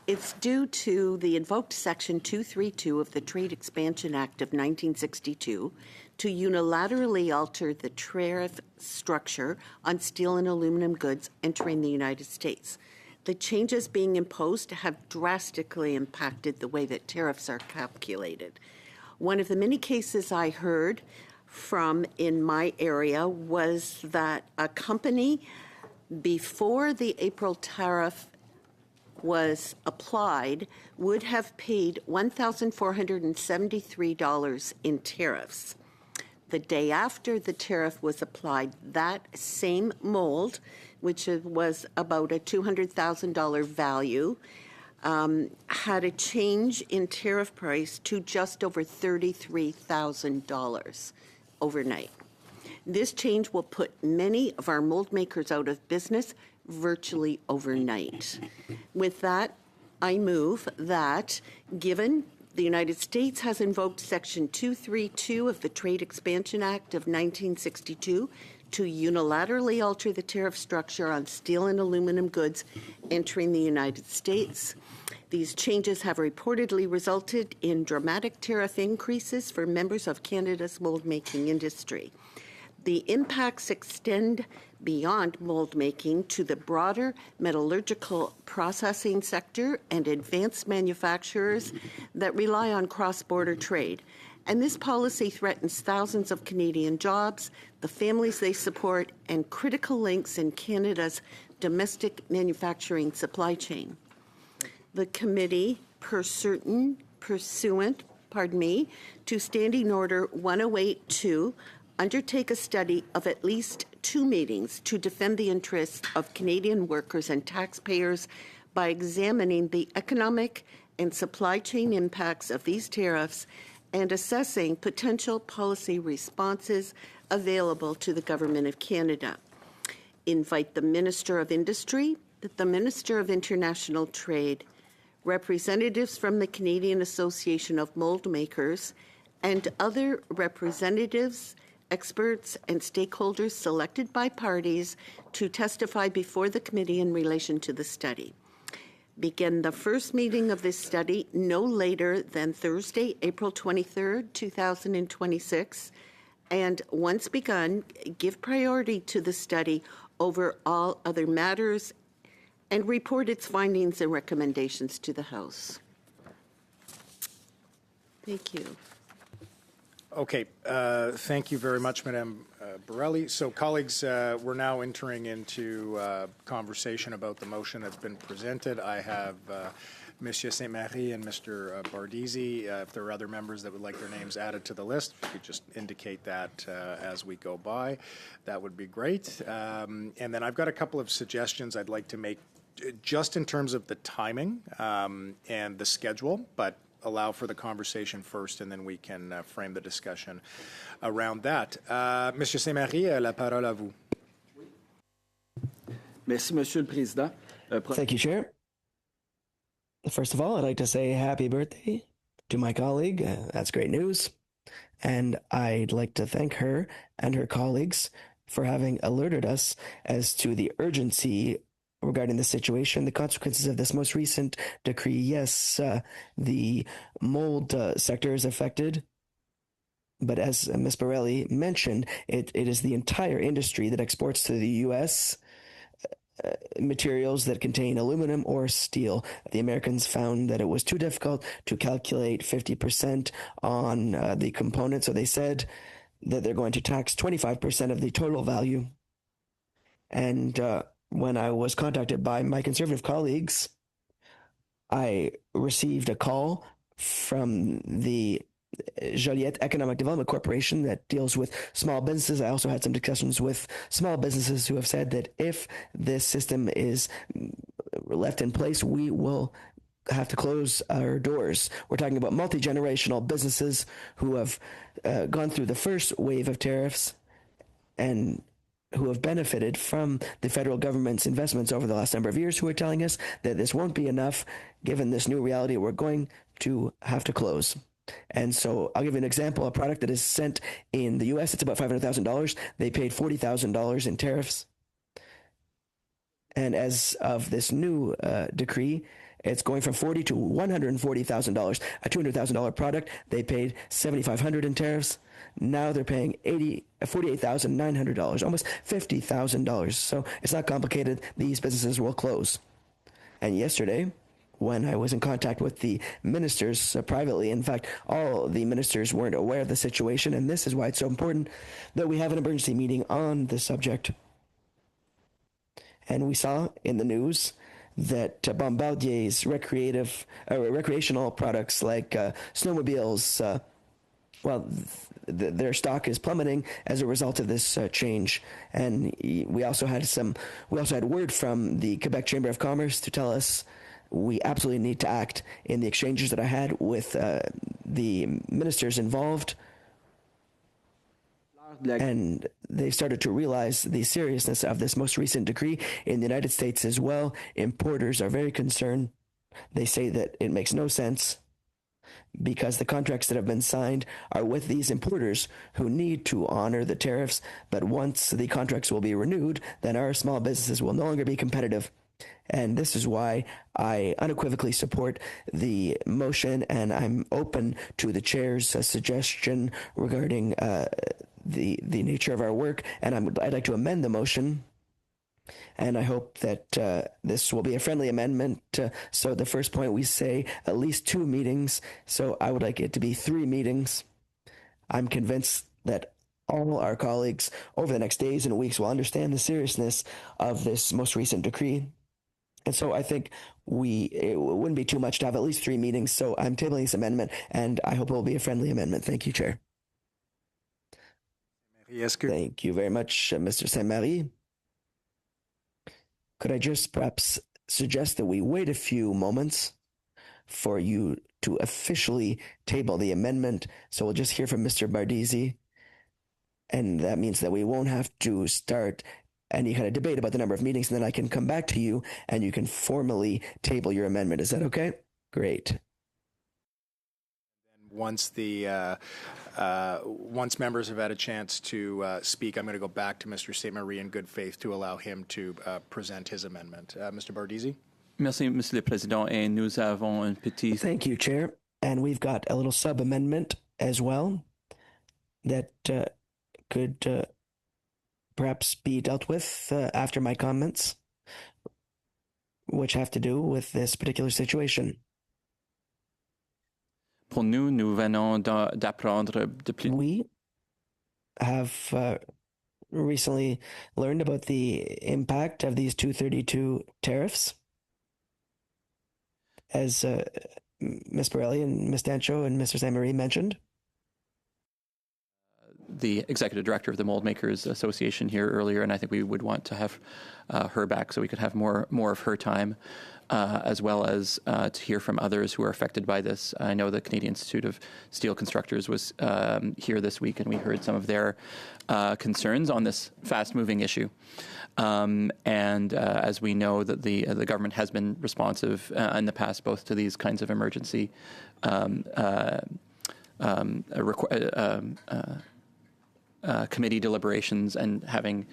It's due to the invoked Section 232 of the Trade Expansion Act of 1962 to unilaterally alter the tariff structure on steel and aluminum goods entering the United States. The changes being imposed have drastically impacted the way that tariffs are calculated. One of the many cases I heard from in my area was that a company, before the April tariff was applied, would have paid $1,473 in tariffs. The day after the tariff was applied, that same mold, which was about a $200,000 value, had a change in tariff price to just over $33,000 overnight. This change will put many of our mold makers out of business virtually overnight. With that, I move that, given the United States has invoked Section 232 of the Trade Expansion Act of 1962 to unilaterally alter the tariff structure on steel and aluminum goods entering the United States. These changes have reportedly resulted in dramatic tariff increases for members of Canada's mold-making industry. The impacts extend beyond mold making to the broader metallurgical processing sector and advanced manufacturers that rely on cross-border trade. And this policy threatens thousands of Canadian jobs, the families they support, and critical links in Canada's domestic manufacturing supply chain. The committee, pursuant to Standing Order 1082, undertake a study of at least 2 meetings to defend the interests of Canadian workers and taxpayers by examining the economic and supply chain impacts of these tariffs and assessing potential policy responses available to the Government of Canada. Invite the Minister of Industry, the Minister of International Trade, representatives from the Canadian Association of Mold Makers, and other representatives, experts, and stakeholders selected by parties to testify before the committee in relation to the study. Begin the first meeting of this study no later than Thursday, April 23rd, 2026, and once begun, give priority to the study over all other matters and report its findings and recommendations to the House. Thank you. Okay, thank you very much, Madame Borelli. So, colleagues, we're now entering into conversation about the motion that's been presented. I have Monsieur Saint-Marie and Mr. Bardisi. If there are other members that would like their names added to the list, if you could just indicate that as we go by, that would be great. And then I've got a couple of suggestions I'd like to make just in terms of the timing and the schedule, but allow for the conversation first, and then we can frame the discussion around that. Monsieur Saint-Marie, la parole à vous. Merci, Monsieur le Président. Thank you, Chair. First of all, I'd like to say happy birthday to my colleague. That's great news. And I'd like to thank her and her colleagues for having alerted us as to the urgency regarding the situation, the consequences of this most recent decree. Yes, the mold sector is affected, but as Ms. Borelli mentioned, it is the entire industry that exports to the U.S. Materials that contain aluminum or steel. The Americans found that it was too difficult to calculate 50% on the component, so they said that they're going to tax 25% of the total value. And when I was contacted by my conservative colleagues, I received a call from the Joliette Economic Development Corporation that deals with small businesses. I also had some discussions with small businesses who have said that if this system is left in place, we will have to close our doors. We're talking about multi-generational businesses who have gone through the first wave of tariffs and who have benefited from the federal government's investments over the last number of years, who are telling us that this won't be enough. Given this new reality, we're going to have to close. And so I'll give you an example. A product that is sent in the U.S., it's about $500,000. They paid $40,000 in tariffs. And as of this new decree, It's going from $40,000 to $140,000. A $200,000 product, they paid $7,500 in tariffs. Now they're paying $48,900, almost $50,000. So it's not complicated. These businesses will close. And yesterday, when I was in contact with the ministers privately, in fact, all the ministers weren't aware of the situation, and this is why it's so important that we have an emergency meeting on this subject. And we saw in the news that Bombardier's recreational products like snowmobiles, their stock is plummeting as a result of this change. And we also had word from the Quebec Chamber of Commerce to tell us we absolutely need to act. In the exchanges that I had with the ministers involved, and they started to realize the seriousness of this most recent decree in the United States as well. Importers are very concerned. They say that it makes no sense because the contracts that have been signed are with these importers who need to honor the tariffs. But once the contracts will be renewed, then our small businesses will no longer be competitive. And this is why I unequivocally support the motion, and I'm open to the chair's suggestion regarding the nature of our work. And I'd like to amend the motion, and I hope that this will be a friendly amendment. So the first point, we say at least 2 meetings. So I would like it to be 3 meetings. I'm convinced that all our colleagues over the next days and weeks will understand the seriousness of this most recent decree. And so I think it wouldn't be too much to have at least 3 meetings. So I'm tabling this amendment, and I hope it will be a friendly amendment. Thank you, Chair. Thank you very much, Mr. Saint-Marie. Could I just perhaps suggest that we wait a few moments for you to officially table the amendment? So we'll just hear from Mr. Bardisi, and that means that we won't have to start any kind of debate about the number of meetings, and then I can come back to you and you can formally table your amendment. Is that okay? Great. Once members have had a chance to speak, I'm going to go back to Mr. Saint-Marie in good faith to allow him to present his amendment. Mr. Bardisi? Merci, Monsieur le Président, et nous avons un petit... Thank you, Chair. And we've got a little sub-amendment as well that could perhaps be dealt with after my comments, which have to do with this particular situation. Pour nous, nous venons d'apprendre depuis... We have recently learned about the impact of these 232 tariffs, as Ms. Borelli and Ms. Dancho and Mr. Saint-Marie mentioned. The executive director of the Mold Makers Association here earlier, and I think we would want to have her back so we could have more of her time, as well as to hear from others who are affected by this. I know the Canadian Institute of Steel Constructors was here this week, and we heard some of their concerns on this fast-moving issue. As we know, that the government has been responsive in the past, both to these kinds of emergency committee deliberations and having,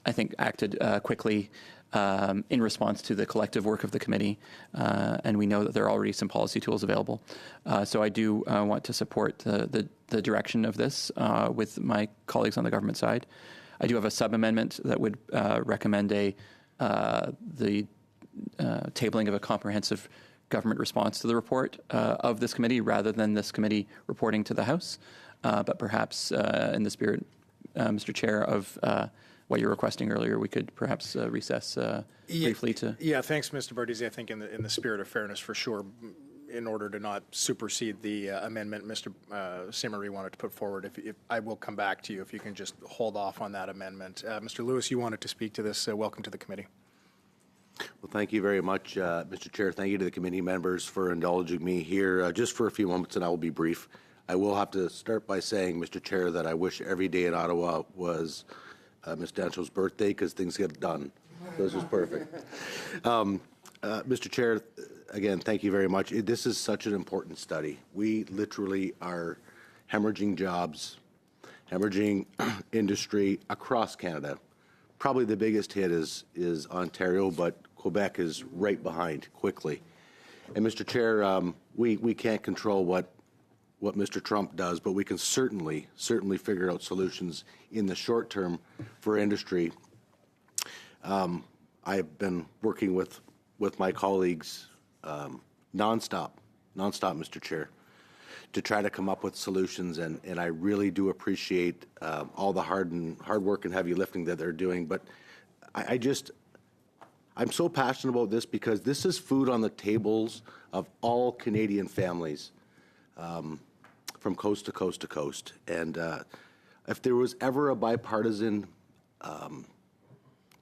I think, acted quickly in response to the collective work of the committee. And we know that there are already some policy tools available. So I do want to support the direction of this with my colleagues on the government side. I do have a sub-amendment that would recommend the tabling of a comprehensive government response to the report of this committee rather than this committee reporting to the House. But perhaps in the spirit, Mr. Chair, of what you're requesting earlier, we could perhaps recess briefly to... Yeah, thanks, Mr. Bardisi. I think in the spirit of fairness, for sure, in order to not supersede the amendment Mr. Saint-Marie wanted to put forward, if I will come back to you if you can just hold off on that amendment. Mr. Lewis, you wanted to speak to this. Welcome to the committee. Well, thank you very much, Mr. Chair. Thank you to the committee members for indulging me here just for a few moments, and I will be brief. I will have to start by saying, Mr. Chair, that I wish every day in Ottawa was Ms. Dancho's birthday because things get done. This is perfect. Mr. Chair, again, thank you very much. This is such an important study. We literally are hemorrhaging jobs, hemorrhaging industry across Canada. Probably the biggest hit is Ontario, but Quebec is right behind quickly. And Mr. Chair, we can't control what Mr. Trump does, but we can certainly figure out solutions in the short term for industry. I've been working with my colleagues nonstop, Mr. Chair, to try to come up with solutions, and I really do appreciate all the hard work and heavy lifting that they're doing. But I'm so passionate about this because this is food on the tables of all Canadian families from coast to coast to coast. And if there was ever a bipartisan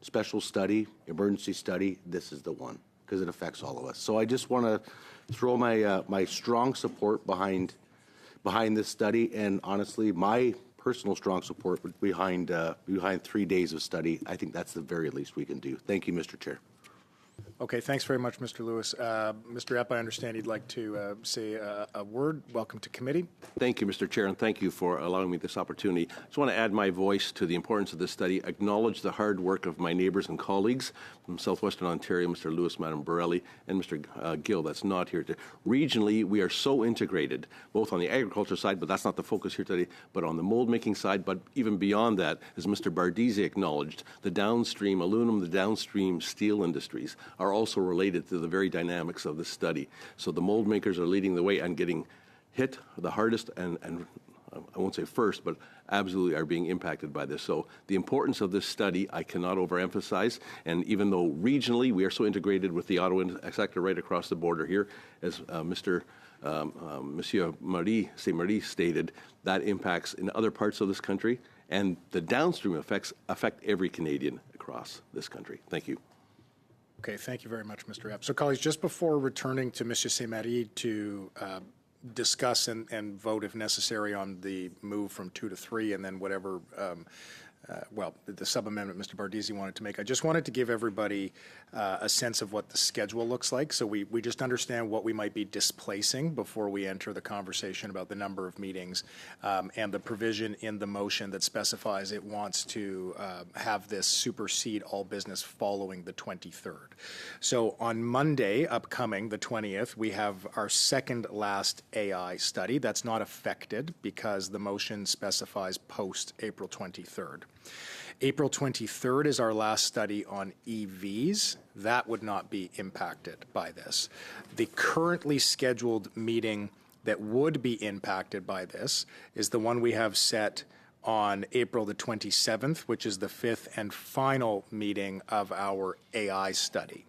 special study, emergency study, this is the one, because it affects all of us. So I just want to throw my strong support behind this study, and honestly, my personal strong support behind 3 days of study. I think that's the very least we can do. Thank you, Mr. Chair. Okay, thanks very much, Mr. Lewis. Mr. Epp, I understand you'd like to say a word. Welcome to committee. Thank you, Mr. Chair, and thank you for allowing me this opportunity. I just want to add my voice to the importance of this study, acknowledge the hard work of my neighbours and colleagues from Southwestern Ontario, Mr. Lewis, Madam Borelli, and Mr. Gill, that's not here today. Regionally, we are so integrated, both on the agriculture side, but that's not the focus here today, but on the mold making side, but even beyond that, as Mr. Bardisi acknowledged, the downstream aluminum, the downstream steel industries are also related to the very dynamics of this study. So the mold makers are leading the way and getting hit the hardest, and I won't say first, but absolutely are being impacted by this. So the importance of this study, I cannot overemphasize. And even though regionally we are so integrated with the auto sector right across the border here, as Monsieur Marie stated, that impacts in other parts of this country, and the downstream effects affect every Canadian across this country. Thank you. Okay, thank you very much, Mr. Epp. So, colleagues, just before returning to Monsieur Saint-Marie to discuss and vote, if necessary, on the move from 2 to 3, and then whatever, the sub-amendment Mr. Bardisi wanted to make, I just wanted to give everybody a sense of what the schedule looks like, so we just understand what we might be displacing before we enter the conversation about the number of meetings and the provision in the motion that specifies it wants to have this supersede all business following the 23rd. So on Monday, upcoming, the 20th, we have our second last AI study. That's not affected because the motion specifies post April 23rd. April 23rd is our last study on EVs. That would not be impacted by this. The currently scheduled meeting that would be impacted by this is the one we have set on April the 27th, which is the 5th and final meeting of our AI study.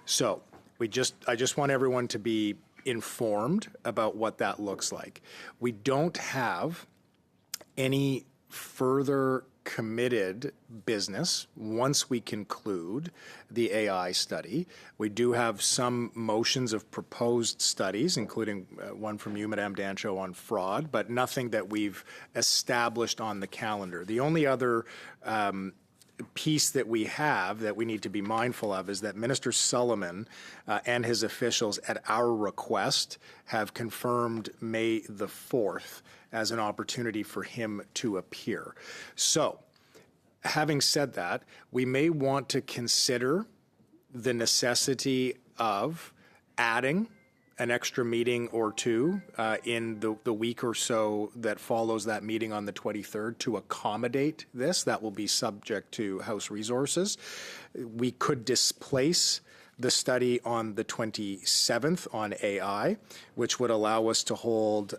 So I just want everyone to be informed about what that looks like. We don't have any further committed business once we conclude the AI study. We do have some motions of proposed studies, including one from you, Madame Dancho, on fraud, but nothing that we've established on the calendar. The only other piece that we have that we need to be mindful of is that Minister Solomon and his officials, at our request, have confirmed May the 4th as an opportunity for him to appear. So, having said that, we may want to consider the necessity of adding an extra meeting or two in the week or so that follows that meeting on the 23rd to accommodate this. That will be subject to House resources. We could displace the study on the 27th on AI, which would allow us to hold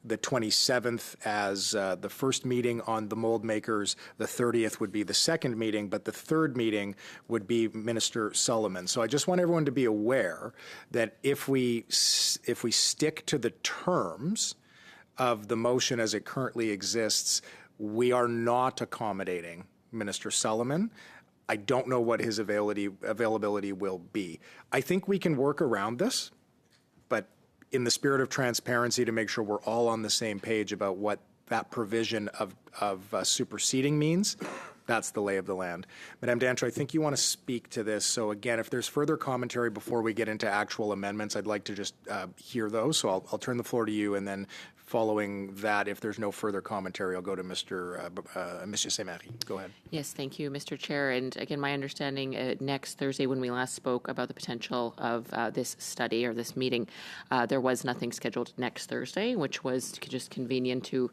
the 27th as the first meeting on the mold makers. The 30th would be the second meeting, but the third meeting would be Minister Solomon. So I just want everyone to be aware that if we stick to the terms of the motion as it currently exists, we are not accommodating Minister Solomon. I don't know what his availability will be. I think we can work around this, but in the spirit of transparency, to make sure we're all on the same page about what that provision of superseding means, that's the lay of the land. Madame Dancho, I think you want to speak to this. So again, if there's further commentary before we get into actual amendments, I'd like to just hear those. So I'll turn the floor to you, and then following that, if there's no further commentary, I'll go to Monsieur Saint-Marie. Go ahead. Yes, thank you, Mr. Chair. And again, my understanding next Thursday, when we last spoke about the potential of this study or this meeting, there was nothing scheduled next Thursday, which was just convenient to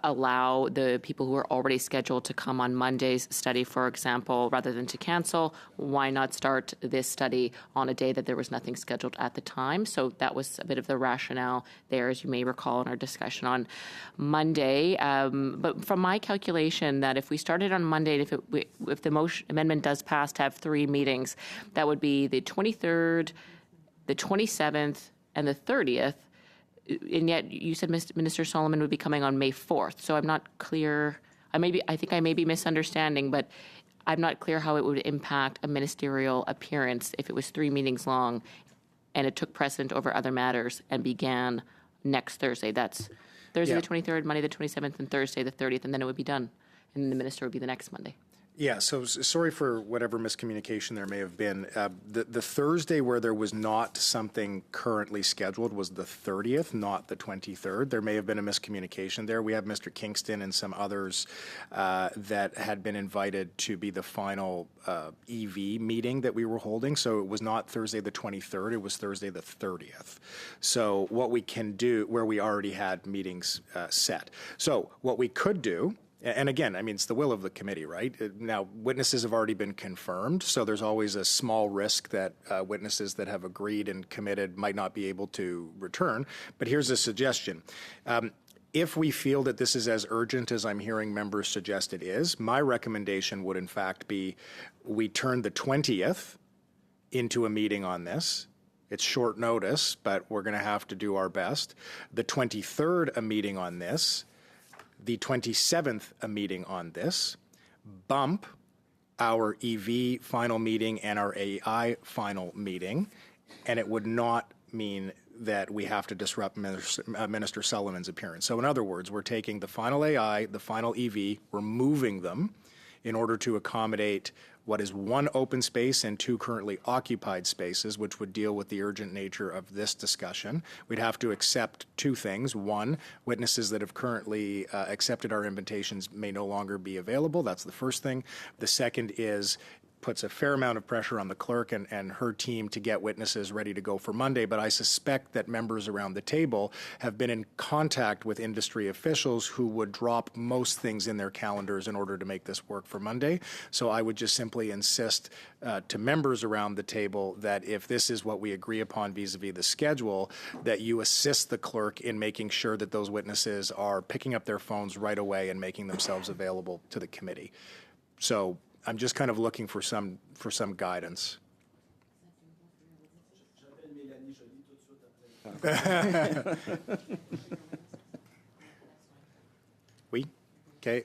allow the people who are already scheduled to come on Monday's study, for example, rather than to cancel. Why not start this study on a day that there was nothing scheduled at the time? So that was a bit of the rationale there, as you may recall in our discussion on Monday. But from my calculation, that if we started on Monday, if the motion amendment does pass to have 3 meetings, that would be the 23rd, the 27th, and the 30th. And yet you said Minister Solomon would be coming on May 4th. So I'm not clear. I think I may be misunderstanding, but I'm not clear how it would impact a ministerial appearance if it was 3 meetings long and it took precedent over other matters and began next Thursday. That's Thursday the 23rd, Monday the 27th, and Thursday the 30th, and then it would be done. And then the minister would be the next Monday. Yeah, so sorry for whatever miscommunication there may have been. The Thursday where there was not something currently scheduled was the 30th, not the 23rd. There may have been a miscommunication there. We have Mr. Kingston and some others that had been invited to be the final EV meeting that we were holding. So it was not Thursday the 23rd, it was Thursday the 30th. So what we can do, where we already had meetings set. So what we could do, and again, I mean, it's the will of the committee, right? Now, witnesses have already been confirmed, so there's always a small risk that witnesses that have agreed and committed might not be able to return. But here's a suggestion. If we feel that this is as urgent as I'm hearing members suggest it is, my recommendation would in fact be we turn the 20th into a meeting on this. It's short notice, but we're going to have to do our best. The 23rd, a meeting on this. The 27th, a meeting on this, bump our EV final meeting and our AI final meeting, and it would not mean that we have to disrupt Minister Sullivan's appearance. So in other words, we're taking the final AI, the final EV, we're moving them in order to accommodate what is 1 open space and 2 currently occupied spaces, which would deal with the urgent nature of this discussion. We'd have to accept 2 things. 1, witnesses that have currently accepted our invitations may no longer be available. That's the first thing. The second is puts a fair amount of pressure on the clerk and her team to get witnesses ready to go for Monday, but I suspect that members around the table have been in contact with industry officials who would drop most things in their calendars in order to make this work for Monday. So I would just simply insist to members around the table that if this is what we agree upon vis-a-vis the schedule, that you assist the clerk in making sure that those witnesses are picking up their phones right away and making themselves available to the committee. So I'm just kind of looking for some guidance. Oui. Okay.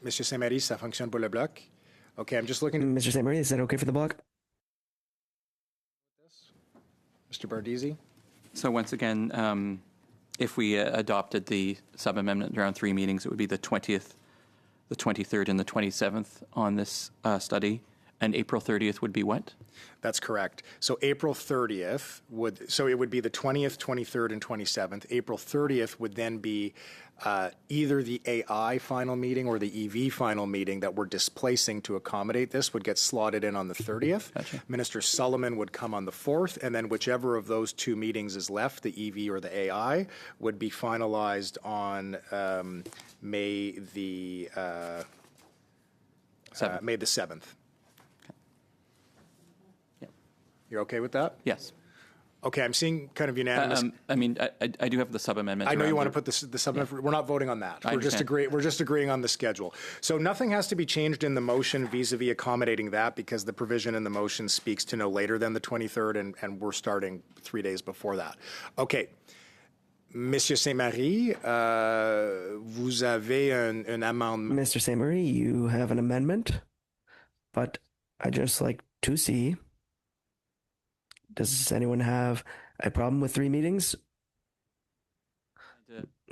Monsieur Saint-Marie, ça fonctionne pour le bloc? Okay, I'm just looking. Mr. Saint-Marie, is that okay for the block? Mr. Bardizzi? So once again, if we adopted the sub-amendment around 3 meetings, it would be the 20th, the 23rd, and the 27th on this study, and April 30th would be what? That's correct. So April 30th so it would be the 20th, 23rd, and 27th. April 30th would then be either the AI final meeting or the EV final meeting that we're displacing to accommodate this would get slotted in on the 30th. Gotcha. Minister Sullivan would come on the 4th, and then whichever of those 2 meetings is left, the EV or the AI, would be finalized on May the 7th. You're okay with that? Yes. Okay, I'm seeing kind of unanimous. I mean, I do have the sub-amendment. I know you want to put the sub-amendment. Yeah. We're not voting on that. We're just agreeing on the schedule. So nothing has to be changed in the motion vis-a-vis accommodating that, because the provision in the motion speaks to no later than the 23rd, and we're starting 3 days before that. Okay. Monsieur Saint-Marie, vous avez un amendement. Mr. Saint-Marie, you have an amendment, but I'd just like to see, does anyone have a problem with 3 meetings?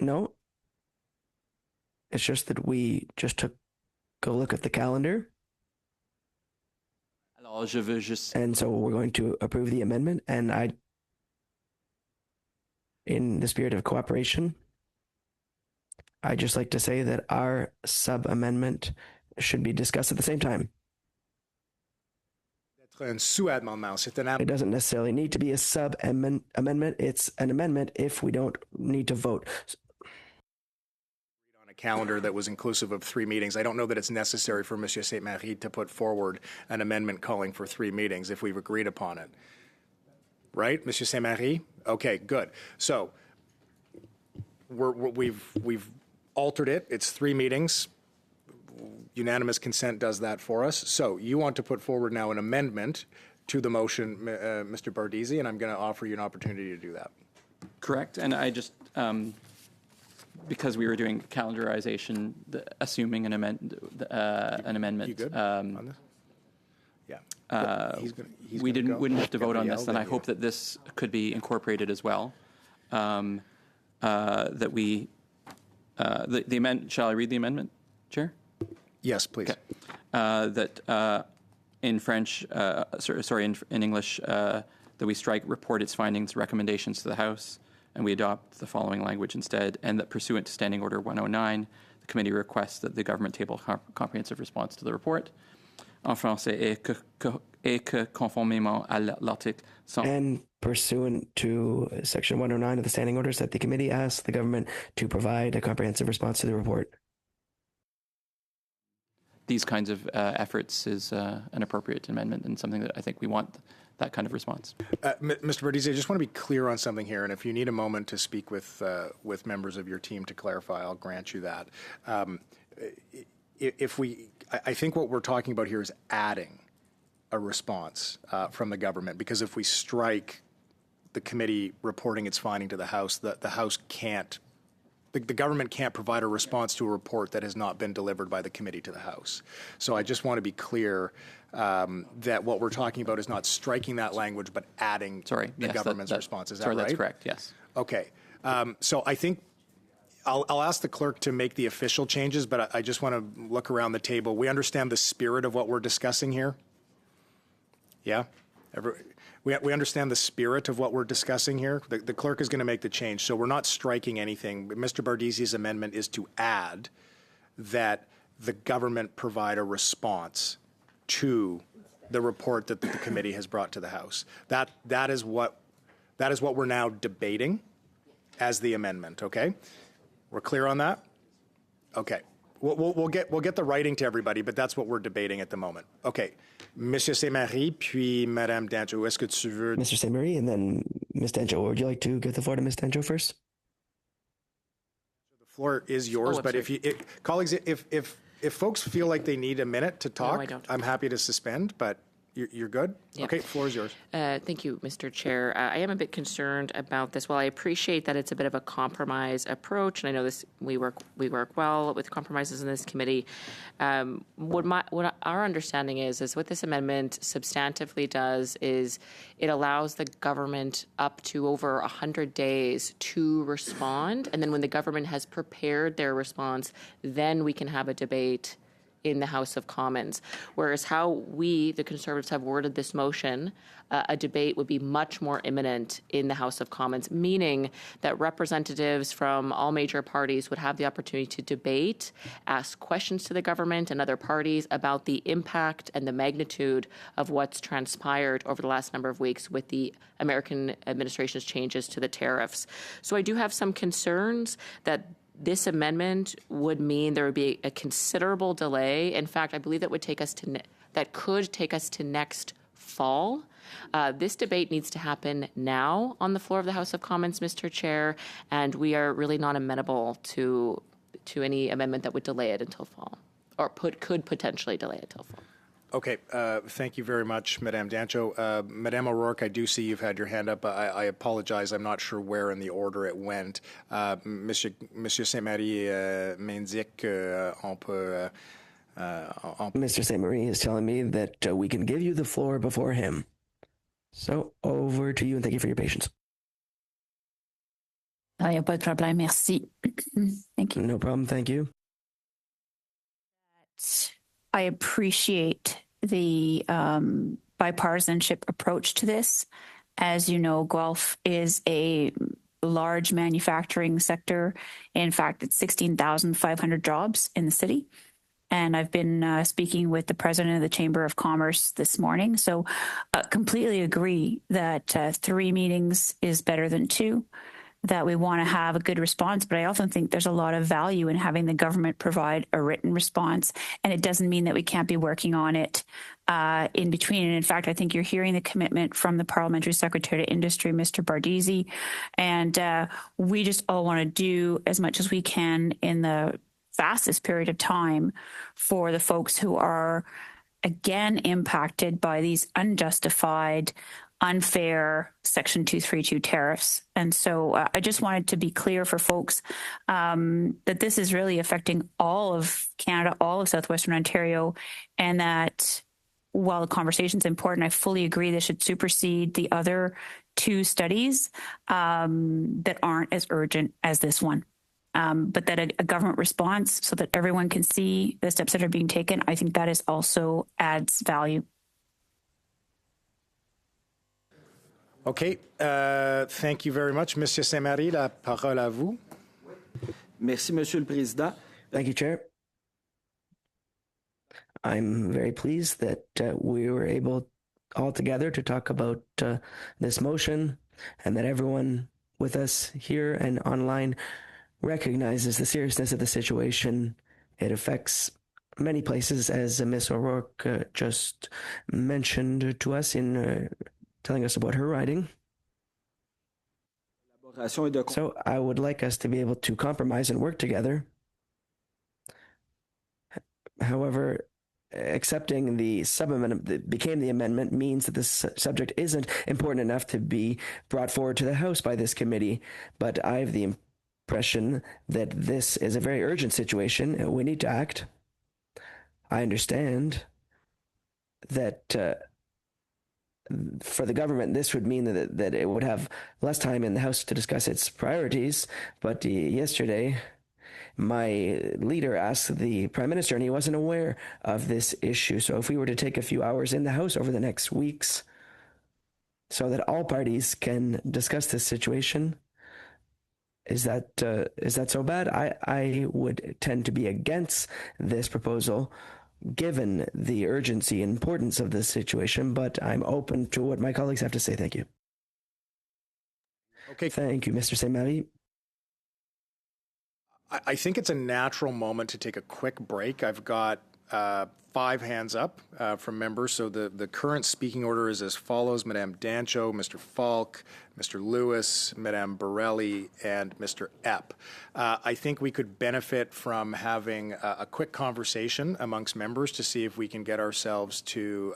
No? It's just that we just took a look at the calendar. And so we're going to approve the amendment, and in the spirit of cooperation, I'd just like to say that our sub-amendment should be discussed at the same time. It doesn't necessarily need to be a sub-amendment. It's an amendment if we don't need to vote. On a calendar that was inclusive of 3 meetings, I don't know that it's necessary for Monsieur Saint-Marie to put forward an amendment calling for 3 meetings if we've agreed upon it. Right, Monsieur Saint-Marie? Okay, good. So we've altered it. It's 3 meetings. Unanimous consent does that for us. So you want to put forward now an amendment to the motion, Mr. Bardisi, and I'm going to offer you an opportunity to do that. Correct. And I just, because we were doing calendarization, assuming an amendment. You good on this? Yeah. We wouldn't have to vote on this, and I hope that this could be incorporated as well. That we, the amendment. Shall I read the amendment, Chair? Yes, please. Okay. That in French, in English, that we strike report its findings, recommendations to the House, and we adopt the following language instead, and that pursuant to Standing Order 109, the committee requests that the government table a comprehensive response to the report. En français, et que conformément à l'article 100. And pursuant to Section 109 of the Standing Orders, that the committee asks the government to provide a comprehensive response to the report. These kinds of efforts is an appropriate amendment and something that I think we want that kind of response. Mr. Bardisi, I just want to be clear on something here, and if you need a moment to speak with members of your team to clarify, I'll grant you that. I think what we're talking about here is adding a response from the government, because if we strike the committee reporting its finding to the House, the House can't. The government can't provide a response to a report that has not been delivered by the committee to the House. So I just want to be clear that what we're talking about is not striking that language, but adding the government's response. Is that right? That's correct, yes. Okay. So I think I'll ask the clerk to make the official changes, but I just want to look around the table. We understand the spirit of what we're discussing here? Yeah? We understand the spirit of what we're discussing here. The clerk is going to make the change. So we're not striking anything. Mr. Bardisi's amendment is to add that the government provide a response to the report that the committee has brought to the House. That is what we're now debating as the amendment. Okay, we're clear on that. Okay, we'll get the writing to everybody, but that's what we're debating at the moment. Okay, Monsieur Saint-Marie, puis Madame Danjo. Est-ce que tu veux? Mr. Saint-Marie, and then Ms. Danjo. Would you like to give the floor to Ms. Danjo first? The floor is yours, but colleagues, if folks feel like they need a minute to talk, No, I don't. I'm happy to suspend, but you're good? Yeah. Okay, floor is yours. Thank you, Mr. Chair. I am a bit concerned about this. While I appreciate that it's a bit of a compromise approach, and I know we work well with compromises in this committee, what our understanding is what this amendment substantively does is it allows the government up to over 100 days to respond, and then when the government has prepared their response, then we can have a debate in the House of Commons. Whereas how we, the Conservatives, have worded this motion, a debate would be much more imminent in the House of Commons, meaning that representatives from all major parties would have the opportunity to debate, ask questions to the government and other parties about the impact and the magnitude of what's transpired over the last number of weeks with the American administration's changes to the tariffs. So I do have some concerns that this amendment would mean there would be a considerable delay. In fact, I believe that could take us to next fall. This debate needs to happen now on the floor of the House of Commons, Mr. Chair, and we are really not amenable to any amendment that would delay it until fall, or could potentially delay it until fall. Okay, thank you very much, Madame Dancho. Madame O'Rourke, I do see you've had your hand up. I apologize. I'm not sure where in the order it went. Monsieur Saint-Marie m'indique on peut... Mr. Saint-Marie is telling me that we can give you the floor before him. So over to you, and thank you for your patience. Il n'y a pas de problème. Merci. Thank you. No problem. Thank you. I appreciate the bipartisanship approach to this. As you know, Guelph is a large manufacturing sector. In fact, it's 16,500 jobs in the city. And I've been speaking with the president of the Chamber of Commerce this morning. So completely agree that 3 meetings is better than 2, that we want to have a good response. But I also think there's a lot of value in having the government provide a written response. And it doesn't mean that we can't be working on it in between. And in fact, I think you're hearing the commitment from the Parliamentary Secretary to Industry, Mr. Bardisi. And we just all want to do as much as we can in the fastest period of time for the folks who are again impacted by these unjustified, unfair Section 232 tariffs. And so I just wanted to be clear for folks that this is really affecting all of Canada, all of Southwestern Ontario, and that while the conversation is important, I fully agree this should supersede the other 2 studies that aren't as urgent as this one. But that a government response so that everyone can see the steps that are being taken, I think that is also adds value. Okay. Thank you very much. Monsieur Saint-Marie, la parole à vous. Merci, Monsieur le Président. Thank you, Chair. I'm very pleased that we were able all together to talk about this motion, and that everyone with us here and online recognizes the seriousness of the situation. It affects many places, as Ms. O'Rourke just mentioned to us in telling us about her riding. So I would like us to be able to compromise and work together. However, accepting the sub-amendment that became the amendment means that this subject isn't important enough to be brought forward to the House by this committee. But I have the impression that this is a very urgent situation. We need to act. I understand that for the government, this would mean that it would have less time in the House to discuss its priorities. But yesterday, my leader asked the Prime Minister, and he wasn't aware of this issue. So if we were to take a few hours in the House over the next weeks so that all parties can discuss this situation, is that so bad? I would tend to be against this proposal, given the urgency and importance of this situation, but I'm open to what my colleagues have to say. Thank you. Okay. Thank you, Mr. Saint-Marie. I think it's a natural moment to take a quick break. I've got 5 hands up from members. So the current speaking order is as follows: Madame Dancho, Mr. Falk, Mr. Lewis, Madame Borelli, and Mr. Epp. I think we could benefit from having a quick conversation amongst members to see if we can get ourselves to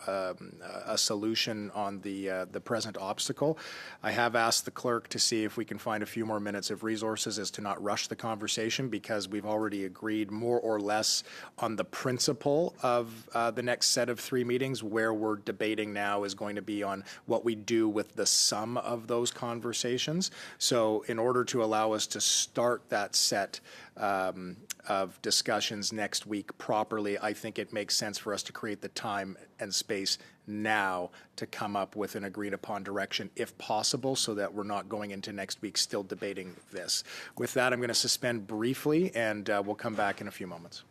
a solution on the present obstacle. I have asked the clerk to see if we can find a few more minutes of resources as to not rush the conversation, because we've already agreed more or less on the principle of the next set of 3 meetings. Where we're debating now is going to be on what we do with the sum of those conversations. So in order to allow us to start that set of discussions next week properly, I think it makes sense for us to create the time and space now to come up with an agreed upon direction, if possible, so that we're not going into next week still debating this. With that, I'm going to suspend briefly, and we'll come back in a few moments.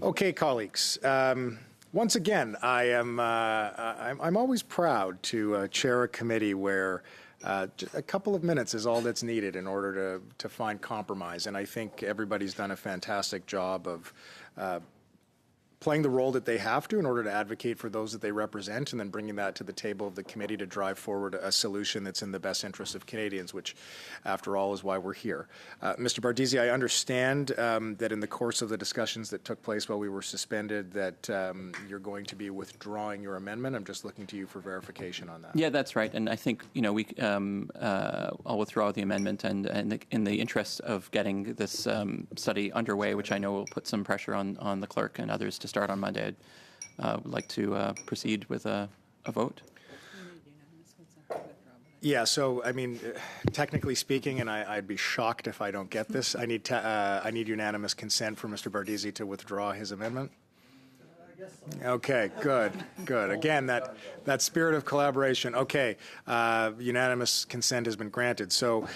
Okay, colleagues. Once again, I'm always proud to chair a committee where a couple of minutes is all that's needed in order to find compromise. And I think everybody's done a fantastic job of playing the role that they have to in order to advocate for those that they represent, and then bringing that to the table of the committee to drive forward a solution that's in the best interest of Canadians, which, after all, is why we're here. Mr. Bardizzi, I understand that in the course of the discussions that took place while we were suspended, that you're going to be withdrawing your amendment. I'm just looking to you for verification on that. Yeah, that's right. And I think, I'll withdraw the amendment, and in the interest of getting this study underway, which I know will put some pressure on the clerk and others to start on Monday, I'd like to proceed with a vote. Yeah, so I mean, technically speaking, and I'd be shocked if I don't get this, I need unanimous consent for Mr. Bardizzi to withdraw his amendment. Okay, good. Again, that spirit of collaboration. Okay, unanimous consent has been granted. So.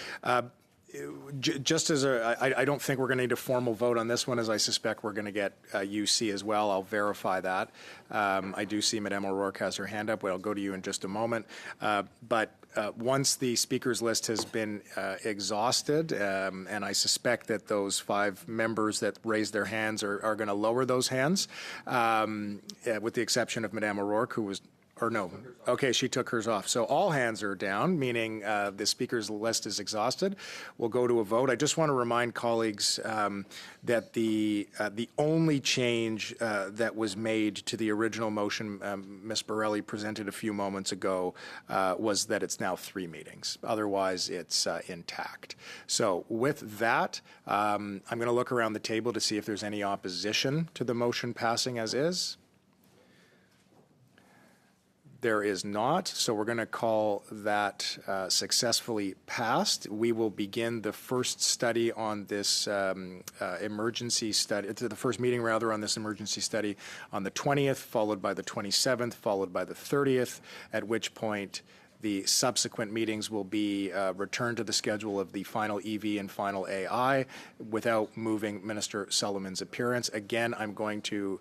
Just as I don't think we're going to need a formal vote on this one, as I suspect we're going to get UC as well. I'll verify that. I do see Madame O'Rourke has her hand up. I'll go to you in just a moment. But once the speakers list has been exhausted, and I suspect that those 5 members that raised their hands are going to lower those hands, with the exception of Madame O'Rourke, who was. Or no. Okay, she took hers off. So all hands are down, meaning the speakers list is exhausted. We'll go to a vote. I just want to remind colleagues that the only change that was made to the original motion Ms. Borelli presented a few moments ago was that it's now 3 meetings. Otherwise, it's intact. So with that, I'm going to look around the table to see if there's any opposition to the motion passing as is. There is not, so we're going to call that successfully passed. We will begin the first study on this emergency study, the first meeting rather on this emergency study on the 20th, followed by the 27th, followed by the 30th, at which point the subsequent meetings will be returned to the schedule of the final EV and final AI without moving Minister Sullivan's appearance. Again, I'm going to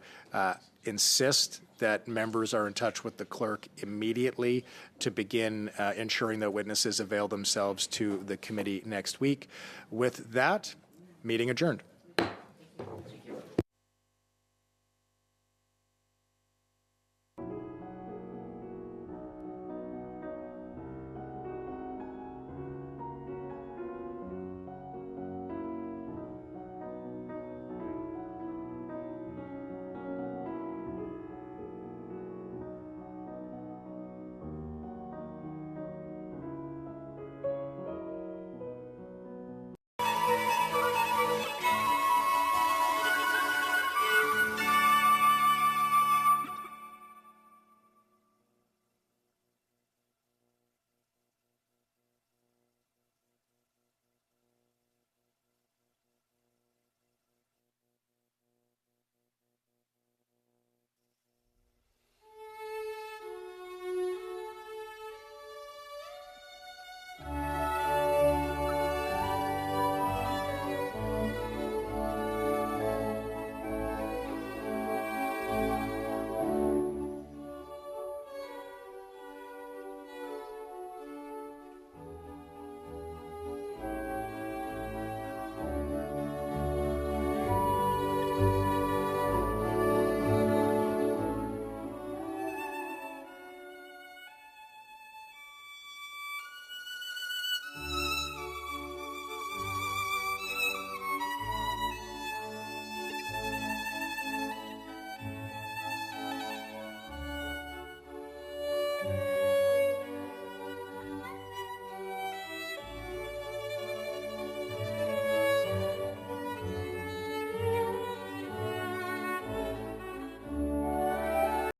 insist that members are in touch with the clerk immediately to begin ensuring that witnesses avail themselves to the committee next week. With that, meeting adjourned.